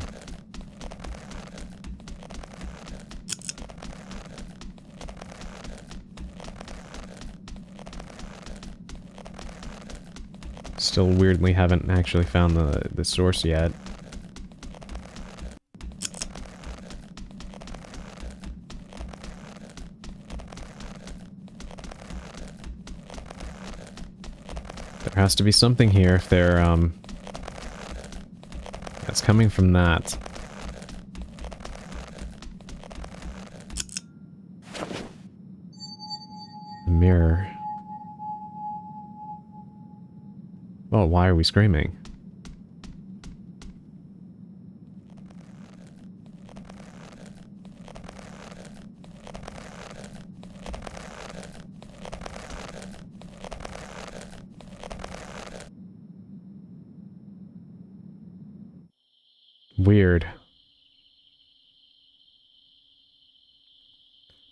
Still weirdly haven't actually found the source yet. There has to be something here if they're, that's coming from that. Mirror. Oh, why are we screaming? Weird.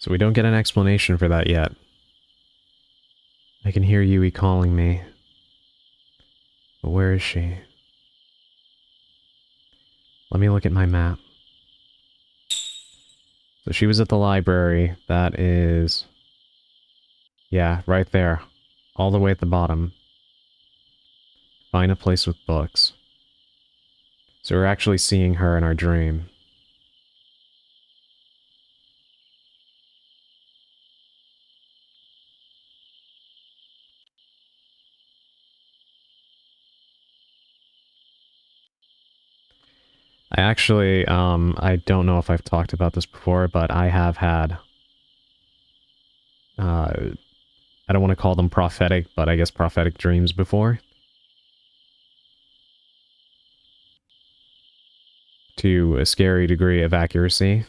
So we don't get an explanation for that yet. I can hear Yui calling me. But where is she? Let me look at my map. So she was at the library. That is... yeah, right there. All the way at the bottom. Find a place with books. So we're actually seeing her in our dream. Actually, I don't know if I've talked about this before, but I have had, I don't want to call them prophetic, but I guess prophetic dreams before. To a scary degree of accuracy.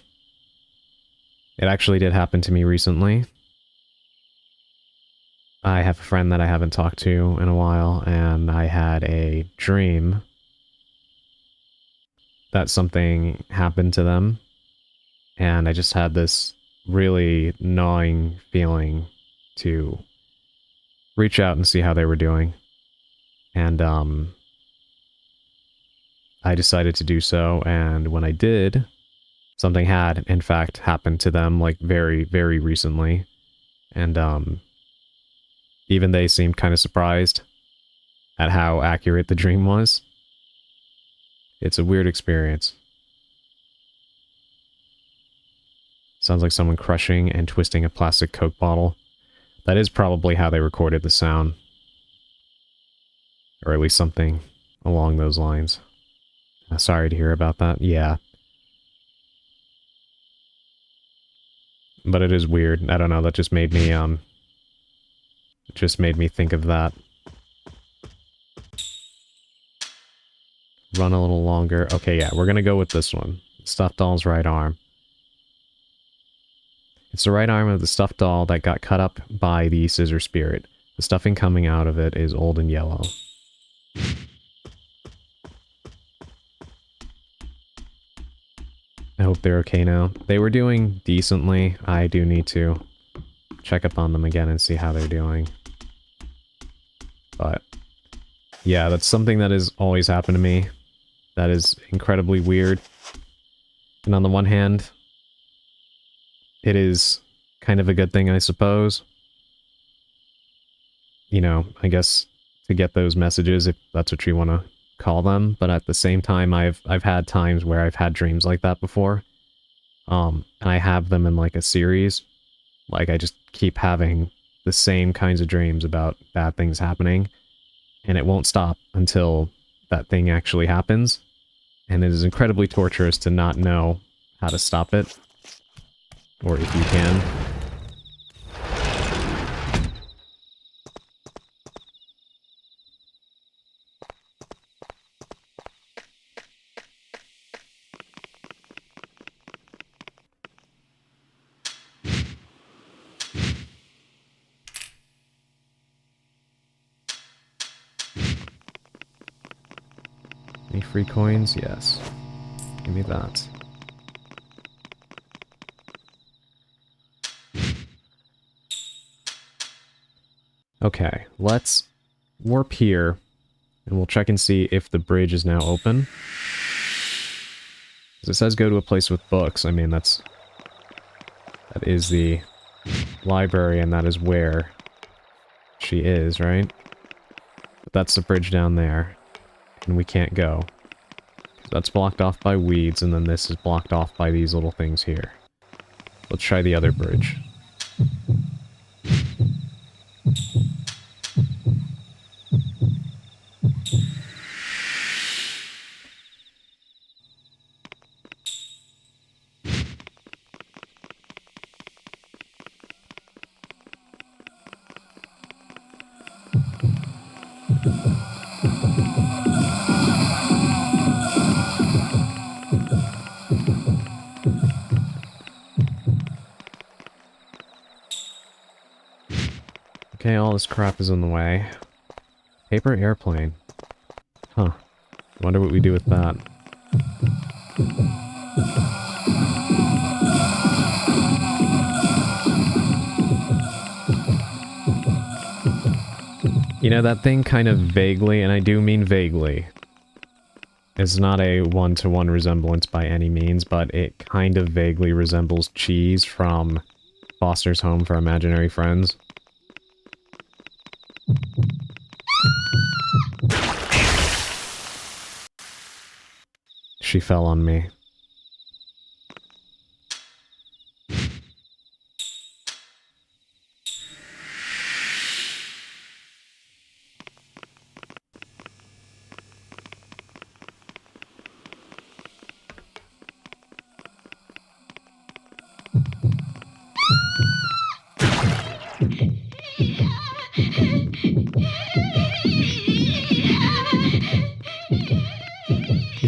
It actually did happen to me recently. I have a friend that I haven't talked to in a while, and I had a dream that something happened to them, and I just had this really gnawing feeling to reach out and see how they were doing. And, I decided to do so, and when I did, something had, in fact, happened to them, like, very, very recently. And, even they seemed kind of surprised at how accurate the dream was. It's a weird experience. Sounds like someone crushing and twisting a plastic Coke bottle. That is probably how they recorded the sound. Or at least something along those lines. Sorry to hear about that. Yeah. But it is weird. I don't know, that just made me, think of that. Run a little longer. Okay, yeah, we're gonna go with this one. Stuffed doll's right arm. It's the right arm of the stuffed doll that got cut up by the scissor spirit. The stuffing coming out of it is old and yellow. I hope they're okay now. They were doing decently. I do need to check up on them again and see how they're doing. But yeah, that's something that has always happened to me. That is incredibly weird. And on the one hand, it is kind of a good thing, I suppose. You know, I guess to get those messages, if that's what you want to call them. But at the same time, I've had times where I've had dreams like that before. And I have them in like a series. Like I just keep having the same kinds of dreams about bad things happening. And it won't stop until that thing actually happens. And it is incredibly torturous to not know how to stop it. Or if you can. Any free coins? Yes. Give me that. Okay, let's warp here, and we'll check and see if the bridge is now open. Because it says go to a place with books. I mean, that is the library, and that is where she is, right? But that's the bridge down there, and we can't go. That's blocked off by weeds, and then this is blocked off by these little things here. Let's try the other bridge. Okay, all this crap is in the way. Paper airplane. Huh. Wonder what we do with that. You know, that thing kind of vaguely, and I do mean vaguely, it's not a one-to-one resemblance by any means, but it kind of vaguely resembles Cheese from Foster's Home for Imaginary Friends. She fell on me.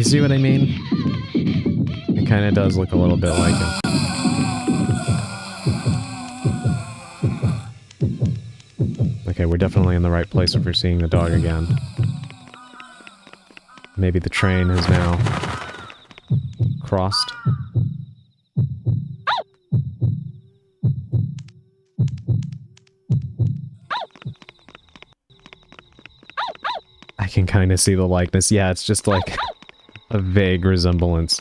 You see what I mean? It kind of does look a little bit like him. Okay, we're definitely in the right place if we're seeing the dog again. Maybe the train has now crossed. I can kind of see the likeness. Yeah, it's just like a vague resemblance.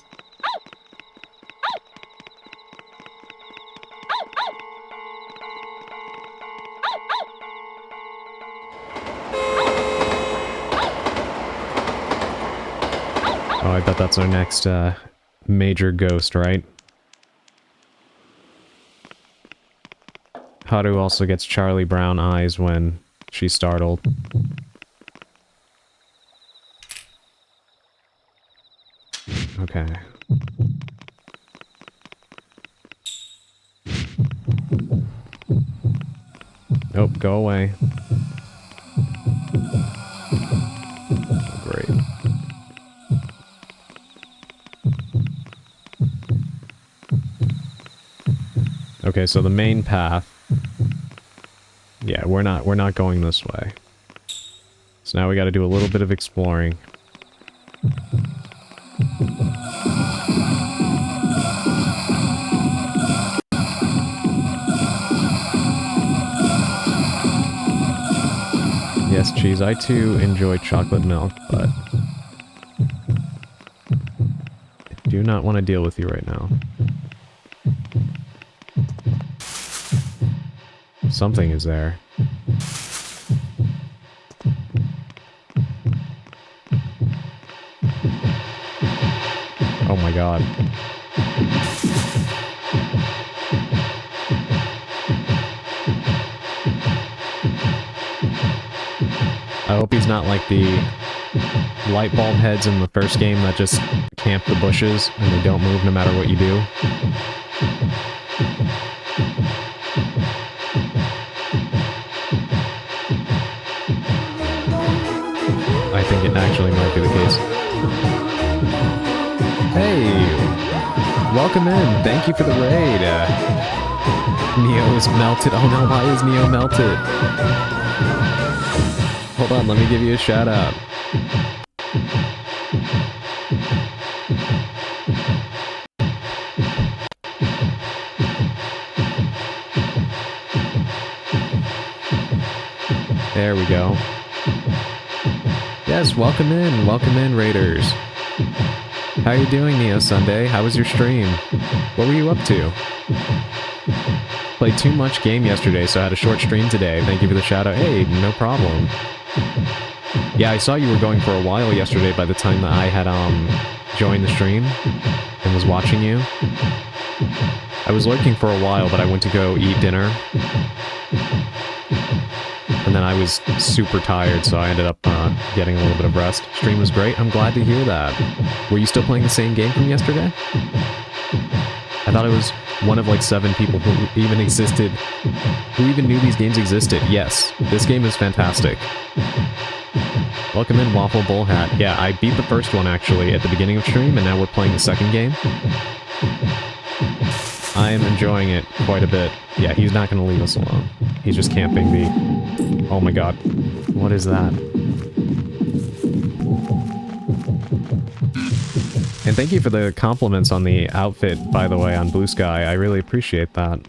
Oh, I bet that's our next major ghost, right? Haru also gets Charlie Brown eyes when she's startled. Okay. Oh, go away. Oh, great. Okay, so the main path. Yeah, we're not going this way. So now we got to do a little bit of exploring. Yes, Cheese, I too enjoy chocolate milk, but I do not want to deal with you right now. Something is there. Oh my god. I hope he's not like the light bulb heads in the first game that just camp the bushes and they don't move no matter what you do. I think it actually might be the case. Hey! Welcome in! Thank you for the raid! Neo is melted. Oh no, why is Neo melted? Hold on, let me give you a shout out. There we go. Yes, welcome in, Raiders. How you doing, Neo Sunday? How was your stream? What were you up to? Played too much game yesterday, so I had a short stream today. Thank you for the shout out. Hey, no problem. Yeah, I saw you were going for a while yesterday by the time that I had joined the stream and was watching you. I was lurking for a while, but I went to go eat dinner. And then I was super tired, so I ended up getting a little bit of rest. Stream was great. I'm glad to hear that. Were you still playing the same game from yesterday? I thought I was one of like 7 people who even existed, who even knew these games existed. Yes, this game is fantastic. Welcome in, Waffle Bullhat. Yeah, I beat the first one actually at the beginning of stream, and now we're playing the second game. I am enjoying it quite a bit. Yeah, he's not going to leave us alone. He's just camping the... Oh my god. What is that? And thank you for the compliments on the outfit, by the way, on Blue Sky. I really appreciate that.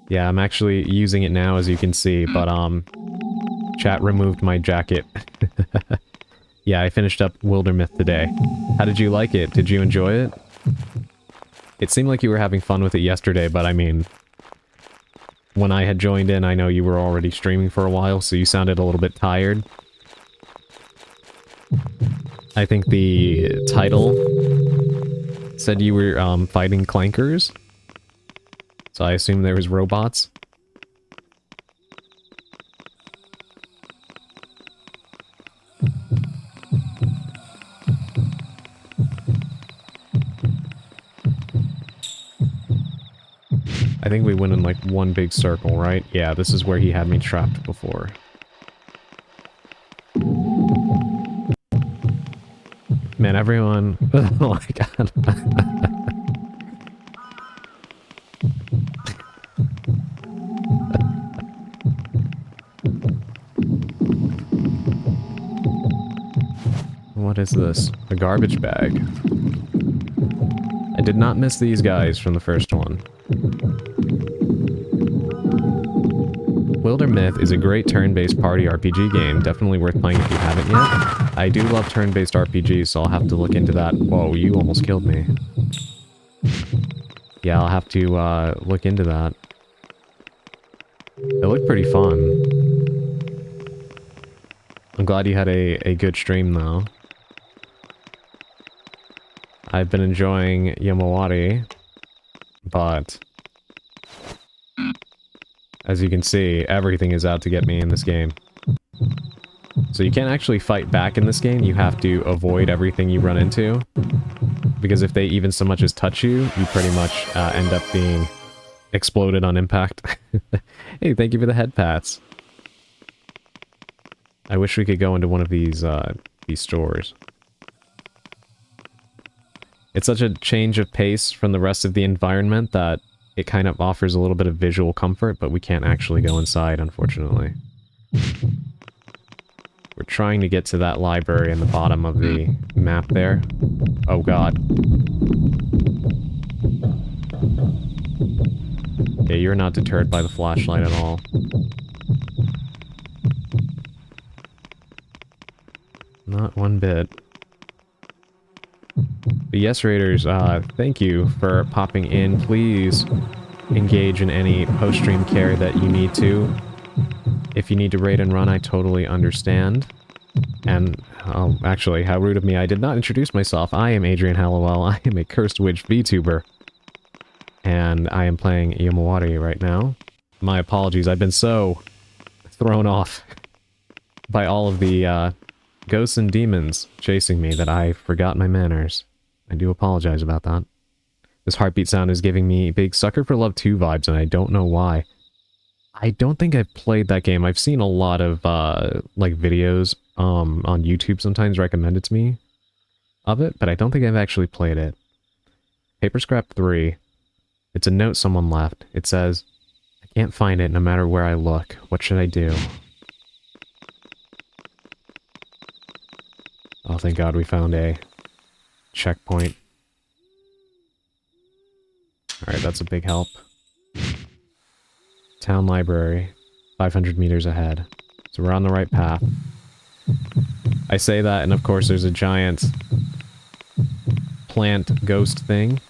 Yeah, I'm actually using it now, as you can see, but, chat removed my jacket. Yeah, I finished up Wildermyth today. How did you like it? Did you enjoy it? It seemed like you were having fun with it yesterday, but I mean... When I had joined in, I know you were already streaming for a while, so you sounded a little bit tired. I think the title said you were, fighting clankers. So I assume there was robots. I think we went in like one big circle, right? Yeah, this is where he had me trapped before. And everyone... Oh my god. What is this? A garbage bag. I did not miss these guys from the first one. Wilder Myth is a great turn-based party RPG game. Definitely worth playing if you haven't yet. I do love turn-based RPGs, so I'll have to look into that. Whoa, you almost killed me. Yeah, I'll have to look into that. It looked pretty fun. I'm glad you had a good stream, though. I've been enjoying Yomawari, but as you can see, everything is out to get me in this game. So you can't actually fight back in this game, you have to avoid everything you run into. Because if they even so much as touch you, you pretty much end up being exploded on impact. Hey, thank you for the head pats. I wish we could go into one of these stores. It's such a change of pace from the rest of the environment that it kind of offers a little bit of visual comfort, but we can't actually go inside, unfortunately. We're trying to get to that library in the bottom of the map there. Oh god. Yeah, you're not deterred by the flashlight at all. Not one bit. But yes, Raiders, thank you for popping in. Please engage in any post-stream care that you need to. If you need to raid and run, I totally understand. And, oh, actually, how rude of me, I did not introduce myself. I am Adrian Hallowell. I am a Cursed Witch VTuber. And I am playing Yomawari right now. My apologies, I've been so thrown off by all of the, ghosts and demons chasing me that I forgot my manners. I do apologize about that. This heartbeat sound is giving me big Sucker for Love 2 vibes, and I don't know why. I don't think I've played that game. I've seen a lot of, like, videos, on YouTube sometimes recommended to me of it, but I don't think I've actually played it. Paper Scrap 3. It's a note someone left. It says, I can't find it no matter where I look. What should I do? Oh, thank God we found a checkpoint. Alright, that's a big help. Town library. 500 meters ahead. So we're on the right path. I say that, and of course there's a giant plant ghost thing.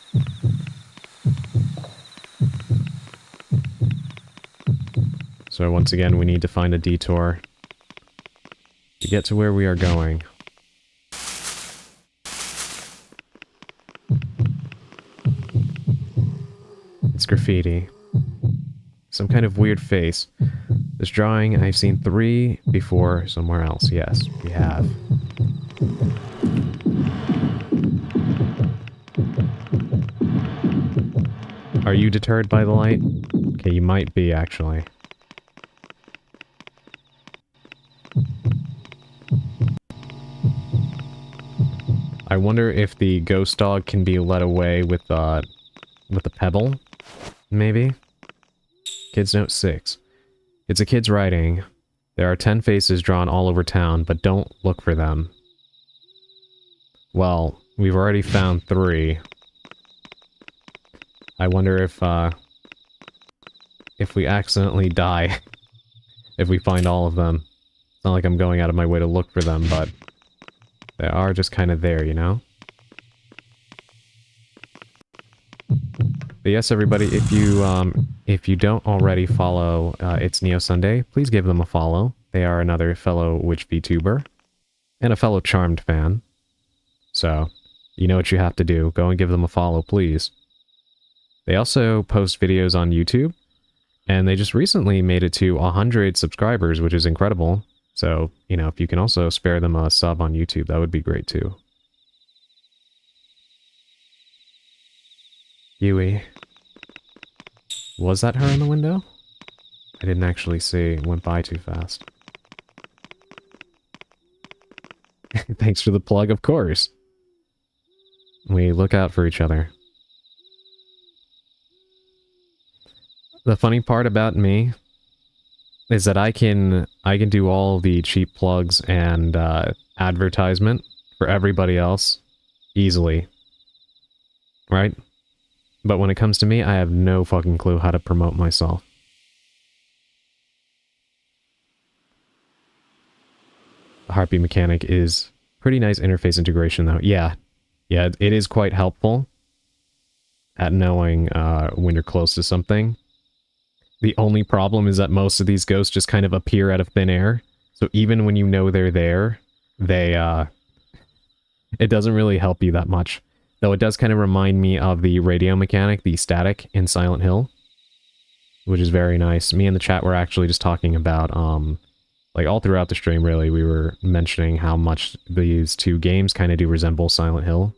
So once again, we need to find a detour to get to where we are going. It's graffiti. Some kind of weird face. This drawing, I've seen 3 before somewhere else. Yes, we have. Are you deterred by the light? Okay, you might be, actually. I wonder if the ghost dog can be led away with a pebble? Maybe? Kids Note 6. It's a kid's writing. There are 10 faces drawn all over town, but don't look for them. Well, we've already found 3. I wonder if we accidentally die, if we find all of them. It's not like I'm going out of my way to look for them, but they are just kind of there, you know? But yes, everybody, if you don't already follow It's Neo Sunday, please give them a follow. They are another fellow Witch VTuber, and a fellow Charmed fan. So, you know what you have to do. Go and give them a follow, please. They also post videos on YouTube, and they just recently made it to 100 subscribers, which is incredible. So, you know, if you can also spare them a sub on YouTube, that would be great too. Yui. Was that her in the window? I didn't actually see. It went by too fast. Thanks for the plug, of course. We look out for each other. The funny part about me is that I can do all the cheap plugs and advertisement for everybody else easily. Right? But when it comes to me, I have no fucking clue how to promote myself. The heartbeat mechanic is pretty nice interface integration though. Yeah, it is quite helpful at knowing when you're close to something. The only problem is that most of these ghosts just kind of appear out of thin air. So even when you know they're there, it doesn't really help you that much. Though it does kind of remind me of the radio mechanic, the static in Silent Hill, which is very nice. Me and the chat were actually just talking about, like all throughout the stream really, we were mentioning how much these two games kind of do resemble Silent Hill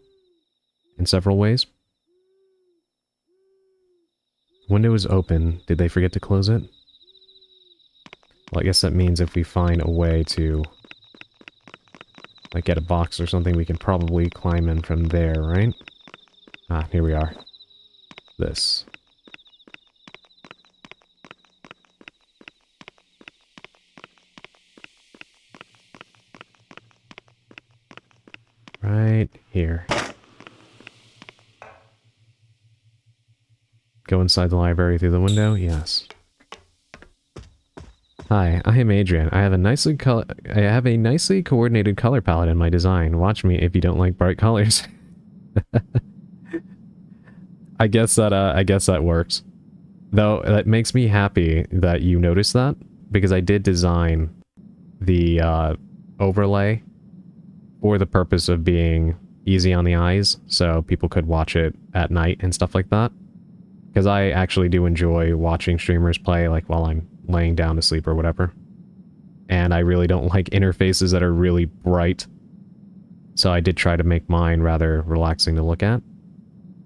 in several ways. Window is open. Did they forget to close it? Well, I guess that means if we find a way to, like, get a box or something, we can probably climb in from there, right? Ah, here we are. This. Right here. Go inside the library through the window? Yes. Hi, I am Adrian. I have a nicely coordinated color palette in my design. Watch me if you don't like bright colors. I guess that works. Though that makes me happy that you noticed that, because I did design the overlay for the purpose of being easy on the eyes, so people could watch it at night and stuff like that. Because I actually do enjoy watching streamers play, like, while I'm laying down to sleep or whatever. And I really don't like interfaces that are really bright. So I did try to make mine rather relaxing to look at.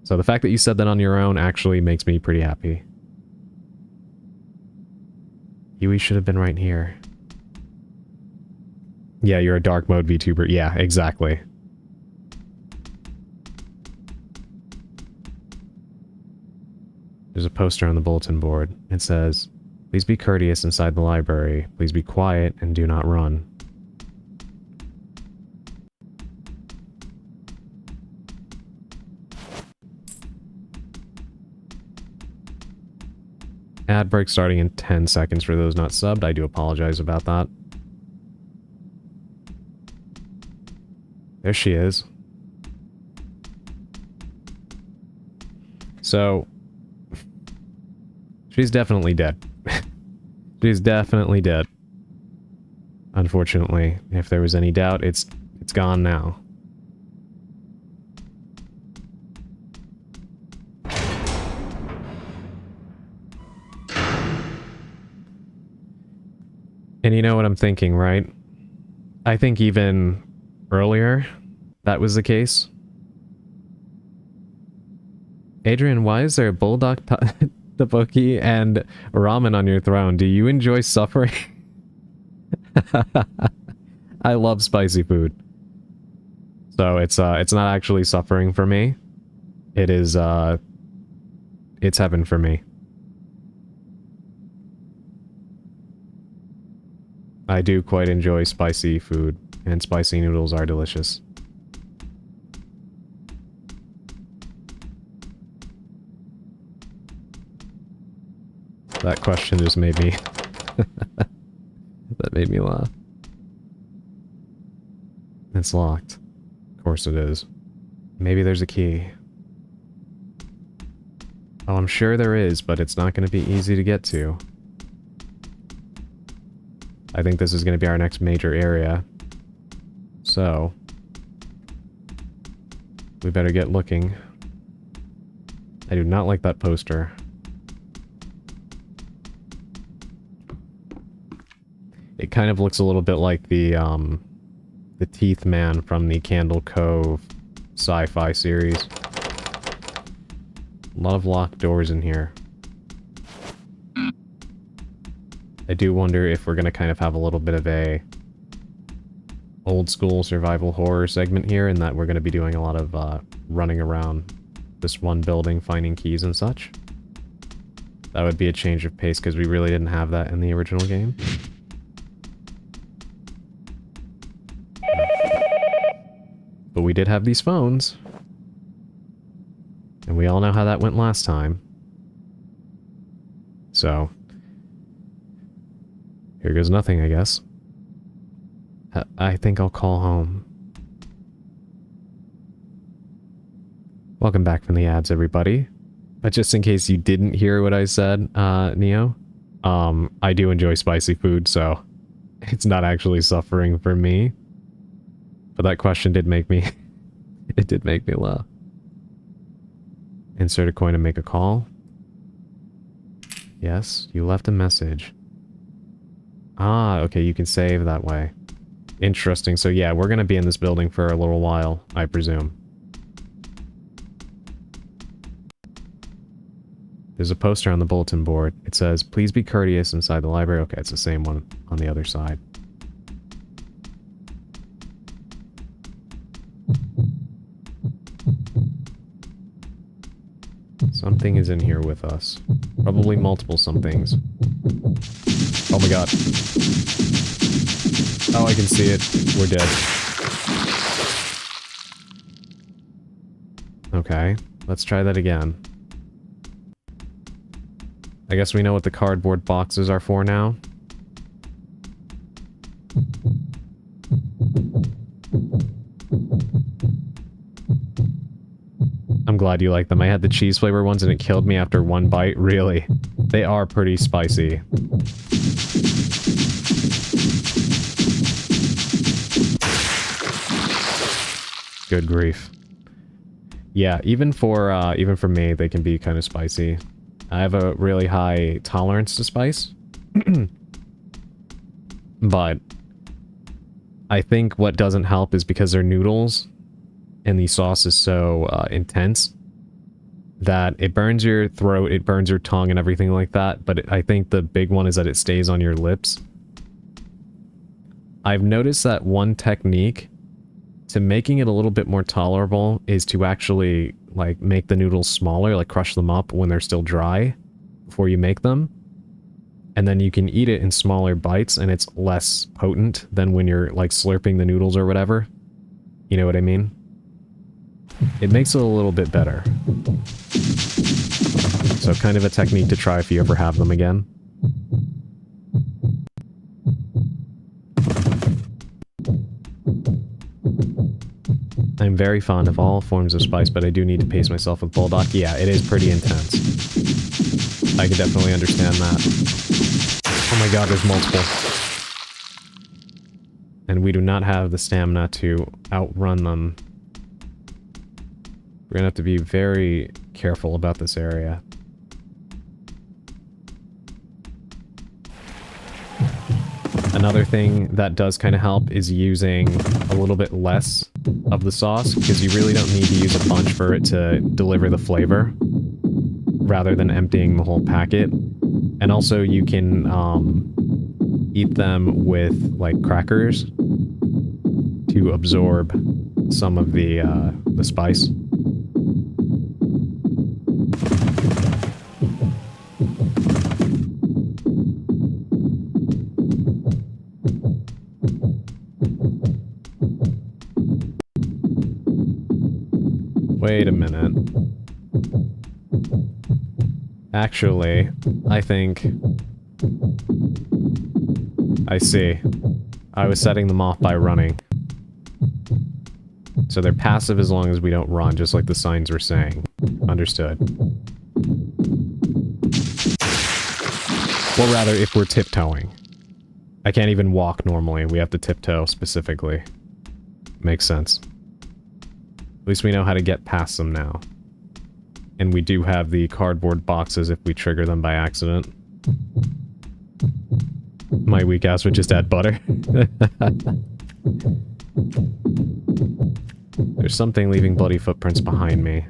So the fact that you said that on your own actually makes me pretty happy. Yui should have been right here. Yeah, you're a dark mode VTuber. Yeah, exactly. There's a poster on the bulletin board. It says, "Please be courteous inside the library. Please be quiet and do not run." Ad break starting in 10 seconds for those not subbed. I do apologize about that. There she is. So, she's definitely dead. She's definitely dead. Unfortunately, if there was any doubt, it's gone now. And you know what I'm thinking, right? I think even earlier, that was the case. Adrian, why is there a bulldog tteokbokki and ramen on your throne? Do you enjoy suffering? I love spicy food. So it's not actually suffering for me. It is, it's heaven for me. I do quite enjoy spicy food, and spicy noodles are delicious. That question just made me... that made me laugh. It's locked. Of course it is. Maybe there's a key. Oh, I'm sure there is, but it's not going to be easy to get to. I think this is going to be our next major area. So, we better get looking. I do not like that poster. It kind of looks a little bit like the Teeth Man from the Candle Cove sci-fi series. A lot of locked doors in here. I do wonder if we're going to kind of have a little bit of a old school survival horror segment here, in that we're going to be doing a lot of running around this one building, finding keys and such. That would be a change of pace, because we really didn't have that in the original game. But we did have these phones. And we all know how that went last time. So, here goes nothing, I guess. I think I'll call home. Welcome back from the ads, everybody. But just in case you didn't hear what I said, Neo, I do enjoy spicy food, so it's not actually suffering for me. But that question did make me... it did make me laugh. Insert a coin and make a call. Yes, you left a message. Ah, okay, you can save that way. Interesting. So yeah, we're gonna be in this building for a little while, I presume. There's a poster on the bulletin board. It says, "Please be courteous inside the library." Okay, it's the same one on the other side. Something is in here with us. Probably multiple somethings. Oh my god. Oh, I can see it. We're dead. Okay, let's try that again. I guess we know what the cardboard boxes are for now. I'm glad you like them. I had the cheese flavor ones and it killed me after one bite. Really? They are pretty spicy. Good grief. Yeah, even for me, they can be kind of spicy. I have a really high tolerance to spice. But I think what doesn't help is because they're noodles and the sauce is so intense that it burns your throat, it burns your tongue and everything like that, but I think the big one is that it stays on your lips. I've noticed that one technique to making it a little bit more tolerable is to actually, like, make the noodles smaller, like crush them up when they're still dry before you make them. And then you can eat it in smaller bites and it's less potent than when you're, like, slurping the noodles or whatever. You know what I mean? It makes it a little bit better. So kind of a technique to try if you ever have them again. I'm very fond of all forms of spice, but I do need to pace myself with Bulldog. Yeah, it is pretty intense. I can definitely understand that. Oh my god, there's multiple. And we do not have the stamina to outrun them. We're gonna have to be very careful about this area. Another thing that does kind of help is using a little bit less of the sauce, because you really don't need to use a bunch for it to deliver the flavor, rather than emptying the whole packet. And also you can eat them with, like, crackers to absorb some of the spice. Wait a minute. Actually, I think... I see. I was setting them off by running. So they're passive as long as we don't run, just like the signs were saying. Understood. Well, rather, if we're tiptoeing. I can't even walk normally. We have to tiptoe specifically. Makes sense. At least we know how to get past them now. And we do have the cardboard boxes if we trigger them by accident. My weak ass would just add butter. There's something leaving bloody footprints behind me.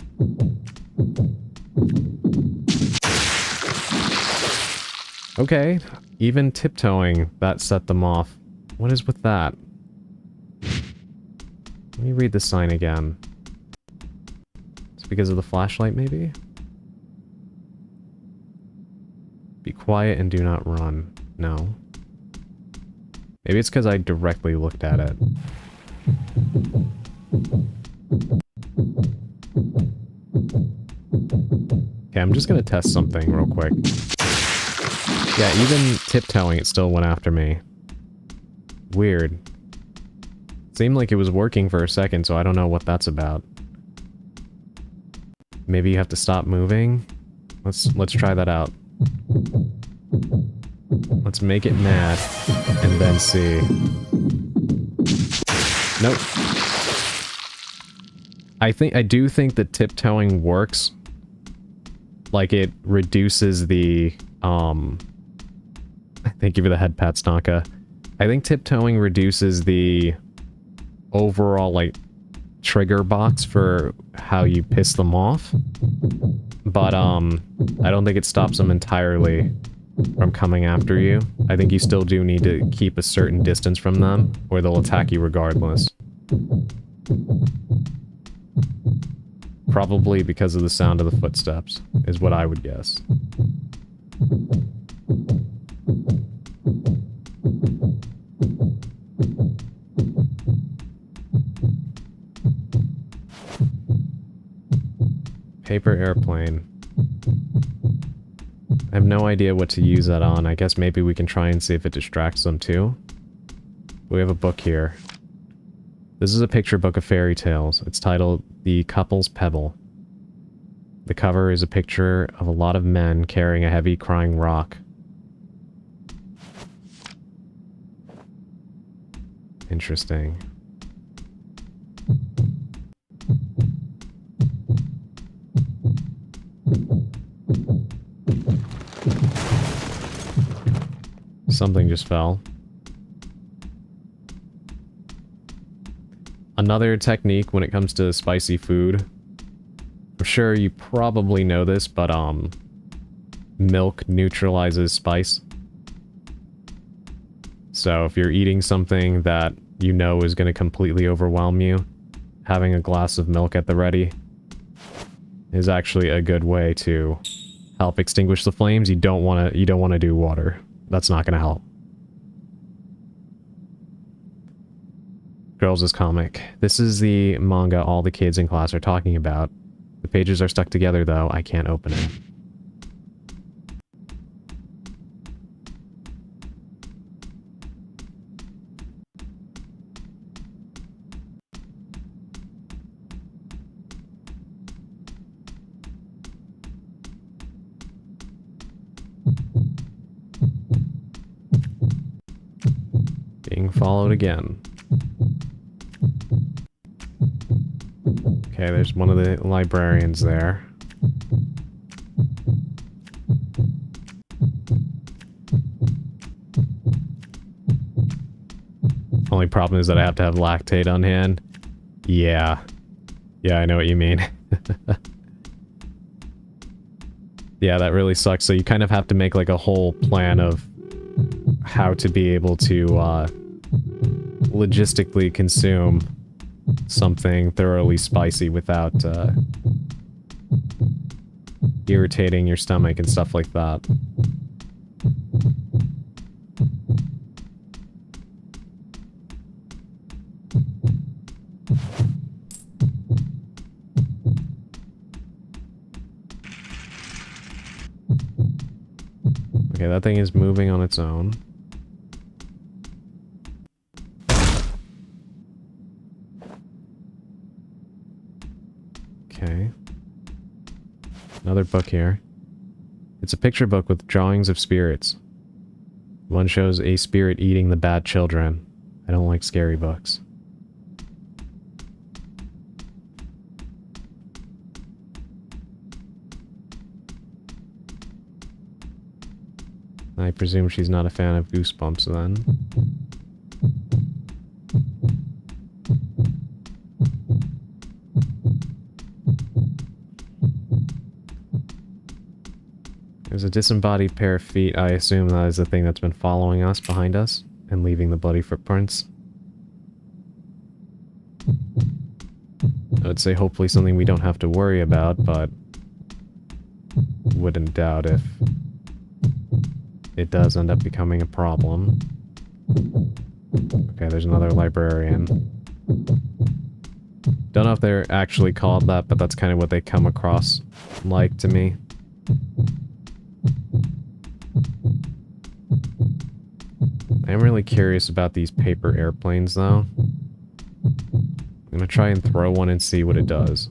Okay, even tiptoeing, that set them off. What is with that? Let me read the sign again. It's because of the flashlight, maybe? Be quiet and do not run. No. Maybe it's because I directly looked at it. Okay, I'm just gonna test something real quick. Yeah, even tiptoeing, it still went after me. Weird. Seemed like it was working for a second, so I don't know what that's about. Maybe you have to stop moving? Let's try that out. Let's make it mad, and then see. Nope. I do think that tiptoeing works. Like, it reduces the, thank you for the head pat, Stonka. I think tiptoeing reduces the overall, like, trigger box for how you piss them off. But, I don't think it stops them entirely from coming after you. I think you still do need to keep a certain distance from them, or they'll attack you regardless. Probably because of the sound of the footsteps, is what I would guess. Paper airplane. I have no idea what to use that on. I guess maybe we can try and see if it distracts them too. We have a book here. This is a picture book of fairy tales. It's titled The Couple's Pebble. The cover is a picture of a lot of men carrying a heavy crying rock. Interesting. Something just fell. Another technique when it comes to spicy food. I'm sure you probably know this, but milk neutralizes spice. So if you're eating something that you know is going to completely overwhelm you, having a glass of milk at the ready is actually a good way to help extinguish the flames. You don't want to do water. That's not going to help. Girls' comic. This is the manga all the kids in class are talking about. The pages are stuck together though. I can't open it. Being followed again. Okay, there's one of the librarians there. Only problem is that I have to have lactate on hand. Yeah. Yeah, I know what you mean. Yeah, that really sucks. So you kind of have to make like a whole plan of how to be able to logistically consume something thoroughly spicy without irritating your stomach and stuff like that. Okay, that thing is moving on its own. Okay. Another book here. It's a picture book with drawings of spirits. One shows a spirit eating the bad children. I don't like scary books. I presume she's not a fan of Goosebumps then. There's a disembodied pair of feet. I assume that is the thing that's been following us behind us and leaving the bloody footprints. I would say hopefully something we don't have to worry about, but wouldn't doubt if it does end up becoming a problem. Okay, there's another librarian. Don't know if they're actually called that, but that's kind of what they come across like to me. I'm really curious about these paper airplanes, though. I'm gonna try and throw one and see what it does.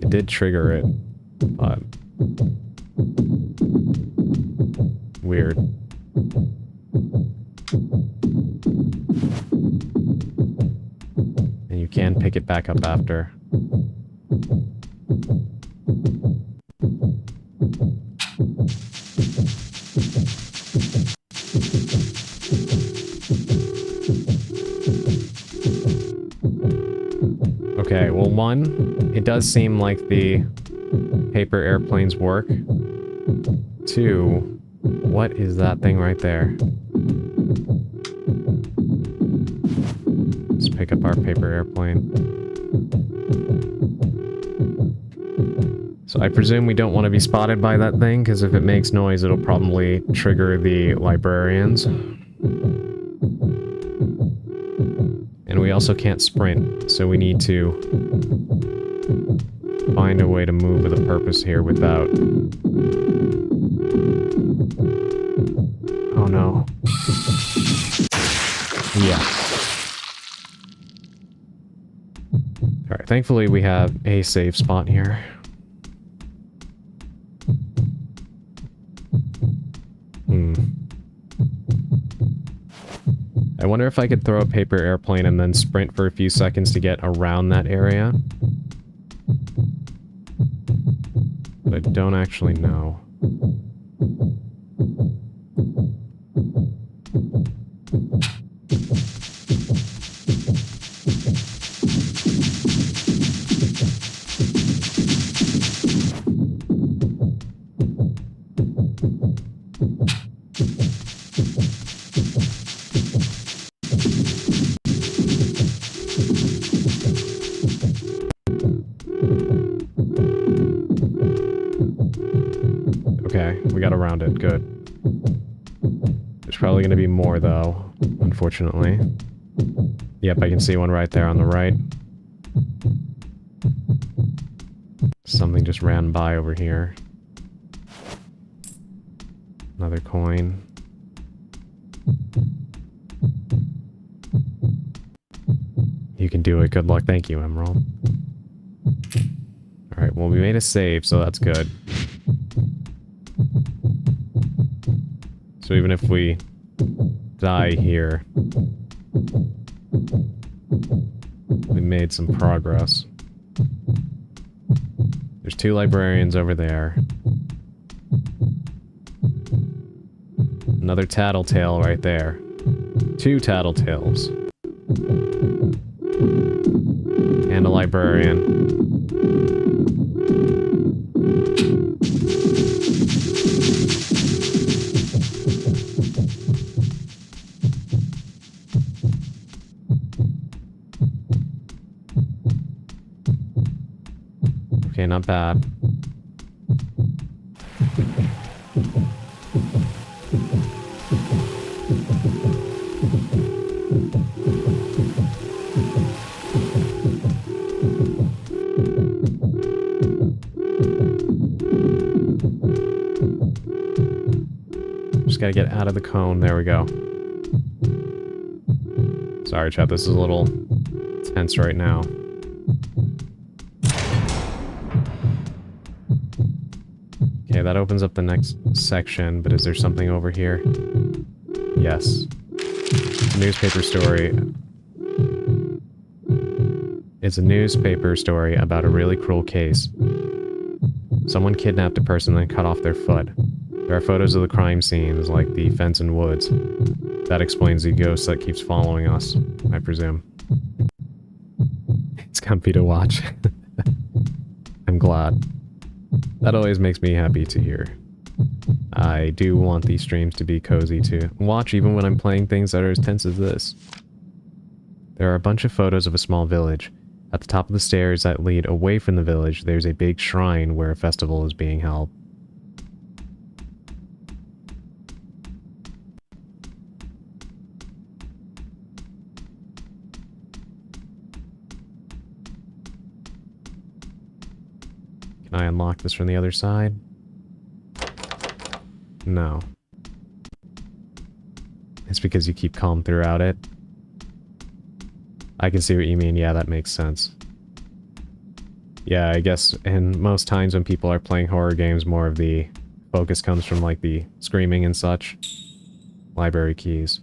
It did trigger it, but... weird. And you can pick it back up after. Okay, well, one, it does seem like the paper airplanes work. Two, what is that thing right there? Let's pick up our paper airplane. So I presume we don't want to be spotted by that thing, because if it makes noise, it'll probably trigger the librarians. And we also can't sprint, so we need to find a way to move with a purpose here without... Oh no. Yeah. Alright, thankfully we have a safe spot here. I wonder if I could throw a paper airplane and then sprint for a few seconds to get around that area. But I don't actually know. Okay, we got around it. Good. There's probably going to be more, though, unfortunately. Yep, I can see one right there on the right. Something just ran by over here. Another coin. You can do it. Good luck. Thank you, Emerald. Alright, well, we made a save, so that's good. So even if we die here, we made some progress. There's two librarians over there. Another tattletale right there. Two tattletales. And a librarian. Okay, not bad. Just gotta get out of the cone. There we go. Sorry, chat, this is a little tense right now. Okay, that opens up the next section, but is there something over here? Yes. It's a newspaper story. It's a newspaper story about a really cruel case. Someone kidnapped a person and cut off their foot. There are photos of the crime scenes, like the fence and woods. That explains the ghost that keeps following us, I presume. It's comfy to watch. I'm glad. That always makes me happy to hear. I do want these streams to be cozy to watch even when I'm playing things that are as tense as this. There are a bunch of photos of a small village. At the top of the stairs that lead away from the village, there's a big shrine where a festival is being held. Can I unlock this from the other side? No. It's because you keep calm throughout it. I can see what you mean. Yeah, that makes sense. Yeah, I guess in most times when people are playing horror games, more of the focus comes from like the screaming and such. Library keys.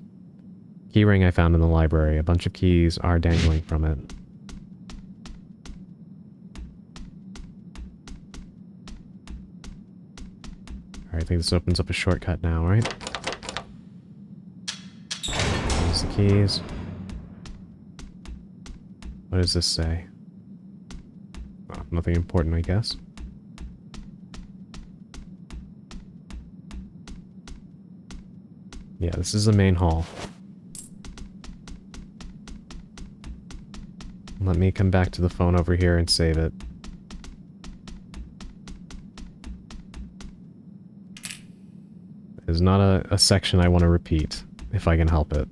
Keyring I found in the library. A bunch of keys are dangling from it. Alright, I think this opens up a shortcut now, right? There's the keys. What does this say? Oh, nothing important, I guess. Yeah, this is the main hall. Let me come back to the phone over here and save it. It's not a section I want to repeat, if I can help it.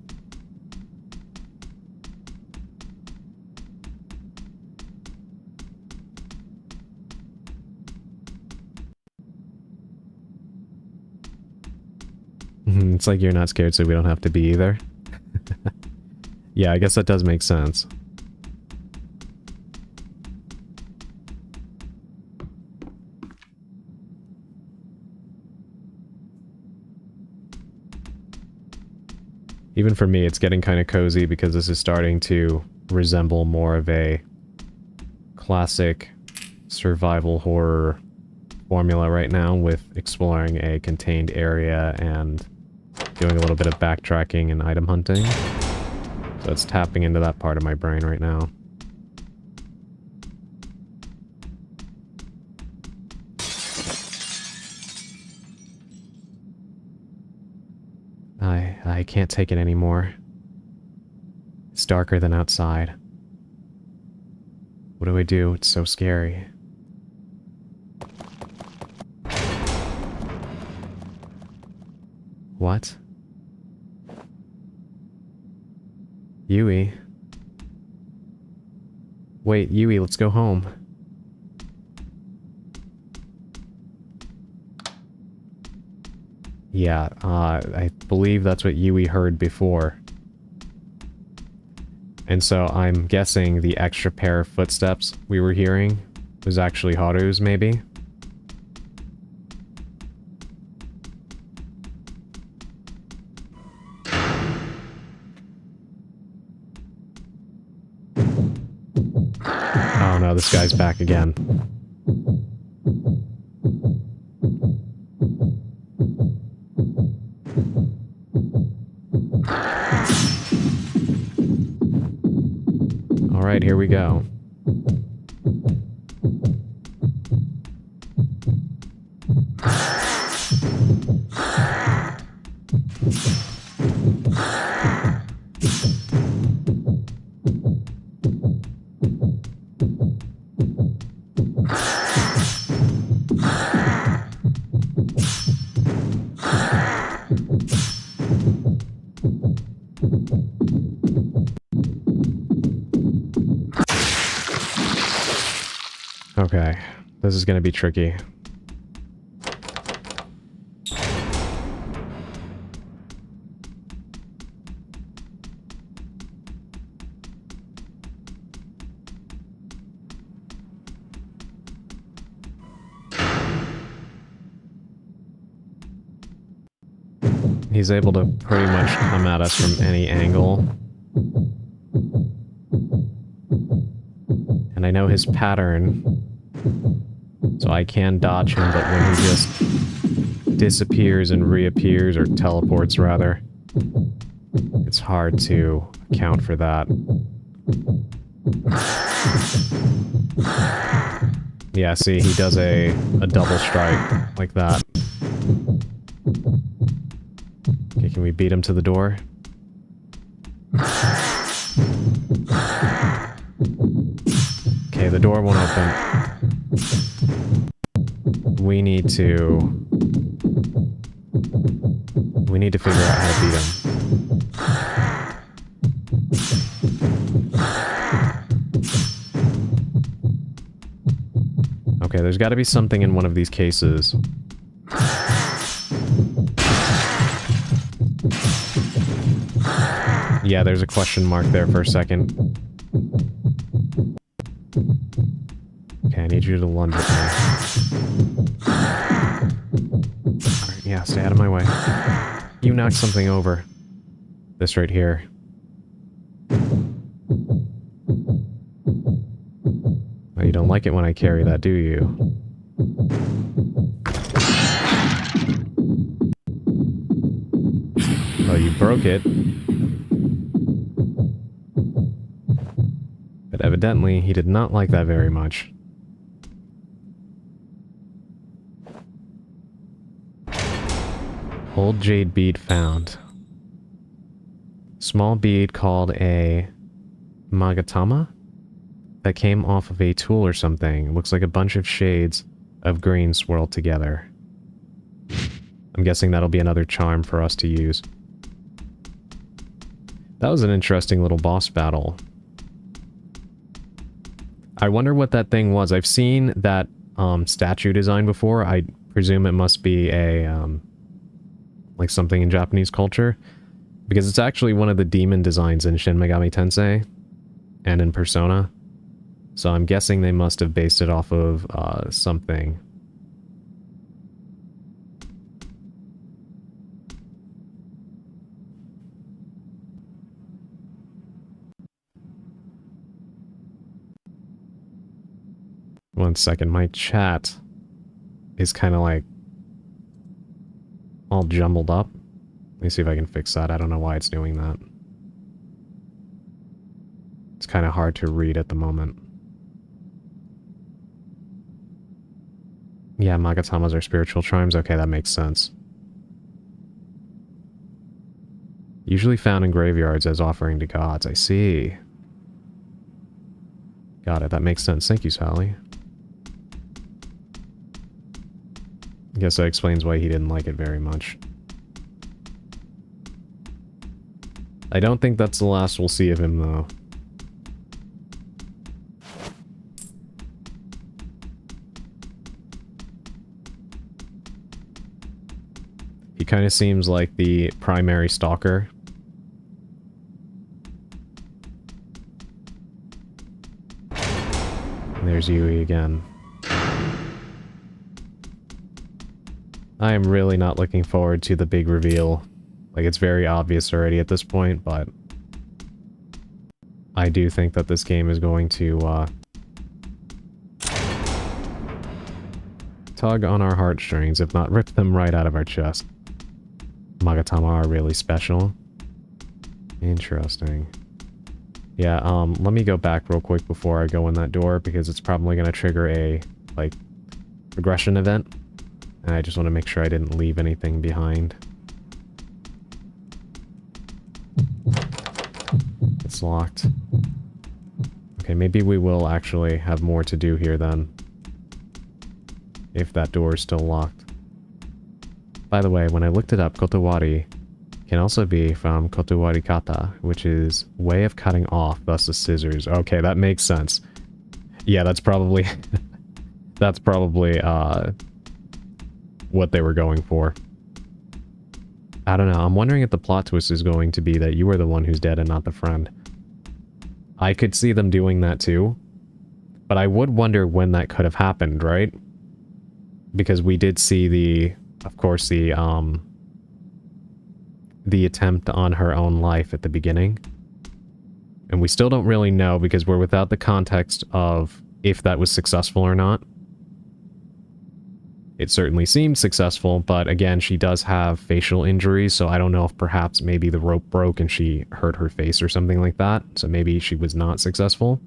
It's like you're not scared, so we don't have to be either. Yeah, I guess that does make sense. Even for me, it's getting kind of cozy because this is starting to resemble more of a classic survival horror formula right now, with exploring a contained area and doing a little bit of backtracking and item hunting. So it's tapping into that part of my brain right now. I can't take it anymore. It's darker than outside. What do I do? It's so scary. What? Yui? Wait, Yui, let's go home. Yeah, I believe that's what Yui heard before. And so I'm guessing the extra pair of footsteps we were hearing was actually Haru's, maybe? Oh no, this guy's back again. Alright, here we go. Okay, this is gonna be tricky. He's able to pretty much come at us from any angle. And I know his pattern, so I can dodge him, but when he just disappears and reappears, or teleports rather, it's hard to account for that. Yeah, see, he does a double strike like that. Okay, can we beat him to the door? Okay, the door won't open. We need to figure out how to beat him. Okay, there's got to be something in one of these cases. Yeah, there's a question mark there for a second. Okay, I need you to lunge at me. Alright, yeah, stay out of my way. You knocked something over. This right here. Oh, you don't like it when I carry that, do you? Oh, you broke it. But evidently, he did not like that very much. Old jade bead found. Small bead called a magatama that came off of a tool or something. It looks like a bunch of shades of green swirled together. I'm guessing that'll be another charm for us to use. That was an interesting little boss battle. I wonder what that thing was. I've seen that statue design before. I presume it must be a like something in Japanese culture, because it's actually one of the demon designs in Shin Megami Tensei and in Persona. So I'm guessing they must have based it off of something. One second, my chat is kind of like all jumbled up. Let me see if I can fix that. I don't know why it's doing that. It's kind of hard to read at the moment. Yeah, Magatamas are spiritual charms. Okay, that makes sense. Usually found in graveyards as offering to gods. I see. Got it. That makes sense. Thank you, Sally. I guess that explains why he didn't like it very much. I don't think that's the last we'll see of him, though. He kind of seems like the primary stalker. And there's Yui again. I am really not looking forward to the big reveal. Like, it's very obvious already at this point, but I do think that this game is going to tug on our heartstrings, if not rip them right out of our chest. Magatama are really special. Interesting. Yeah, let me go back real quick before I go in that door, because it's probably going to trigger a, like, progression event. And I just want to make sure I didn't leave anything behind. It's locked. Okay, maybe we will actually have more to do here then. If that door is still locked. By the way, when I looked it up, Kotowari can also be from Kotowari kata, which is way of cutting off, thus the scissors. Okay, that makes sense. Yeah, that's probably... that's probably, what they were going for. I don't know, I'm wondering if the plot twist is going to be that you are the one who's dead and not the friend. I could see them doing that too, but I would wonder when that could have happened, right? Because we did see the, of course, the attempt on her own life at the beginning. And we still don't really know because we're without the context of if that was successful or not. It certainly seemed successful, but again, she does have facial injuries, so I don't know if perhaps maybe the rope broke and she hurt her face or something like that, so maybe she was not successful.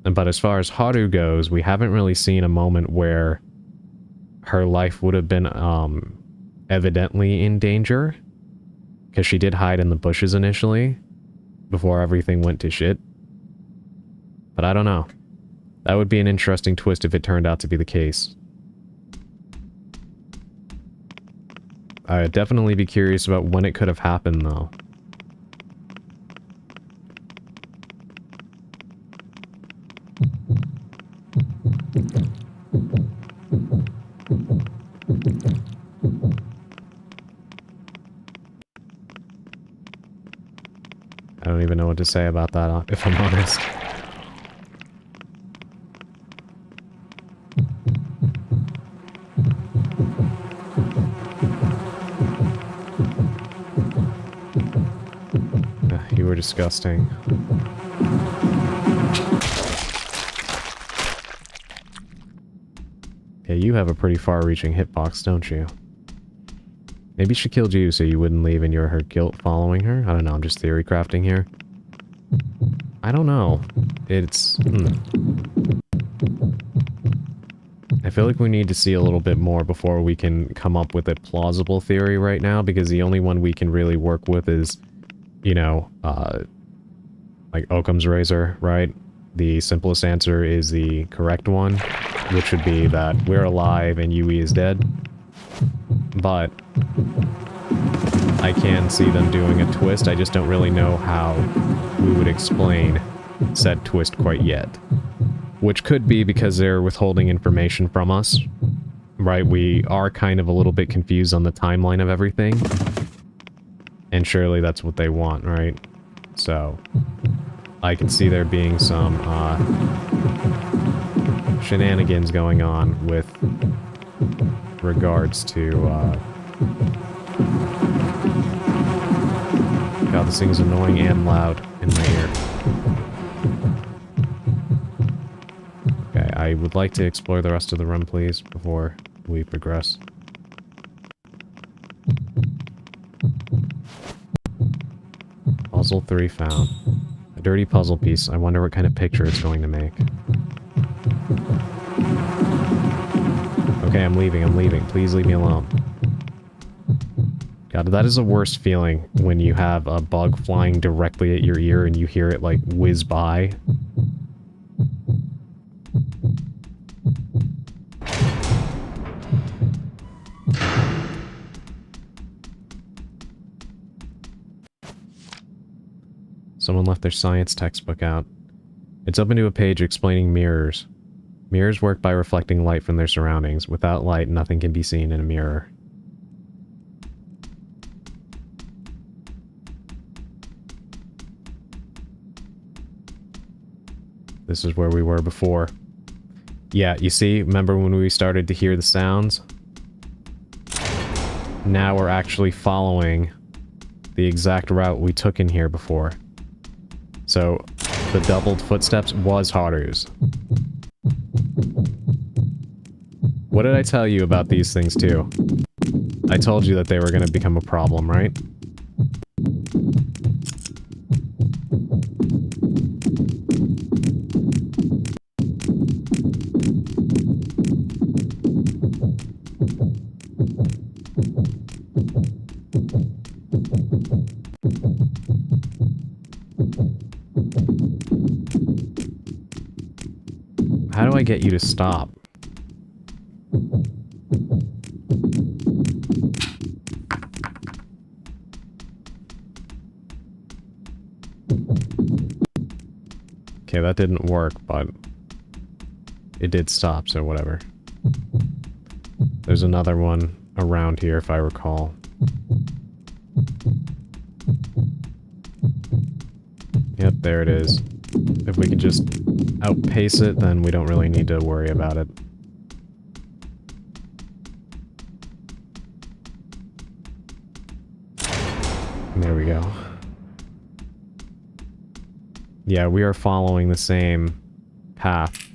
But as far as Haru goes, we haven't really seen a moment where her life would have been evidently in danger. Because she did hide in the bushes initially, before everything went to shit. But I don't know. That would be an interesting twist if it turned out to be the case. I'd definitely be curious about when it could have happened, though. I don't even know what to say about that, if I'm honest. You were disgusting. Yeah, you have a pretty far-reaching hitbox, don't you? Maybe she killed you so you wouldn't leave and you're her guilt following her? I don't know, I'm just theory crafting here. I don't know. It's... I feel like we need to see a little bit more before we can come up with a plausible theory right now, because the only one we can really work with is, you know, like Occam's razor, right? The simplest answer is the correct one, which would be that we're alive and Yui is dead. But I can see them doing a twist, I just don't really know how we would explain said twist quite yet. Which could be because they're withholding information from us, right? We are kind of a little bit confused on the timeline of everything. And surely that's what they want, right? So, I can see there being some, shenanigans going on with regards to, God, this thing is annoying and loud in my ear. Okay, I would like to explore the rest of the room, please, before we progress. Puzzle 3 found. A dirty puzzle piece. I wonder what kind of picture it's going to make. Okay, I'm leaving. Please leave me alone. God, that is the worst feeling when you have a bug flying directly at your ear and you hear it, like, whiz by. Someone left their science textbook out. It's open to a page explaining mirrors. Mirrors work by reflecting light from their surroundings. Without light, nothing can be seen in a mirror. This is where we were before. Yeah, you see, remember when we started to hear the sounds? Now we're actually following the exact route we took in here before. So, the doubled footsteps was Haru's. What did I tell you about these things, too? I told you that they were going to become a problem, right? How do I get you to stop? Okay, that didn't work, but it did stop, so whatever. There's another one around here, if I recall. Yep, there it is. If we can just outpace it, then we don't really need to worry about it. There we go. Yeah, we are following the same path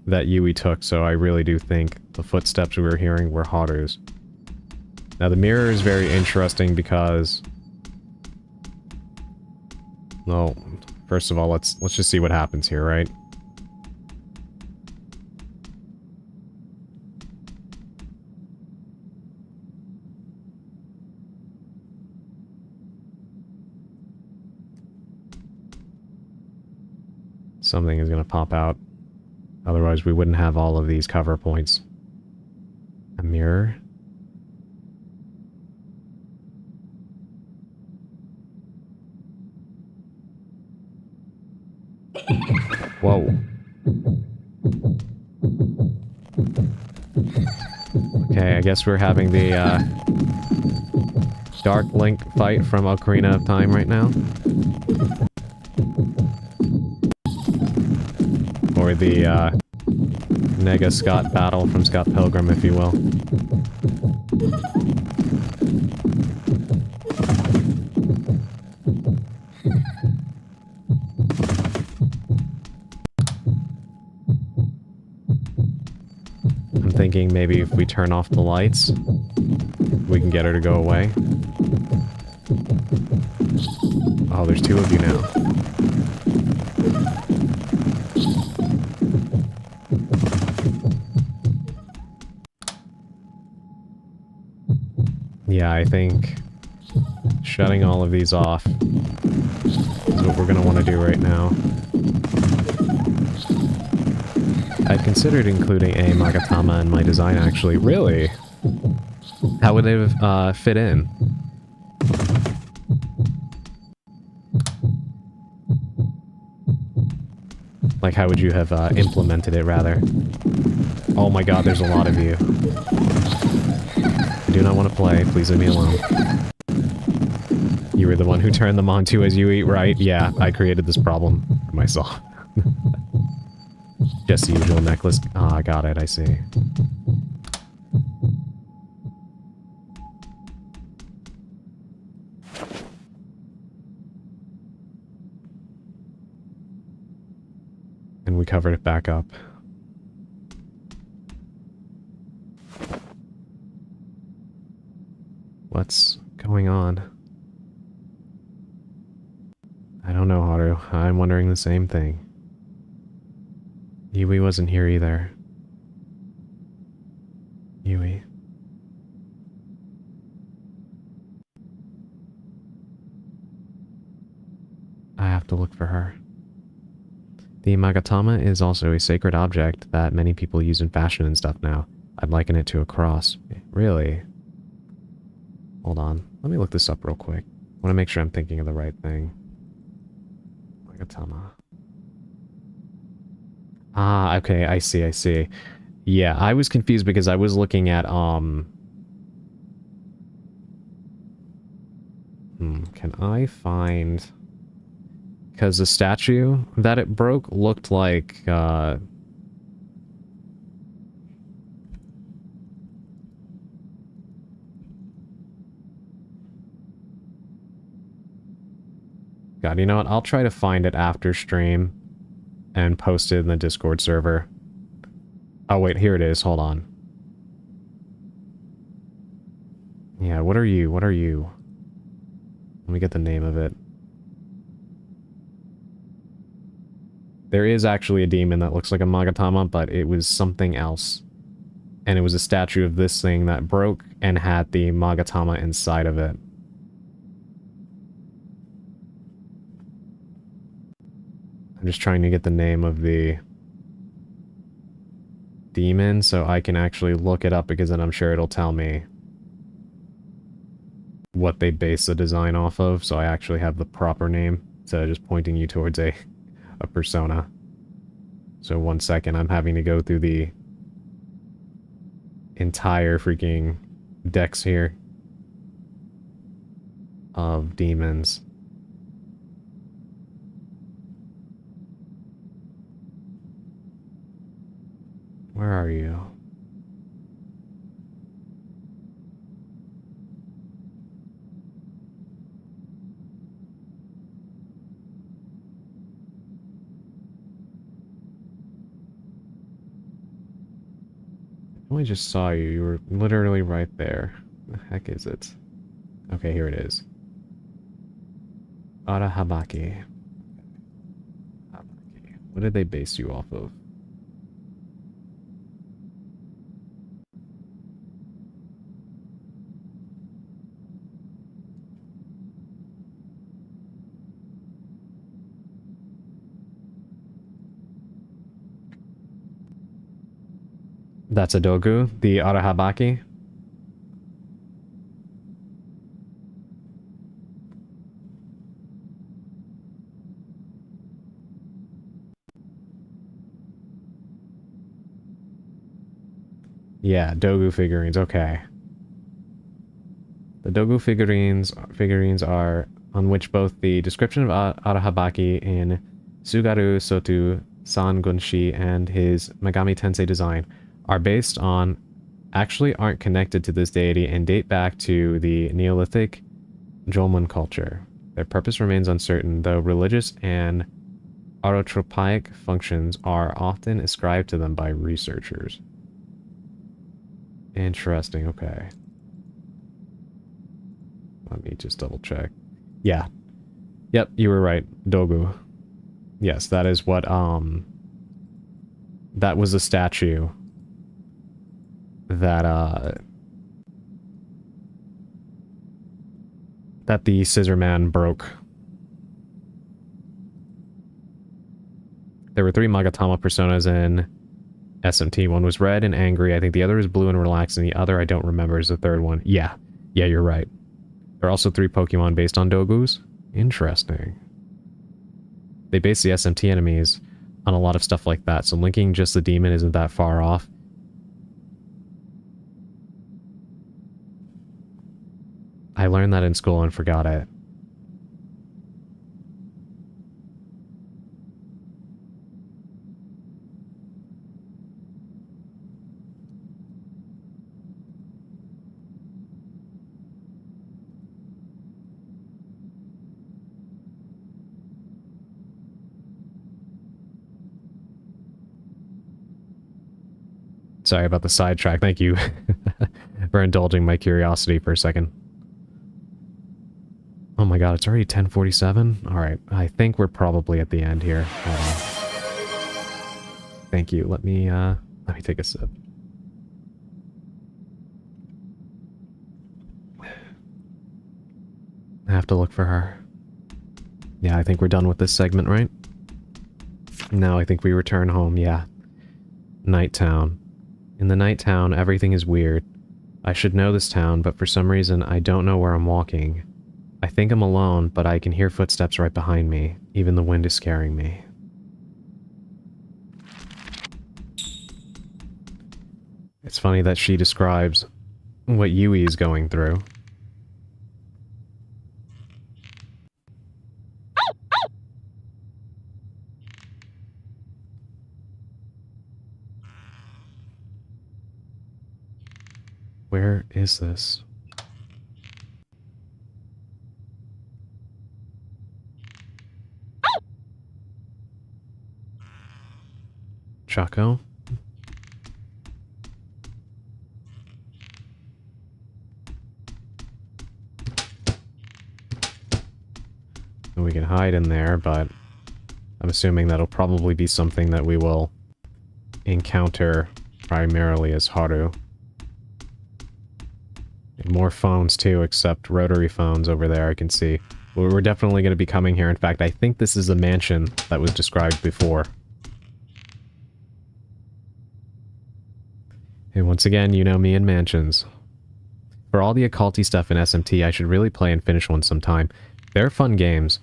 that Yui took, so I really do think the footsteps we were hearing were Haru's. Now, the mirror is very interesting because... Well, first of all, let's just see what happens here, right? Something is gonna pop out. Otherwise we wouldn't have all of these cover points. A mirror? Whoa. Okay, I guess we're having the, Dark Link fight from Ocarina of Time right now. Or the, Nega Scott battle from Scott Pilgrim, if you will. I'm thinking maybe if we turn off the lights, we can get her to go away. Oh, there's two of you now. Yeah, I think shutting all of these off is what we're gonna want to do right now. I'd considered including a Magatama in my design, actually. Really? How would they have fit in? Like, how would you have implemented it, rather? Oh my god, there's a lot of you. I do not want to play. Please leave me alone. You were the one who turned them on too as you eat, right? Yeah, I created this problem for myself. Just the usual necklace. Ah, got it, I see. And we covered it back up. What's going on? I don't know, Haru. I'm wondering the same thing. Yui wasn't here either. Yui. I have to look for her. The Magatama is also a sacred object that many people use in fashion and stuff now. I'd liken it to a cross. Really? Hold on. Let me look this up real quick. I want to make sure I'm thinking of the right thing. Magatama. Ah, okay, I see, I see. Yeah, I was confused because I was looking at, can I find... Because the statue that it broke looked like, God, you know what? I'll try to find it after stream and post it in the Discord server. Oh, wait, here it is. Hold on. Yeah, what are you? What are you? Let me get the name of it. There is actually a demon that looks like a Magatama, but it was something else. And it was a statue of this thing that broke and had the Magatama inside of it. I'm just trying to get the name of the demon so I can actually look it up, because then I'm sure it'll tell me what they base the design off of, so I actually have the proper name instead of just pointing you towards a persona. So 1 second, I'm having to go through the entire freaking decks here of demons. Where are you? I just saw you. You were literally right there. The heck is it? Okay, here it is. Arahabaki. Habaki. What did they base you off of? That's a dogu, the Arahabaki. Yeah, dogu figurines, okay. The dogu figurines are on which both the description of Arahabaki in Sugaru Sotu Sangunshi and his Megami Tensei design are based on actually aren't connected to this deity and date back to the Neolithic Jolman culture. Their purpose remains uncertain, though religious and autotropaic functions are often ascribed to them by researchers. Interesting, okay. Let me just double check. Yeah. Yep, you were right. Dogu. Yes, that is what, that was a statue that, that the Scissor Man broke. There were 3 Magatama personas in SMT. One was red and angry. I think the other is blue and relaxed, and the other I don't remember is the third one. Yeah. Yeah, you're right. There are also 3 Pokemon based on Dogus. Interesting. They base the SMT enemies on a lot of stuff like that, so linking just the demon isn't that far off. I learned that in school and forgot it. Sorry about the sidetrack. Thank you for indulging my curiosity for a second. Oh my god, it's already 10:47? Alright, I think we're probably at the end here. Thank you. Let me take a sip. I have to look for her. Yeah, I think we're done with this segment, right? Now I think we return home, yeah. Night Town. In the night town, everything is weird. I should know this town, but for some reason, I don't know where I'm walking. I think I'm alone, but I can hear footsteps right behind me. Even the wind is scaring me. It's funny that she describes what Yui is going through. Where is this? Chaco? We can hide in there, but I'm assuming that'll probably be something that we will encounter primarily as Haru. And more phones too, except rotary phones over there I can see. We're definitely going to be coming here. In fact, I think this is the mansion that was described before. And once again, you know me and mansions. For all the occulty stuff in SMT, I should really play and finish one sometime. They're fun games.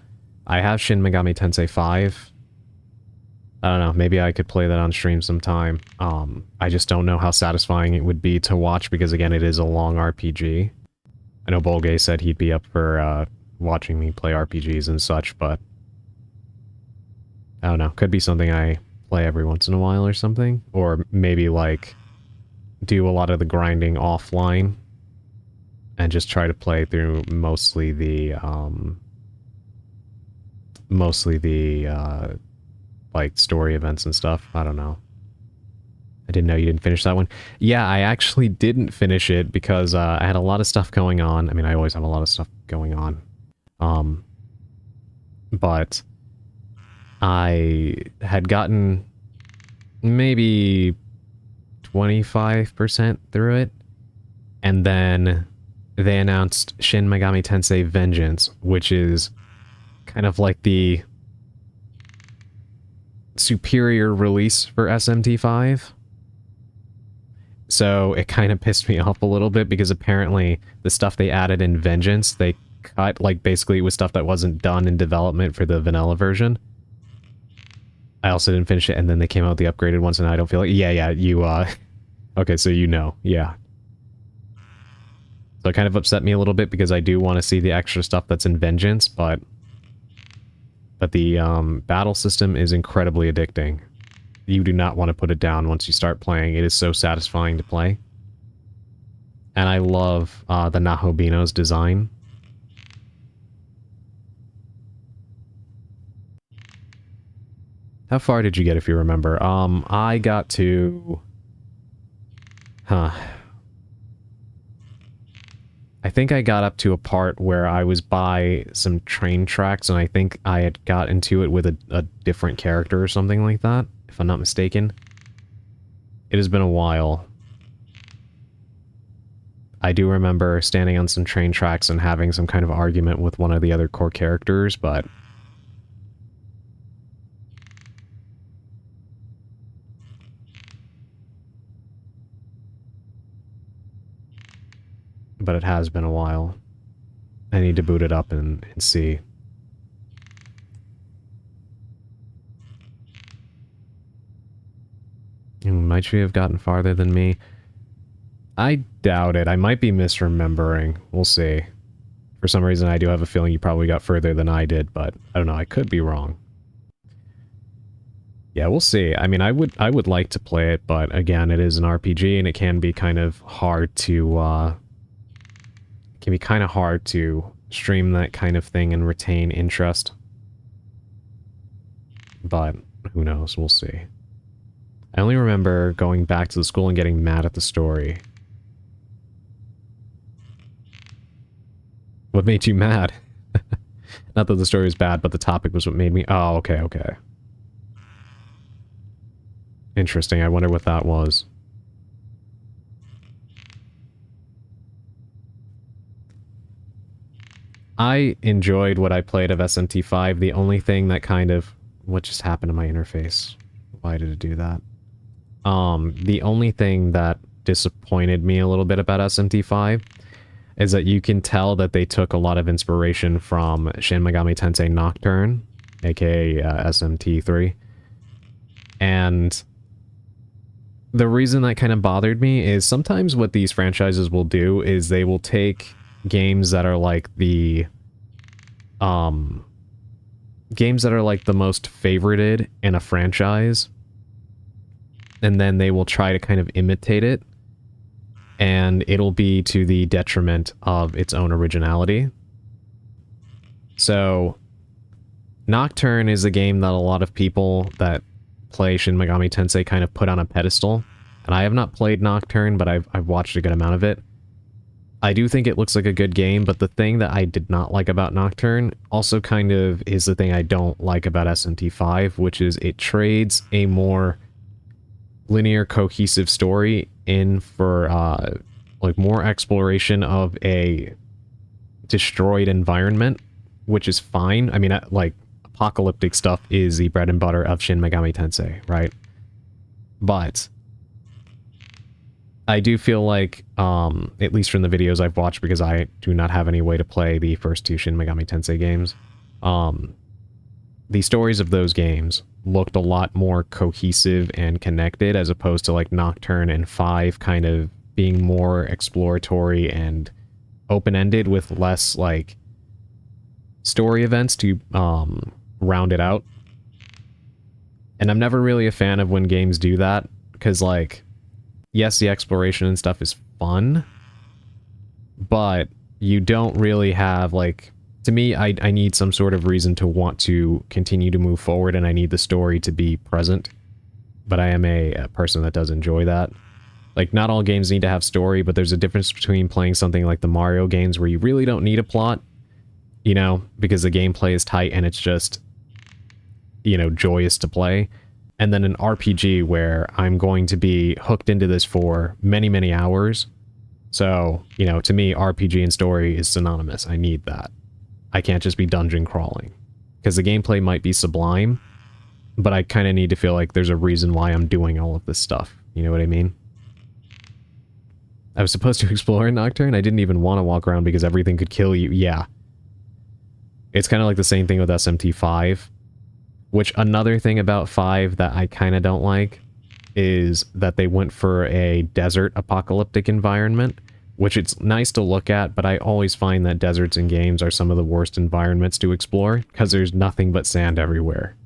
I have Shin Megami Tensei 5. I don't know, maybe I could play that on stream sometime. I just don't know how satisfying it would be to watch because, again, it is a long RPG. I know Bolgay said he'd be up for watching me play RPGs and such, but I don't know. Could be something I play every once in a while or something. Or maybe, like, do a lot of the grinding offline and just try to play through mostly the like, story events and stuff. I don't know. I didn't know you didn't finish that one. Yeah, I actually didn't finish it because I had a lot of stuff going on. I mean, I always have a lot of stuff going on. But I had gotten maybe 25% through it, and then they announced Shin Megami Tensei Vengeance, which is kind of like the superior release for SMT5. So it kind of pissed me off a little bit because apparently the stuff they added in Vengeance, they cut, like, basically it was stuff that wasn't done in development for the vanilla version. I also didn't finish it, and then they came out with the upgraded ones, and I don't feel like... Yeah, you, okay, so you know. Yeah. So it kind of upset me a little bit because I do want to see the extra stuff that's in Vengeance, but the battle system is incredibly addicting. You do not want to put it down once you start playing. It is so satisfying to play. And I love the Nahobino's design. How far did you get, if you remember? I got to... I think I got up to a part where I was by some train tracks, and I think I had got into it with a different character or something like that, if I'm not mistaken. It has been a while. I do remember standing on some train tracks and having some kind of argument with one of the other core characters, but... but it has been a while. I need to boot it up and see. Might she have gotten farther than me? I doubt it. I might be misremembering. We'll see. For some reason, I do have a feeling you probably got further than I did, but I don't know. I could be wrong. Yeah, we'll see. I mean, I would like to play it, but again, it is an RPG, and it can be kind of hard to, can be kind of hard to stream that kind of thing and retain interest. But who knows? We'll see. I only remember going back to the school and getting mad at the story. What made you mad? Not that the story was bad, but the topic was what made me... Oh, okay, okay. Interesting. I wonder what that was. I enjoyed what I played of SMT5. The only thing that kind of... What just happened to my interface? Why did it do that? The only thing that disappointed me a little bit about SMT5 is that you can tell that they took a lot of inspiration from Shin Megami Tensei Nocturne, aka SMT3. And the reason that kind of bothered me is sometimes what these franchises will do is they will take games that are like the most favorited in a franchise, and then they will try to kind of imitate it, and it'll be to the detriment of its own originality. So Nocturne is a game that a lot of people that play Shin Megami Tensei kind of put on a pedestal, and I have not played Nocturne, but I've watched a good amount of it. I do think it looks like a good game, but the thing that I did not like about Nocturne also kind of is the thing I don't like about SMT5, which is it trades a more linear, cohesive story in for, like, more exploration of a destroyed environment, which is fine. I mean, like, apocalyptic stuff is the bread and butter of Shin Megami Tensei, right? But I do feel like, at least from the videos I've watched, because I do not have any way to play the first two Shin Megami Tensei games, the stories of those games looked a lot more cohesive and connected, as opposed to, like, Nocturne and 5 kind of being more exploratory and open-ended with less, like, story events to round it out. And I'm never really a fan of when games do that, because, like, yes, the exploration and stuff is fun, but you don't really have, like... To me, I need some sort of reason to want to continue to move forward, and I need the story to be present. But I am a person that does enjoy that. Like, not all games need to have story, but there's a difference between playing something like the Mario games where you really don't need a plot, you know, because the gameplay is tight and it's just, you know, joyous to play. And then an RPG where I'm going to be hooked into this for many, many hours. So, you know, to me, RPG and story is synonymous. I need that. I can't just be dungeon crawling. Because the gameplay might be sublime, but I kind of need to feel like there's a reason why I'm doing all of this stuff. You know what I mean? I was supposed to explore in Nocturne. I didn't even want to walk around because everything could kill you. Yeah. It's kind of like the same thing with SMT5. Which, another thing about 5 that I kind of don't like is that they went for a desert apocalyptic environment, which it's nice to look at, but I always find that deserts in games are some of the worst environments to explore, because there's nothing but sand everywhere.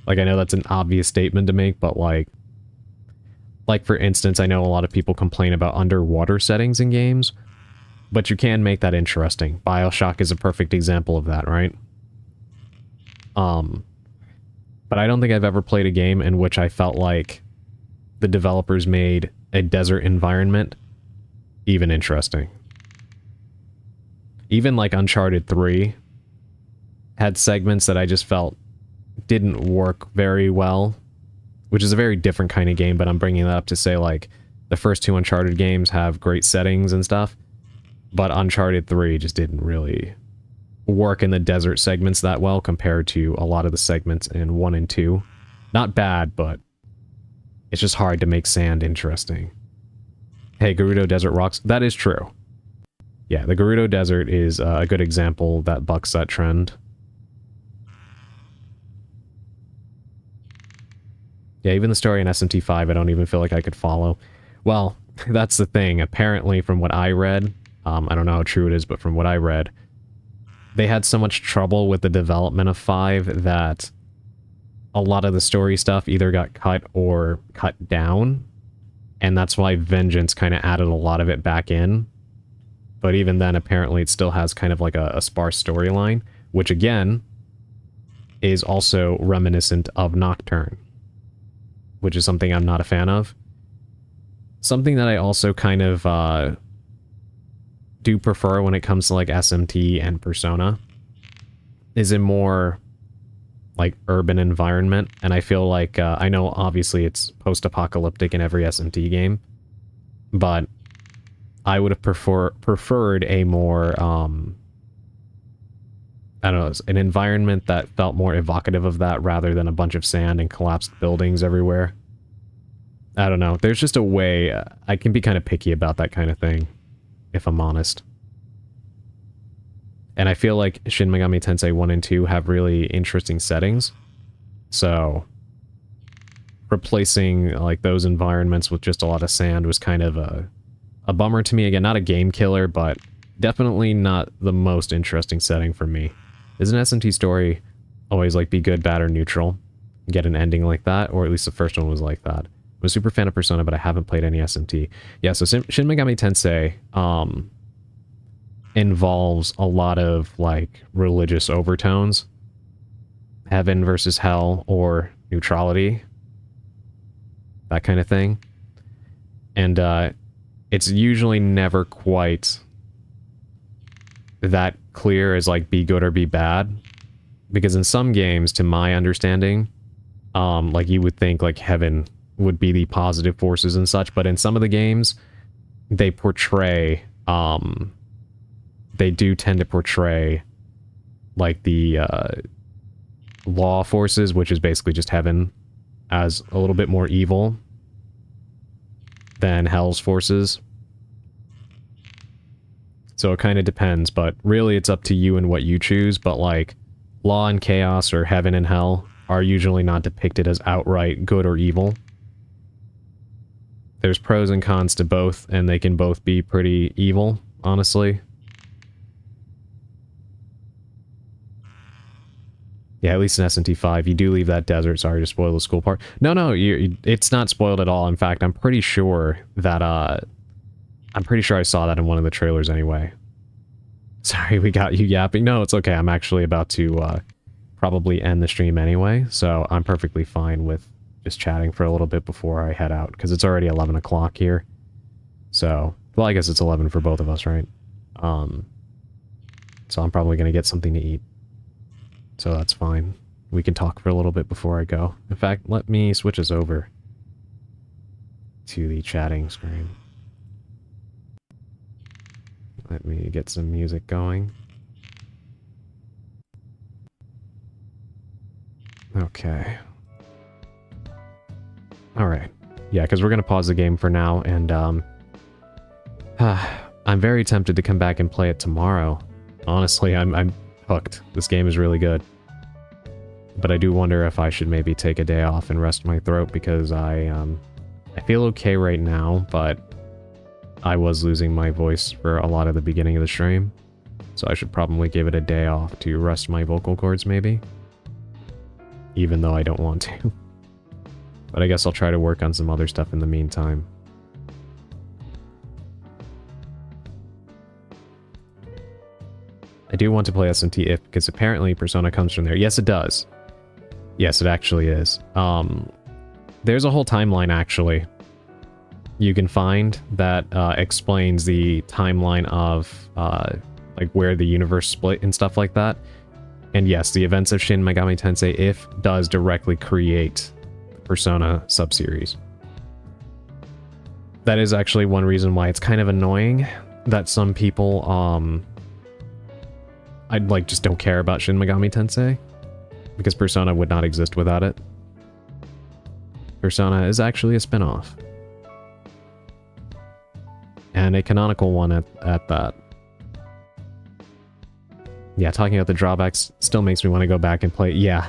Like, I know that's an obvious statement to make, but like, for instance, I know a lot of people complain about underwater settings in games, but you can make that interesting. BioShock is a perfect example of that, right? But I don't think I've ever played a game in which I felt like the developers made a desert environment even interesting. Even like Uncharted 3 had segments that I just felt didn't work very well, which is a very different kind of game, but I'm bringing that up to say, like, the first 2 Uncharted games have great settings and stuff, but Uncharted 3 just didn't really work in the desert segments that well compared to a lot of the segments in 1 and 2. Not bad, but it's just hard to make sand interesting. Hey, Gerudo Desert rocks. That is true. Yeah, the Gerudo Desert is a good example that bucks that trend. Yeah, even the story in SMT5, I don't even feel like I could follow. Well, that's the thing. Apparently, from what I read, I don't know how true it is, but from what I read, they had so much trouble with the development of 5 that a lot of the story stuff either got cut or cut down, and that's why Vengeance kind of added a lot of it back in. But even then, apparently it still has kind of like a sparse storyline, which again, is also reminiscent of Nocturne, which is something I'm not a fan of. Something that I also kind of do prefer when it comes to like SMT and Persona is a more like urban environment, and I feel like I know obviously it's post-apocalyptic in every SMT game, but I would have preferred a more I don't know, an environment that felt more evocative of that rather than a bunch of sand and collapsed buildings everywhere. I don't know, there's just a way I can be kind of picky about that kind of thing, if I'm honest. And I feel like Shin Megami Tensei 1 and 2 have really interesting settings. So replacing like those environments with just a lot of sand was kind of a bummer to me. Again, not a game killer, but definitely not the most interesting setting for me. Is an SMT story always like be good, bad, or neutral? Get an ending like that, or at least the first one was like that. I'm a super fan of Persona, but I haven't played any SMT. Yeah, so Shin Megami Tensei involves a lot of like religious overtones. Heaven versus hell, or neutrality. That kind of thing. And it's usually never quite that clear as like be good or be bad. Because in some games, to my understanding, like you would think like heaven would be the positive forces and such, but in some of the games, they portray, they do tend to portray like the law forces, which is basically just heaven, as a little bit more evil than hell's forces. So it kind of depends, but really it's up to you and what you choose, but like law and chaos or heaven and hell are usually not depicted as outright good or evil. There's pros and cons to both, and they can both be pretty evil, honestly. Yeah, at least in SMT5, you do leave that desert. Sorry to spoil the school part. No, it's not spoiled at all. In fact, I'm pretty sure that, I'm pretty sure I saw that in one of the trailers anyway. Sorry, we got you yapping. No, it's okay. I'm actually about to, probably end the stream anyway, so I'm perfectly fine with just chatting for a little bit before I head out, because it's already 11 o'clock here. So, well, I guess it's 11 for both of us, right? So I'm probably going to get something to eat. So that's fine. We can talk for a little bit before I go. In fact, let me switch us over to the chatting screen. Let me get some music going. Okay. Alright. Yeah, because we're going to pause the game for now, and I'm very tempted to come back and play it tomorrow. Honestly, I'm hooked. This game is really good. But I do wonder if I should maybe take a day off and rest my throat, because I feel okay right now, but I was losing my voice for a lot of the beginning of the stream. So I should probably give it a day off to rest my vocal cords, maybe. Even though I don't want to. But I guess I'll try to work on some other stuff in the meantime. I do want to play SMT if, because apparently Persona comes from there. Yes, it does. Yes, it actually is. There's a whole timeline, actually, you can find that explains the timeline of like where the universe split and stuff like that. And yes, the events of Shin Megami Tensei If does directly create the Persona subseries. That is actually one reason why it's kind of annoying that some people I'd like just don't care about Shin Megami Tensei, because Persona would not exist without it. Persona is actually a spin-off. And a canonical one at that. Yeah, talking about the drawbacks still makes me want to go back and play. Yeah.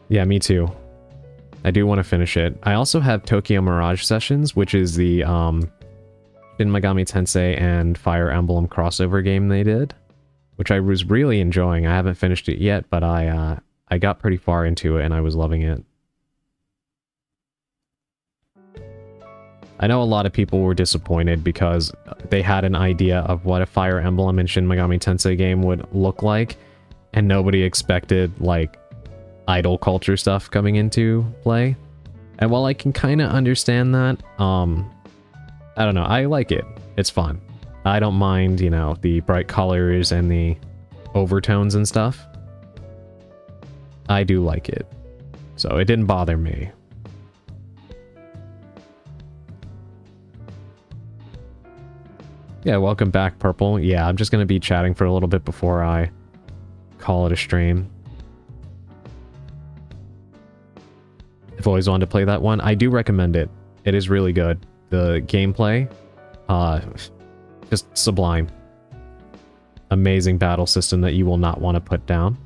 Yeah, me too. I do want to finish it. I also have Tokyo Mirage Sessions, which is the Shin Megami Tensei and Fire Emblem crossover game they did, which I was really enjoying. I haven't finished it yet, but I got pretty far into it and I was loving it. I know a lot of people were disappointed because they had an idea of what a Fire Emblem and Shin Megami Tensei game would look like, and nobody expected, like, idol culture stuff coming into play. And while I can kind of understand that, I don't know, I like it. It's fun. I don't mind, you know, the bright colors and the overtones and stuff. I do like it. So it didn't bother me. Yeah, welcome back, Purple. Yeah, I'm just going to be chatting for a little bit before I call it a stream. I've always wanted to play that one. I do recommend it. It is really good. The gameplay, just sublime. Amazing battle system that you will not want to put down.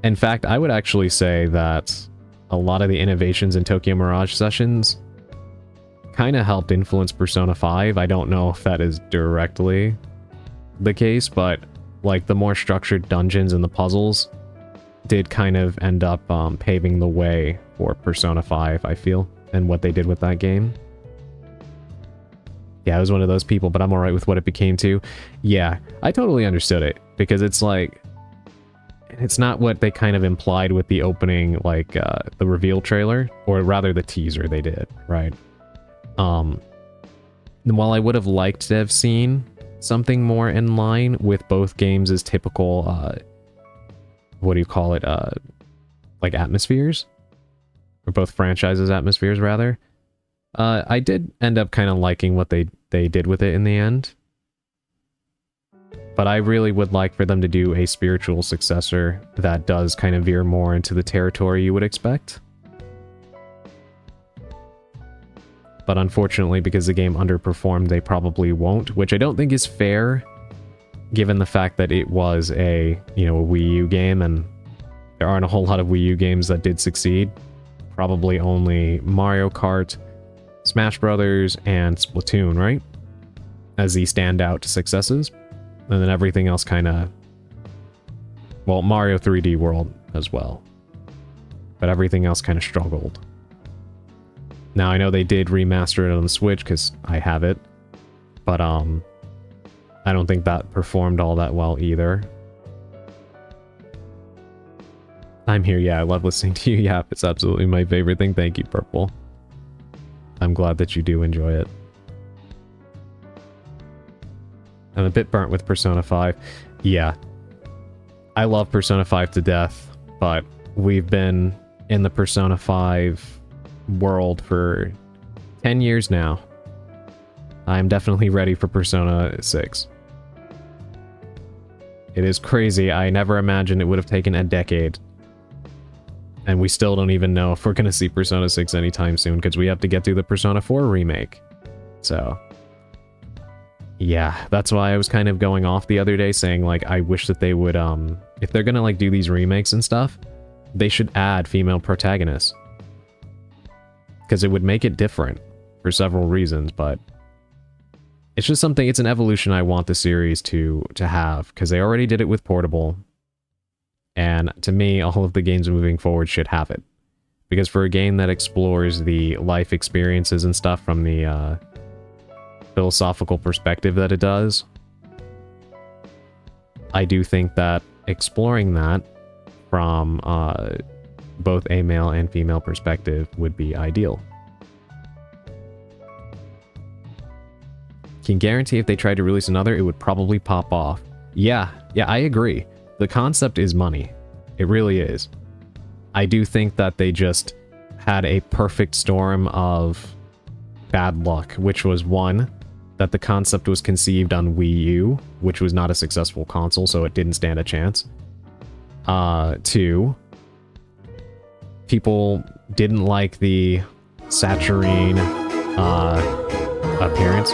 In fact, I would actually say that a lot of the innovations in Tokyo Mirage Sessions kind of helped influence Persona 5. I don't know if that is directly the case, but like the more structured dungeons and the puzzles did kind of end up paving the way for Persona 5, I feel, and what they did with that game. Yeah, I was one of those people, but I'm alright with what it became too. Yeah, I totally understood it, because it's like, it's not what they kind of implied with the opening, like, the reveal trailer, or rather the teaser they did, right? While I would have liked to have seen something more in line with both games' typical, what do you call it, like atmospheres? Or both franchises' atmospheres, rather. I did end up kind of liking what they did with it in the end. But I really would like for them to do a spiritual successor that does kind of veer more into the territory you would expect. But unfortunately, because the game underperformed, they probably won't, which I don't think is fair, given the fact that it was a, you know, a Wii U game, and there aren't a whole lot of Wii U games that did succeed. Probably only Mario Kart, Smash Brothers, and Splatoon, right? As the standout successes. And then everything else kind of... Well, Mario 3D World as well. But everything else kind of struggled. Now, I know they did remaster it on the Switch, because I have it. But, I don't think that performed all that well either. I'm here, yeah, I love listening to you yap. It's absolutely my favorite thing. Thank you, Purple. I'm glad that you do enjoy it. I'm a bit burnt with Persona 5. Yeah. I love Persona 5 to death, but we've been in the Persona 5 world for 10 years now. I'm definitely ready for Persona 6. It is crazy. I never imagined it would have taken a decade. And we still don't even know if we're going to see Persona 6 anytime soon, because we have to get through the Persona 4 remake. So, yeah, that's why I was kind of going off the other day saying, like, I wish that they would, if they're gonna, like, do these remakes and stuff, they should add female protagonists. Because it would make it different for several reasons, but it's just something, it's an evolution I want the series to have, because they already did it with Portable, and to me, all of the games moving forward should have it. Because for a game that explores the life experiences and stuff from the philosophical perspective that it does, I do think that exploring that from both a male and female perspective would be ideal. Can guarantee if they tried to release another, it would probably pop off. Yeah, I agree. The concept is money. It really is. I do think that they just had a perfect storm of bad luck, which was one, that the concept was conceived on Wii U, which was not a successful console, so it didn't stand a chance. Two, people didn't like the saturine appearance.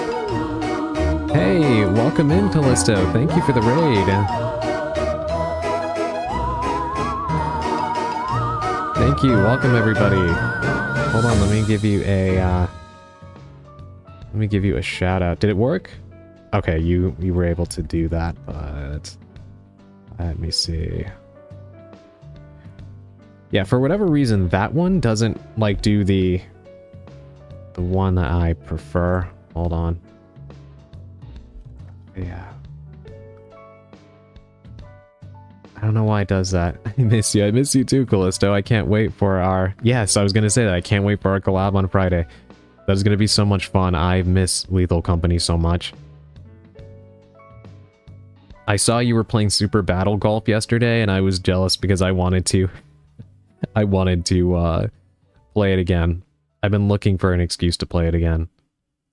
Hey, welcome in, Callisto. Thank you for the raid. Thank you. Welcome, everybody. Hold on, let me give you a shout out. Did it work? Okay, you were able to do that, but let me see. Yeah, for whatever reason, that one doesn't like do the one that I prefer. Hold on. Yeah. I don't know why it does that. I miss you. I miss you too, Callisto. I can't wait for our... Yes, I was going to say that. I can't wait for our collab on Friday. That is going to be so much fun. I miss Lethal Company so much. I saw you were playing Super Battle Golf yesterday, and I was jealous because I wanted to... I wanted to play it again. I've been looking for an excuse to play it again.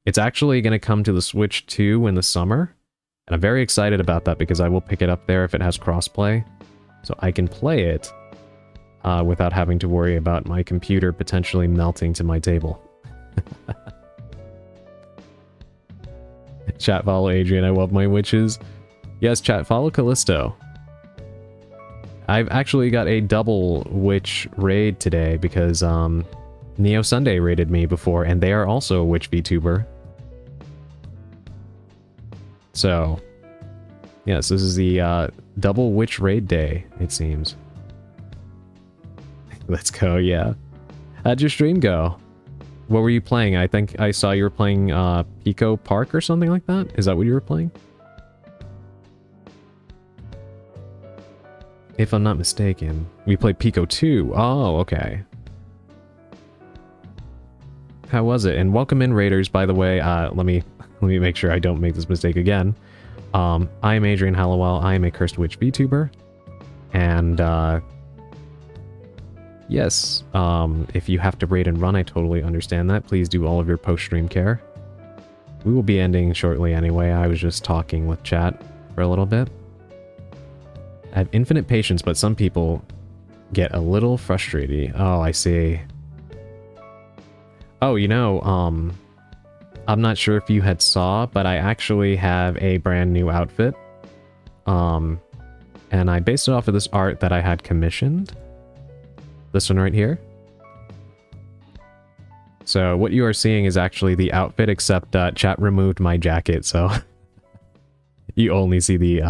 It's actually going to come to the Switch 2 in the summer, and I'm very excited about that because I will pick it up there if it has crossplay, so I can play it without having to worry about my computer potentially melting to my table. Chat, follow Adrian. I love my witches. Yes, chat, follow Callisto. I've actually got a double witch raid today because Neo Sunday raided me before, and they are also a witch VTuber. So, yes, this is the double witch raid day, it seems. Let's go, yeah. How'd your stream go? What were you playing? I think I saw you were playing Pico Park or something like that? Is that what you were playing? If I'm not mistaken. We played Pico 2. Oh, okay. How was it? And welcome in, Raiders, by the way. Let me make sure I don't make this mistake again. I am Adrian Hallowell. I am a Cursed Witch VTuber. And, yes, if you have to raid and run, I totally understand that. Please do all of your post-stream care. We will be ending shortly anyway. I was just talking with chat for a little bit. I have infinite patience, but some people get a little frustrated. Oh, I see. Oh, you know, I'm not sure if you had saw, but I actually have a brand new outfit. And I based it off of this art that I had commissioned. This one right here. So what you are seeing is actually the outfit, except chat removed my jacket, so you only see the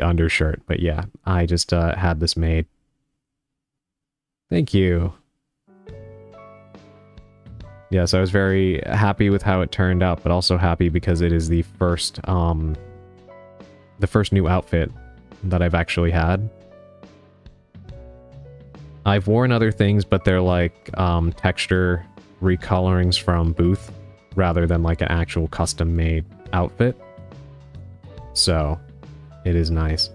undershirt. But yeah, I just had this made. Thank you. Yes, I was very happy with how it turned out, but also happy because it is the first new outfit that I've actually had. I've worn other things, but they're like texture recolorings from Booth rather than like an actual custom-made outfit. So, it is nice.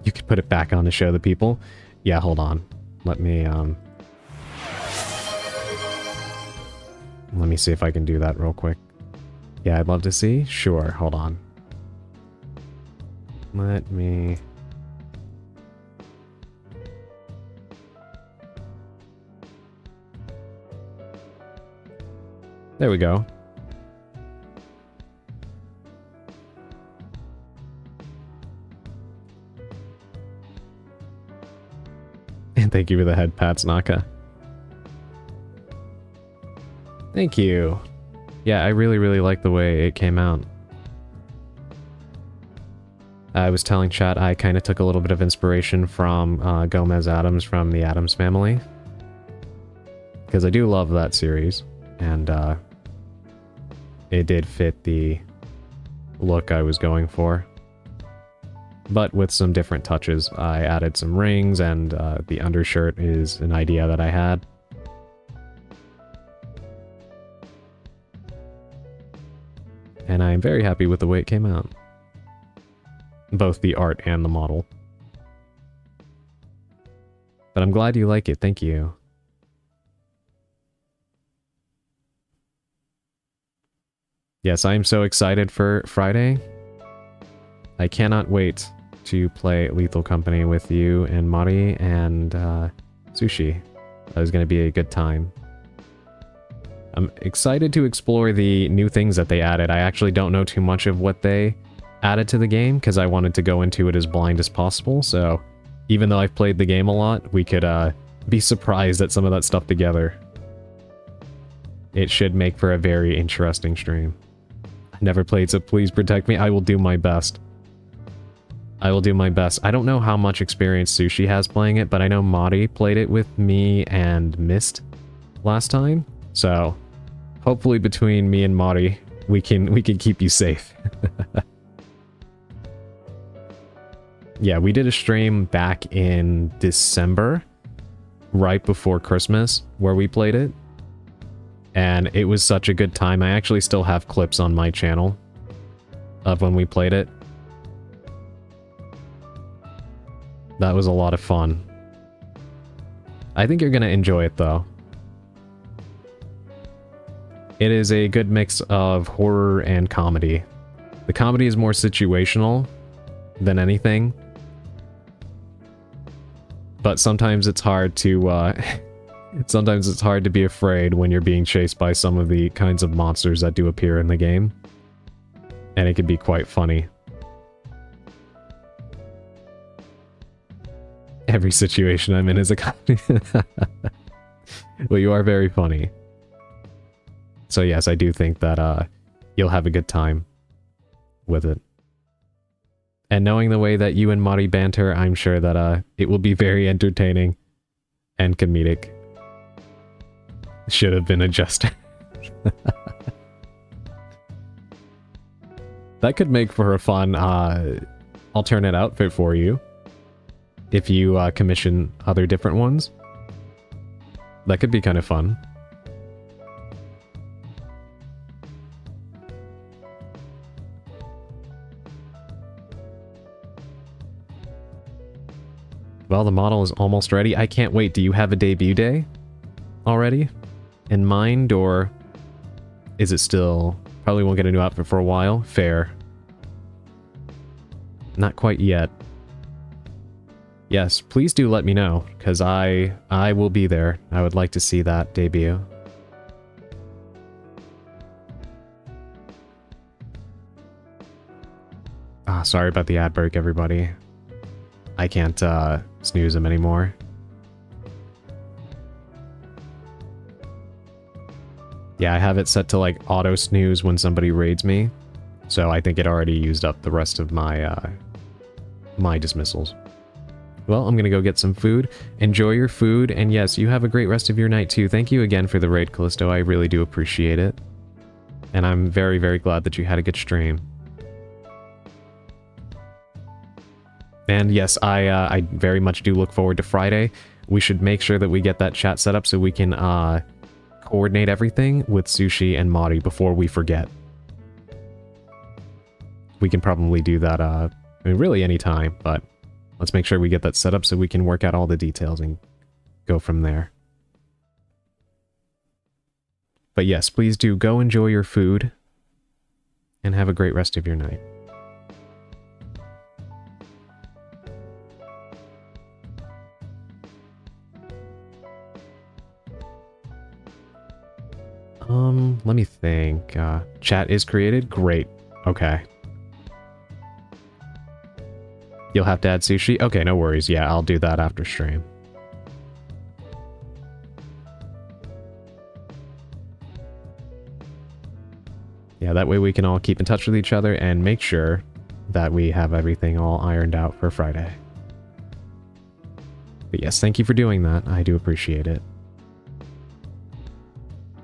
You could put it back on to show the people. Yeah, hold on. Let me see if I can do that real quick. Yeah, I'd love to see. Sure, hold on. Let me... There we go. And thank you for the head pats, Naka. Thank you. Yeah, I really, really like the way it came out. I was telling chat I kind of took a little bit of inspiration from Gomez Addams from the Addams Family. Because I do love that series. And it did fit the look I was going for. But with some different touches. I added some rings, and the undershirt is an idea that I had. And I am very happy with the way it came out. Both the art and the model. But I'm glad you like it, thank you. Yes, I am so excited for Friday. I cannot wait to play Lethal Company with you and Mari and Sushi. That is going to be a good time. I'm excited to explore the new things that they added. I actually don't know too much of what they added to the game because I wanted to go into it as blind as possible, so even though I've played the game a lot, we could be surprised at some of that stuff together. It should make for a very interesting stream. I've never played, so please protect me. I will do my best. I will do my best. I don't know how much experience Sushi has playing it, but I know Mari played it with me and Mist last time, so hopefully between me and Mari, we can keep you safe. Yeah, we did a stream back in December, right before Christmas, where we played it. And it was such a good time. I actually still have clips on my channel of when we played it. That was a lot of fun. I think you're going to enjoy it, though. It is a good mix of horror and comedy. The comedy is more situational than anything. But sometimes it's hard to, sometimes it's hard to be afraid when you're being chased by some of the kinds of monsters that do appear in the game. And it can be quite funny. Every situation I'm in is a comedy. Well, you are very funny. So yes, I do think that you'll have a good time with it. And knowing the way that you and Mari banter, I'm sure that it will be very entertaining and comedic. Should have been adjusted. That could make for a fun alternate outfit for you. If you commission other different ones. That could be kind of fun. Well, the model is almost ready. I can't wait. Do you have a debut day already in mind, or is it still... Probably won't get a new outfit for a while? Fair. Not quite yet. Yes, please do let me know, because I will be there. I would like to see that debut. Ah, sorry about the ad break, everybody. I can't snooze them anymore. Yeah, I have it set to like auto snooze when somebody raids me, so I think it already used up the rest of my my dismissals. Well, I'm gonna go get some food. Enjoy your food, and yes, you have a great rest of your night too. Thank you again for the raid, Callisto. I really do appreciate it. And I'm very, very glad that you had a good stream. And yes, I very much do look forward to Friday. We should make sure that we get that chat set up so we can coordinate everything with Sushi and Mari before we forget. We can probably do that, I mean, really any time, but let's make sure we get that set up so we can work out all the details and go from there. But yes, please do go enjoy your food and have a great rest of your night. Let me think. Chat is created? Great. Okay. You'll have to add sushi? Okay, no worries. Yeah, I'll do that after stream. Yeah, that way we can all keep in touch with each other and make sure that we have everything all ironed out for Friday. But yes, thank you for doing that. I do appreciate it.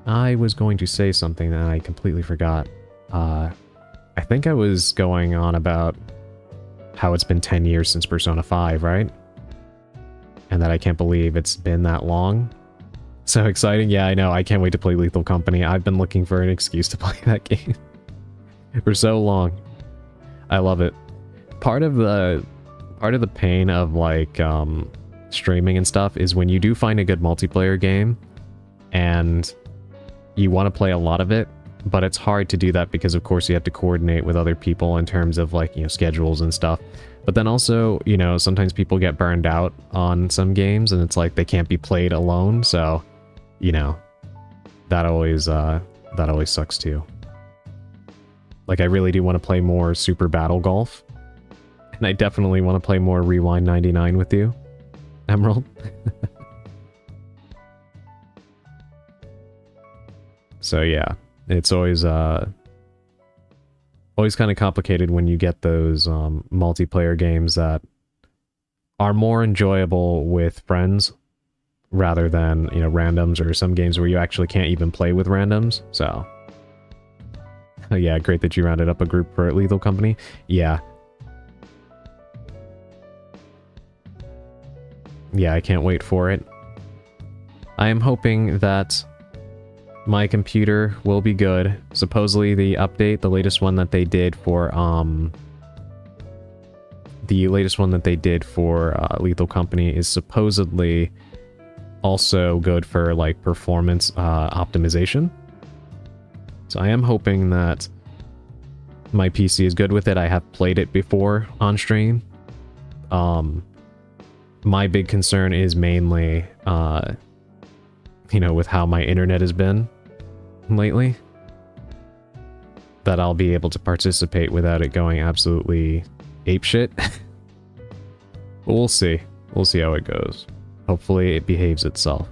I was going to say something that I completely forgot. I think I was going on about how it's been 10 years since Persona 5, right? And that I can't believe it's been that long. So exciting. Yeah, I know. I can't wait to play Lethal Company. I've been looking for an excuse to play that game for so long. I love it. Part of the pain of like streaming and stuff is when you do find a good multiplayer game and you want to play a lot of it, but it's hard to do that because of course you have to coordinate with other people in terms of like, you know, schedules and stuff. But then also, you know, sometimes people get burned out on some games and it's like they can't be played alone, so you know, that always sucks too. Like I really do want to play more Super Battle Golf. And I definitely want to play more Rewind 99 with you, Emerald. So yeah, it's always kind of complicated when you get those multiplayer games that are more enjoyable with friends rather than, you know, randoms, or some games where you actually can't even play with randoms. So yeah, great that you rounded up a group for Lethal Company. Yeah. Yeah, I can't wait for it. I am hoping that my computer will be good. Supposedly the update, the latest one that they did for Lethal Company is supposedly also good for like performance optimization. So I am hoping that my PC is good with it. I have played it before on stream. My big concern is mainly you know, with how my internet has been lately, that I'll be able to participate without it going absolutely apeshit. But we'll see. We'll see how it goes. Hopefully it behaves itself.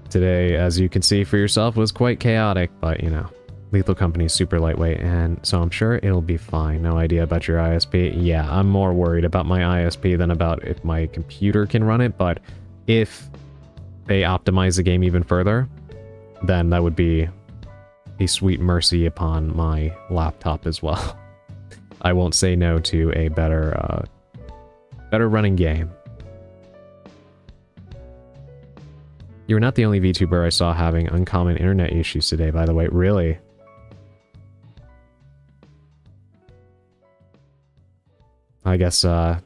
Today, as you can see for yourself, was quite chaotic, but you know, Lethal Company is super lightweight, and so I'm sure it'll be fine. No idea about your ISP. Yeah, I'm more worried about my ISP than about if my computer can run it, but if they optimize the game even further, then that would be a sweet mercy upon my laptop as well. I won't say no to a better running game. You were not the only VTuber I saw having uncommon internet issues today, by the way. Really? I guess, I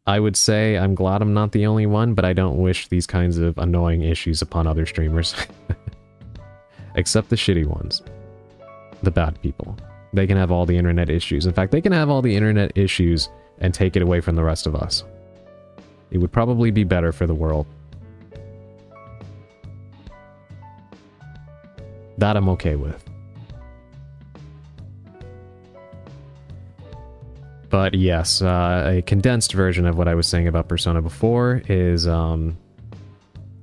would say I'm glad I'm not the only one, but I don't wish these kinds of annoying issues upon other streamers. Except the shitty ones. The bad people. They can have all the internet issues. In fact, they can have all the internet issues and take it away from the rest of us. It would probably be better for the world. That I'm okay with. But yes, a condensed version of what I was saying about Persona before is, I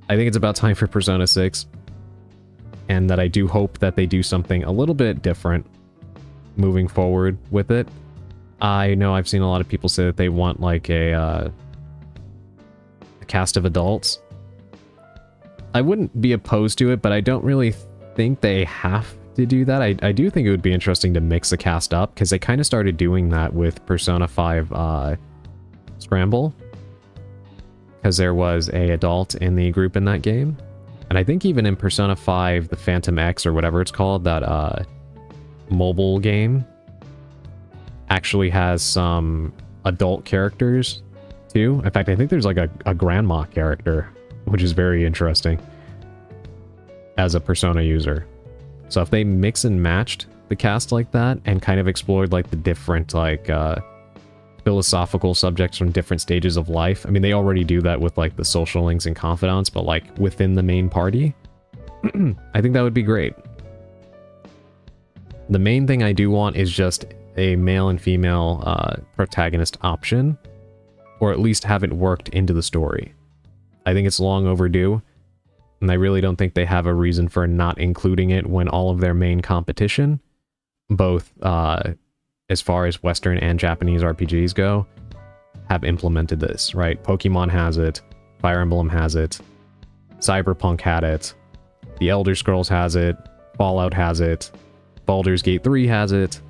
think it's about time for Persona 6. And that I do hope that they do something a little bit different moving forward with it. I know I've seen a lot of people say that they want like a cast of adults. I wouldn't be opposed to it, but I don't really think they have to do that. I do think it would be interesting to mix the cast up, because they kind of started doing that with Persona 5 Scramble, because there was a adult in the group in that game. And I think even in Persona 5, the Phantom X, or whatever it's called, that mobile game, actually has some adult characters too. In fact, I think there's like a grandma character, which is very interesting as a Persona user. So if they mix and matched the cast like that and kind of explored like the different like the philosophical subjects from different stages of life. I mean, they already do that with like the social links and confidants, but like within the main party, I think that would be great. The main thing I do want is just a male and female protagonist option, or at least have it worked into the story. I think it's long overdue, and I really don't think they have a reason for not including it when all of their main competition, both as far as Western and Japanese RPGs go, have implemented this, right? Pokemon has it, Fire Emblem has it, Cyberpunk had it, The Elder Scrolls has it, Fallout has it, Baldur's Gate 3 has it.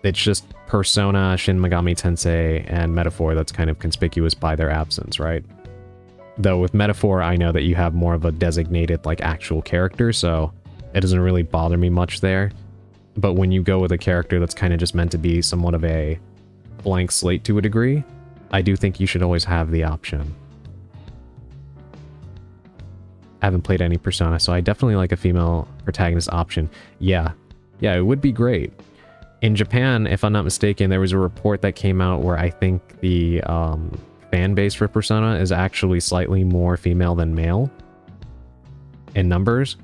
It's just Persona, Shin Megami Tensei, and Metaphor that's kind of conspicuous by their absence, right? Though with Metaphor, I know that you have more of a designated, like, actual character, so it doesn't really bother me much there. But when you go with a character that's kind of just meant to be somewhat of a blank slate to a degree, I do think you should always have the option. I haven't played any Persona, so I definitely like a female protagonist option. Yeah, it would be great. In Japan, if I'm not mistaken, there was a report that came out where I think the fan base for Persona is actually slightly more female than male in numbers.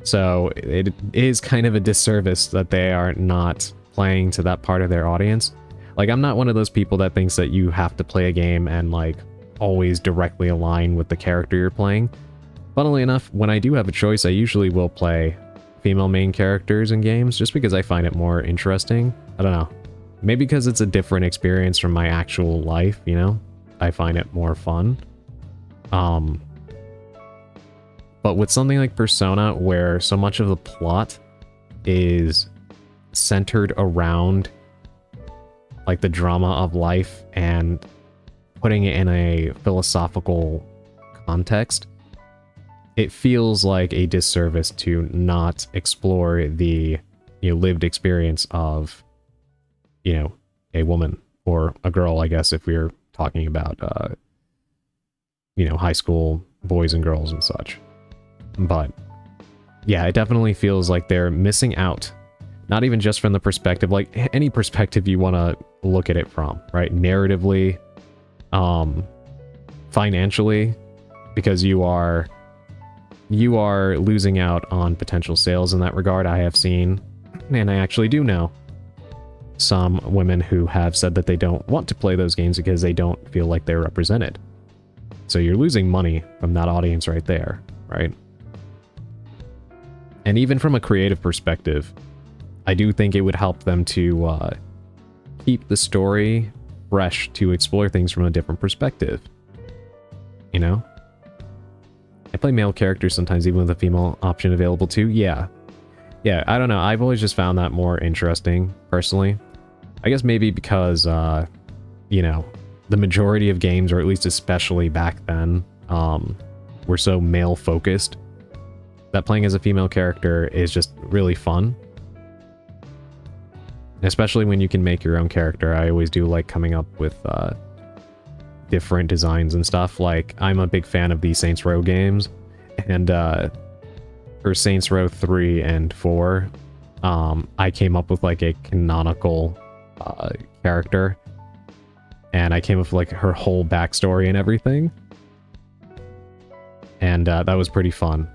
So it is kind of a disservice that they are not playing to that part of their audience. Like, I'm not one of those people that thinks that you have to play a game and, like, always directly align with the character you're playing. Funnily enough, when I do have a choice, I usually will play female main characters in games, just because I find it more interesting. I don't know. Maybe because it's a different experience from my actual life, you know? I find it more fun. But with something like Persona, where so much of the plot is centered around, like, the drama of life and putting it in a philosophical context, it feels like a disservice to not explore the, you know, lived experience of, you know, a woman or a girl, I guess, if we're talking about, you know, high school boys and girls and such. But yeah, it definitely feels like they're missing out. Not even just from the perspective, like any perspective you want to look at it from, right? Narratively, financially, because you are losing out on potential sales in that regard. I have seen, and I actually do know, some women who have said that they don't want to play those games because they don't feel like they're represented. So you're losing money from that audience right there, right? And even from a creative perspective, I do think it would help them to keep the story fresh, to explore things from a different perspective. You know? I play male characters sometimes, even with a female option available too. Yeah, I don't know. I've always just found that more interesting, personally. I guess maybe because, you know, the majority of games, or at least especially back then, were so male-focused, that playing as a female character is just really fun. Especially when you can make your own character. I always do like coming up with different designs and stuff. Like, I'm a big fan of the Saints Row games, and for Saints Row 3 and 4, I came up with like a canonical character, and I came up with like her whole backstory and everything, and that was pretty fun.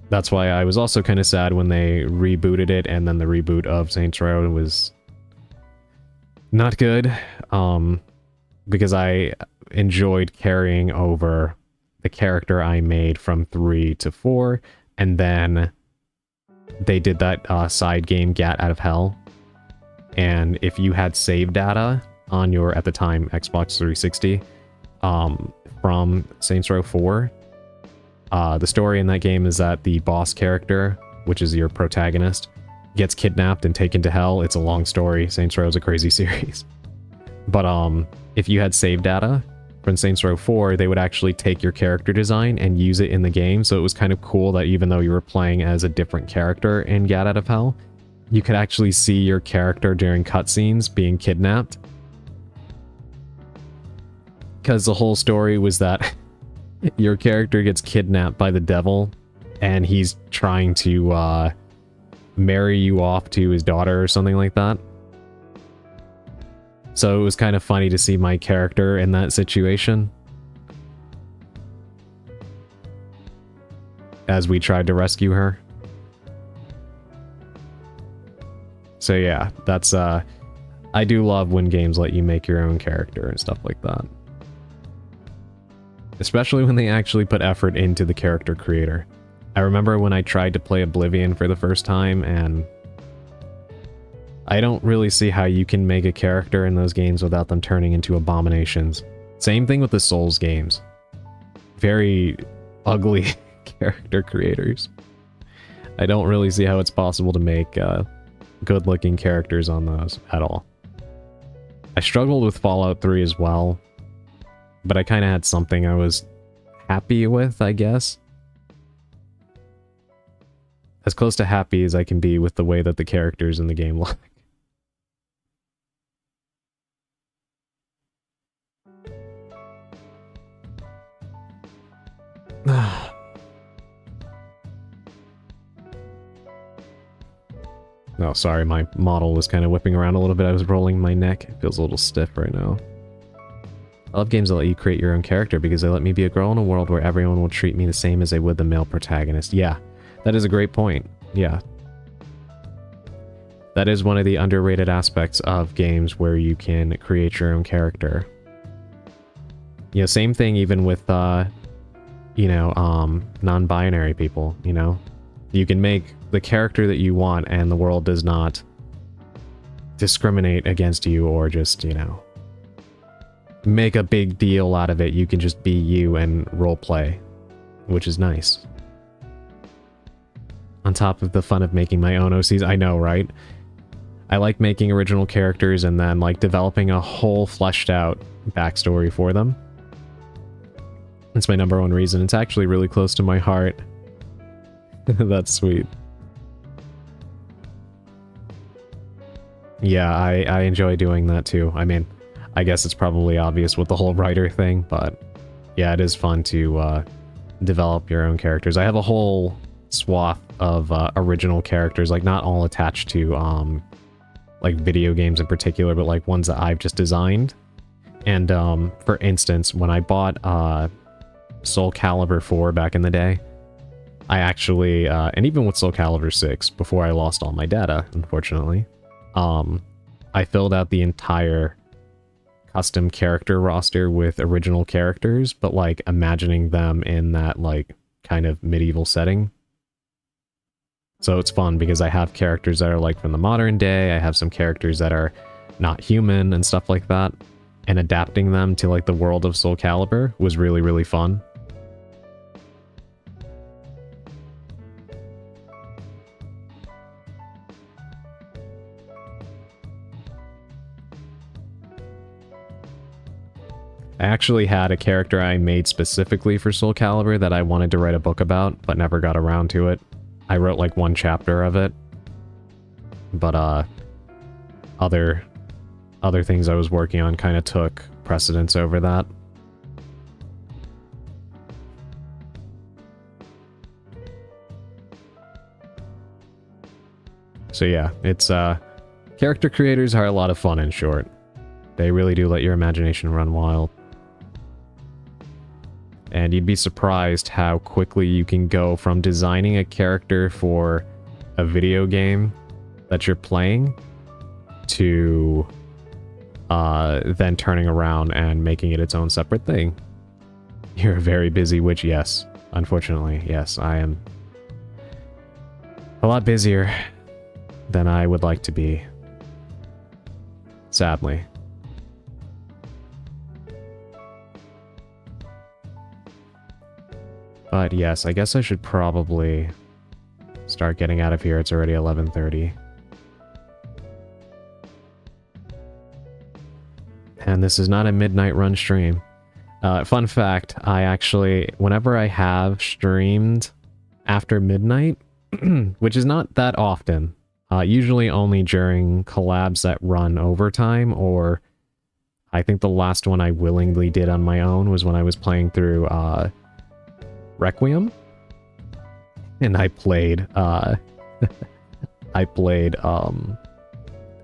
That's why I was also kind of sad when they rebooted it, and then the reboot of Saints Row was not good, because I enjoyed carrying over the character I made from 3 to 4, and then they did that side game, Gat Out of Hell, and if you had save data on your, at the time, Xbox 360, from Saints Row 4, the story in that game is that the boss character, which is your protagonist, gets kidnapped and taken to hell. It's a long story. Saints Row is a crazy series. But if you had save data from Saints Row 4, they would actually take your character design and use it in the game. So it was kind of cool that even though you were playing as a different character in Gat Out of Hell, you could actually see your character during cutscenes being kidnapped. Because the whole story was that your character gets kidnapped by the devil, and he's trying to marry you off to his daughter or something like that. So it was kind of funny to see my character in that situation as we tried to rescue her. So yeah, that's I do love when games let you make your own character and stuff like that. Especially when they actually put effort into the character creator. I remember when I tried to play Oblivion for the first time, and I don't really see how you can make a character in those games without them turning into abominations. Same thing with the Souls games. Very ugly character creators. I don't really see how it's possible to make good-looking characters on those at all. I struggled with Fallout 3 as well, but I kind of had something I was happy with, I guess. As close to happy as I can be with the way that the characters in the game look. Oh, sorry, my model was kind of whipping around a little bit. I was rolling my neck. It feels a little stiff right now. I love games that let you create your own character because they let me be a girl in a world where everyone will treat me the same as they would the male protagonist. Yeah, that is a great point. Yeah. That is one of the underrated aspects of games where you can create your own character. You know, same thing even with, you know, non-binary people, you know? You can make the character that you want and the world does not discriminate against you or just, you know, make a big deal out of it. You can just be you and roleplay, which is nice. On top of the fun of making my own OCs, I know, right? I like making original characters and then, like, developing a whole fleshed out backstory for them. That's my number one reason. It's actually really close to my heart. That's sweet. Yeah, I enjoy doing that too. I mean, I guess it's probably obvious with the whole writer thing, but yeah, it is fun to develop your own characters. I have a whole swath of original characters, like not all attached to like video games in particular, but like ones that I've just designed. And for instance, when I bought Soul Calibur 4 back in the day, I actually, and even with Soul Calibur 6, before I lost all my data, unfortunately, I filled out the entire custom character roster with original characters, but like imagining them in that like kind of medieval setting. So it's fun because I have characters that are like from the modern day, I have some characters that are not human and stuff like that, and adapting them to like the world of Soul Calibur was really, really fun. I actually had a character I made specifically for Soul Calibur that I wanted to write a book about, but never got around to it. I wrote like one chapter of it, but other things I was working on kind of took precedence over that. So yeah, it's character creators are a lot of fun, in short. They really do let your imagination run wild. And you'd be surprised how quickly you can go from designing a character for a video game that you're playing to then turning around and making it its own separate thing. You're a very busy witch, yes. Unfortunately, yes, I am a lot busier than I would like to be. Sadly. But yes, I guess I should probably start getting out of here. It's already 11:30. And this is not a midnight run stream. Fun fact, I actually, whenever I have streamed after midnight, which is not that often, usually only during collabs that run overtime, or I think the last one I willingly did on my own was when I was playing through Requiem, and I played I played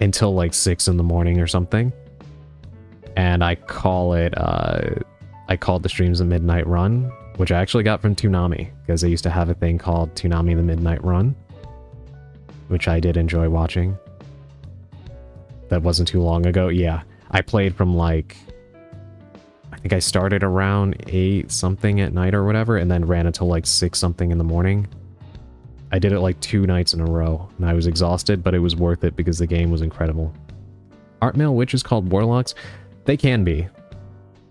until like 6 in the morning or something. And I call it, I called the streams a midnight run, which I actually got from Toonami, because they used to have a thing called Toonami the Midnight Run, which I did enjoy watching. That wasn't too long ago. Yeah, I played from like, I think I started around 8 something at night or whatever, and then ran until like 6 something in the morning. I did it like 2 nights in a row, and I was exhausted, but it was worth it because the game was incredible. Aren't male witches called warlocks? They can be,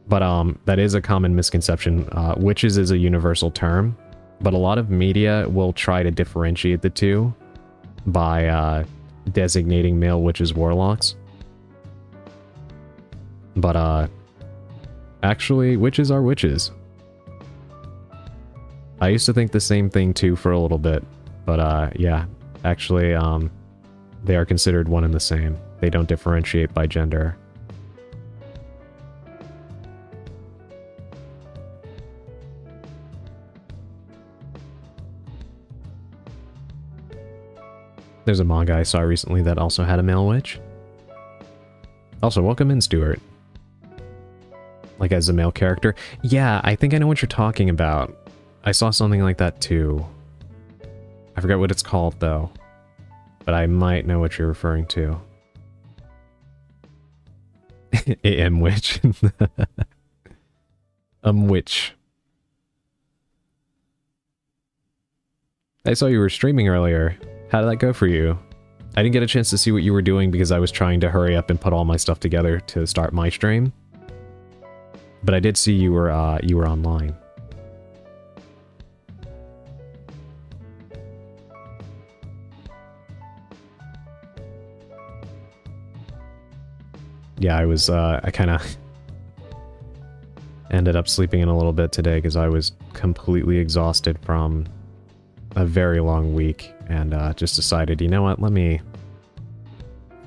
but that is a common misconception. Witches is a universal term, but a lot of media will try to differentiate the two by designating male witches warlocks. But actually, witches are witches. I used to think the same thing too for a little bit, but yeah, actually they are considered one and the same. They don't differentiate by gender. There's a manga I saw recently that also had a male witch. Also, welcome in, Stuart. Like as a male character. Yeah, I think I know what you're talking about. I saw something like that too. I forget what it's called though. But I might know what you're referring to. AM witch. Witch. I saw you were streaming earlier. How did that go for you? I didn't get a chance to see what you were doing because I was trying to hurry up and put all my stuff together to start my stream. But I did see you were online. Yeah, I kind of ended up sleeping in a little bit today because I was completely exhausted from a very long week, and just decided, you know what, let me,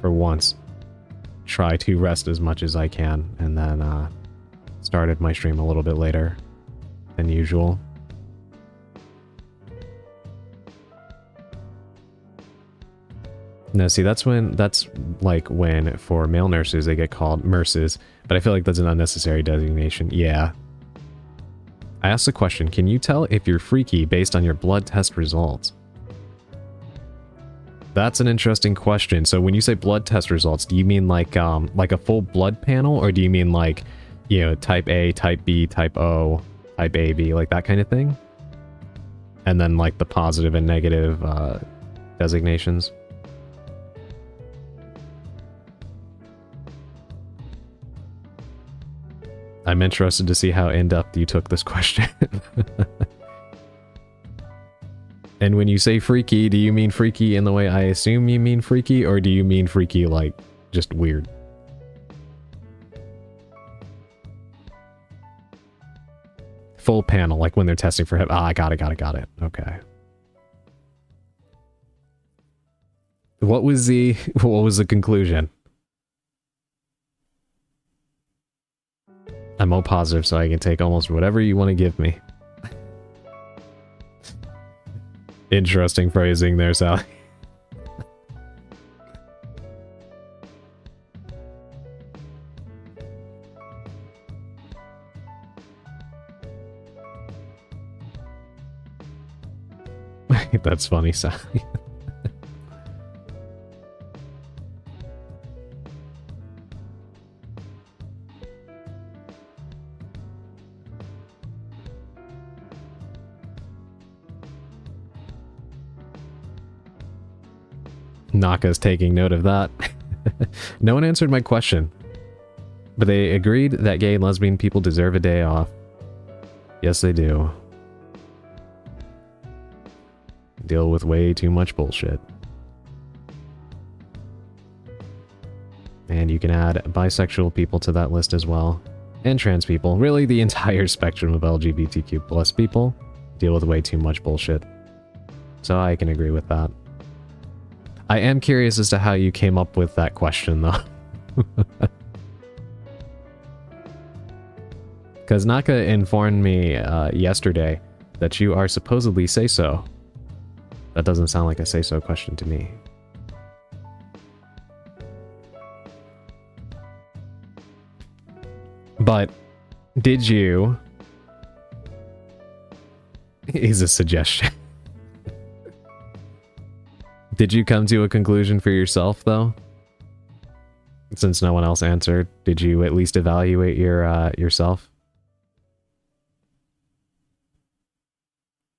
for once, try to rest as much as I can, and then started my stream a little bit later than usual. No, see, that's like when, for male nurses, they get called nurses, but I feel like that's an unnecessary designation. Yeah. I asked the question, can you tell if you're freaky based on your blood test results? That's an interesting question. So when you say blood test results, do you mean like a full blood panel, or do you mean like, you know, type A, type B, type O, type AB, like that kind of thing? And then like the positive and negative designations? I'm interested to see how in-depth you took this question. And when you say freaky, do you mean freaky in the way I assume you mean freaky, or do you mean freaky like just weird? Full panel, like when they're testing for hip. Ah, got it. Okay. What was the conclusion? I'm O positive, so I can take almost whatever you want to give me. Interesting phrasing there, Sally. That's funny, Sally. Naka's taking note of that. No one answered my question. But they agreed that gay and lesbian people deserve a day off. Yes, they do. Deal with way too much bullshit. And you can add bisexual people to that list as well. And trans people. Really, the entire spectrum of LGBTQ plus people deal with way too much bullshit. So I can agree with that. I am curious as to how you came up with that question, though. Because Naka informed me yesterday that you are supposedly say-so. That doesn't sound like a say-so question to me. But did you... is a suggestion. Did you come to a conclusion for yourself, though? Since no one else answered, did you at least evaluate your yourself?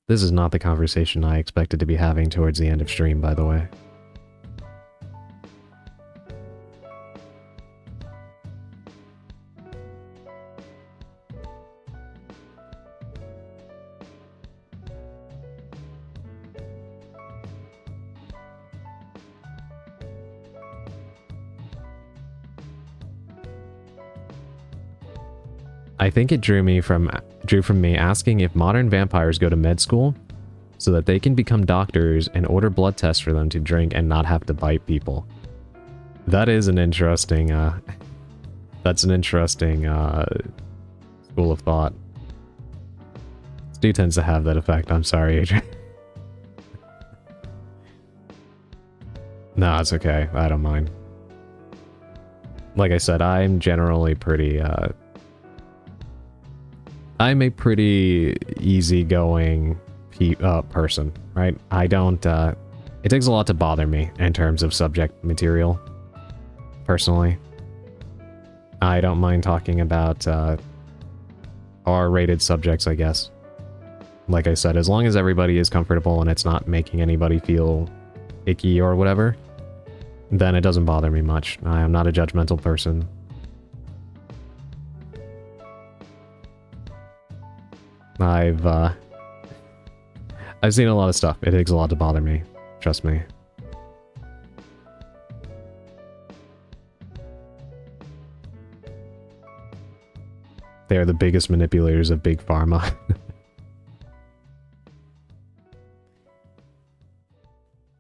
This is not the conversation I expected to be having towards the end of stream, by the way. I think it drew from me asking if modern vampires go to med school so that they can become doctors and order blood tests for them to drink and not have to bite people. That is an interesting, that's an interesting, school of thought. Stu tends to have that effect. I'm sorry, Adrian. No, it's okay. I don't mind. Like I said, I'm generally pretty, I'm a pretty easygoing person, right? I don't, it takes a lot to bother me in terms of subject material, personally. I don't mind talking about, R-rated subjects, I guess. Like I said, as long as everybody is comfortable and it's not making anybody feel icky or whatever, then it doesn't bother me much. I am not a judgmental person. I've seen a lot of stuff. It takes a lot to bother me. Trust me. They are the biggest manipulators of Big Pharma.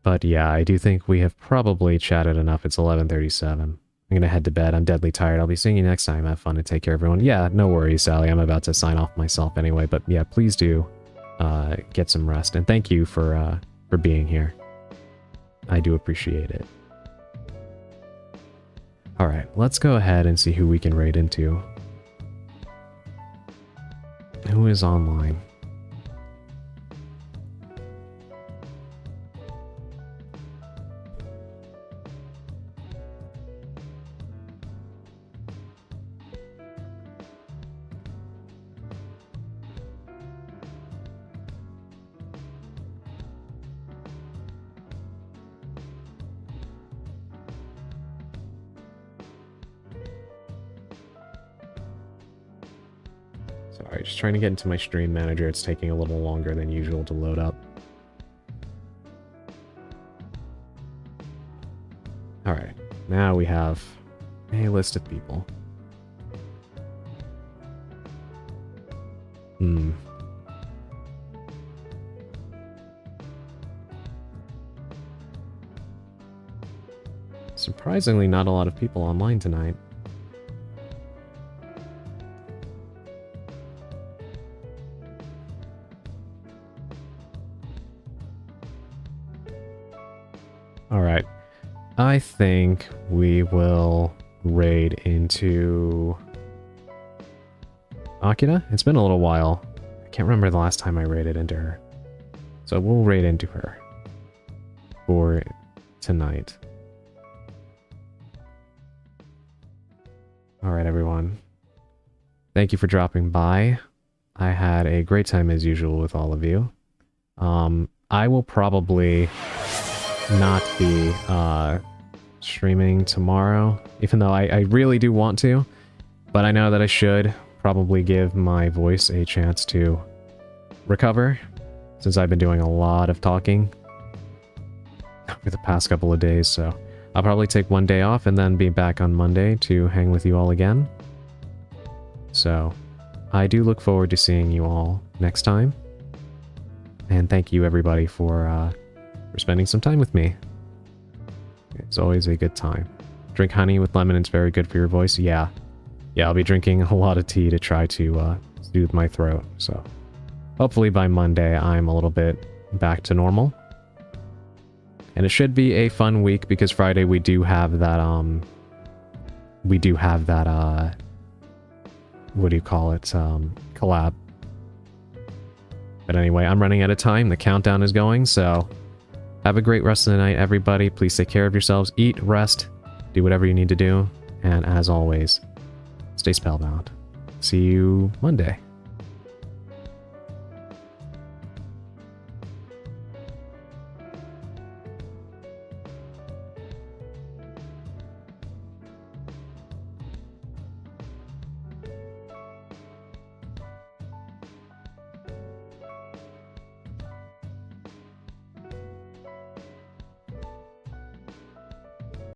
But yeah, I do think we have probably chatted enough. It's 11:37. I'm gonna head to bed. I'm deadly tired. I'll be seeing you next time. Have fun and take care, everyone. Yeah, no worries, Sally. I'm about to sign off myself anyway. But yeah, please do get some rest. And thank you for being here. I do appreciate it. Alright, let's go ahead and see who we can raid into. Who is online? Sorry, just trying to get into my stream manager. It's taking a little longer than usual to load up. Alright, now we have a list of people. Surprisingly, not a lot of people online tonight. Alright, I think we will raid into Akira. It's been a little while. I can't remember the last time I raided into her. So we'll raid into her for tonight. Alright, everyone. Thank you for dropping by. I had a great time as usual with all of you. I will probably not be streaming tomorrow, even though I really do want to, but I know that I should probably give my voice a chance to recover, since I've been doing a lot of talking over the past couple of days, so I'll probably take one day off and then be back on Monday to hang with you all again. So I do look forward to seeing you all next time, and thank you everybody for spending some time with me. It's always a good time. Drink honey with lemon, it's very good for your voice. Yeah, I'll be drinking a lot of tea to try to soothe my throat, so hopefully by Monday I'm a little bit back to normal. And it should be a fun week because Friday we do have that what do you call it, collab. But anyway, I'm running out of time. The countdown is going, so have a great rest of the night, everybody. Please take care of yourselves. Eat, rest, do whatever you need to do. And as always, stay spellbound. See you Monday.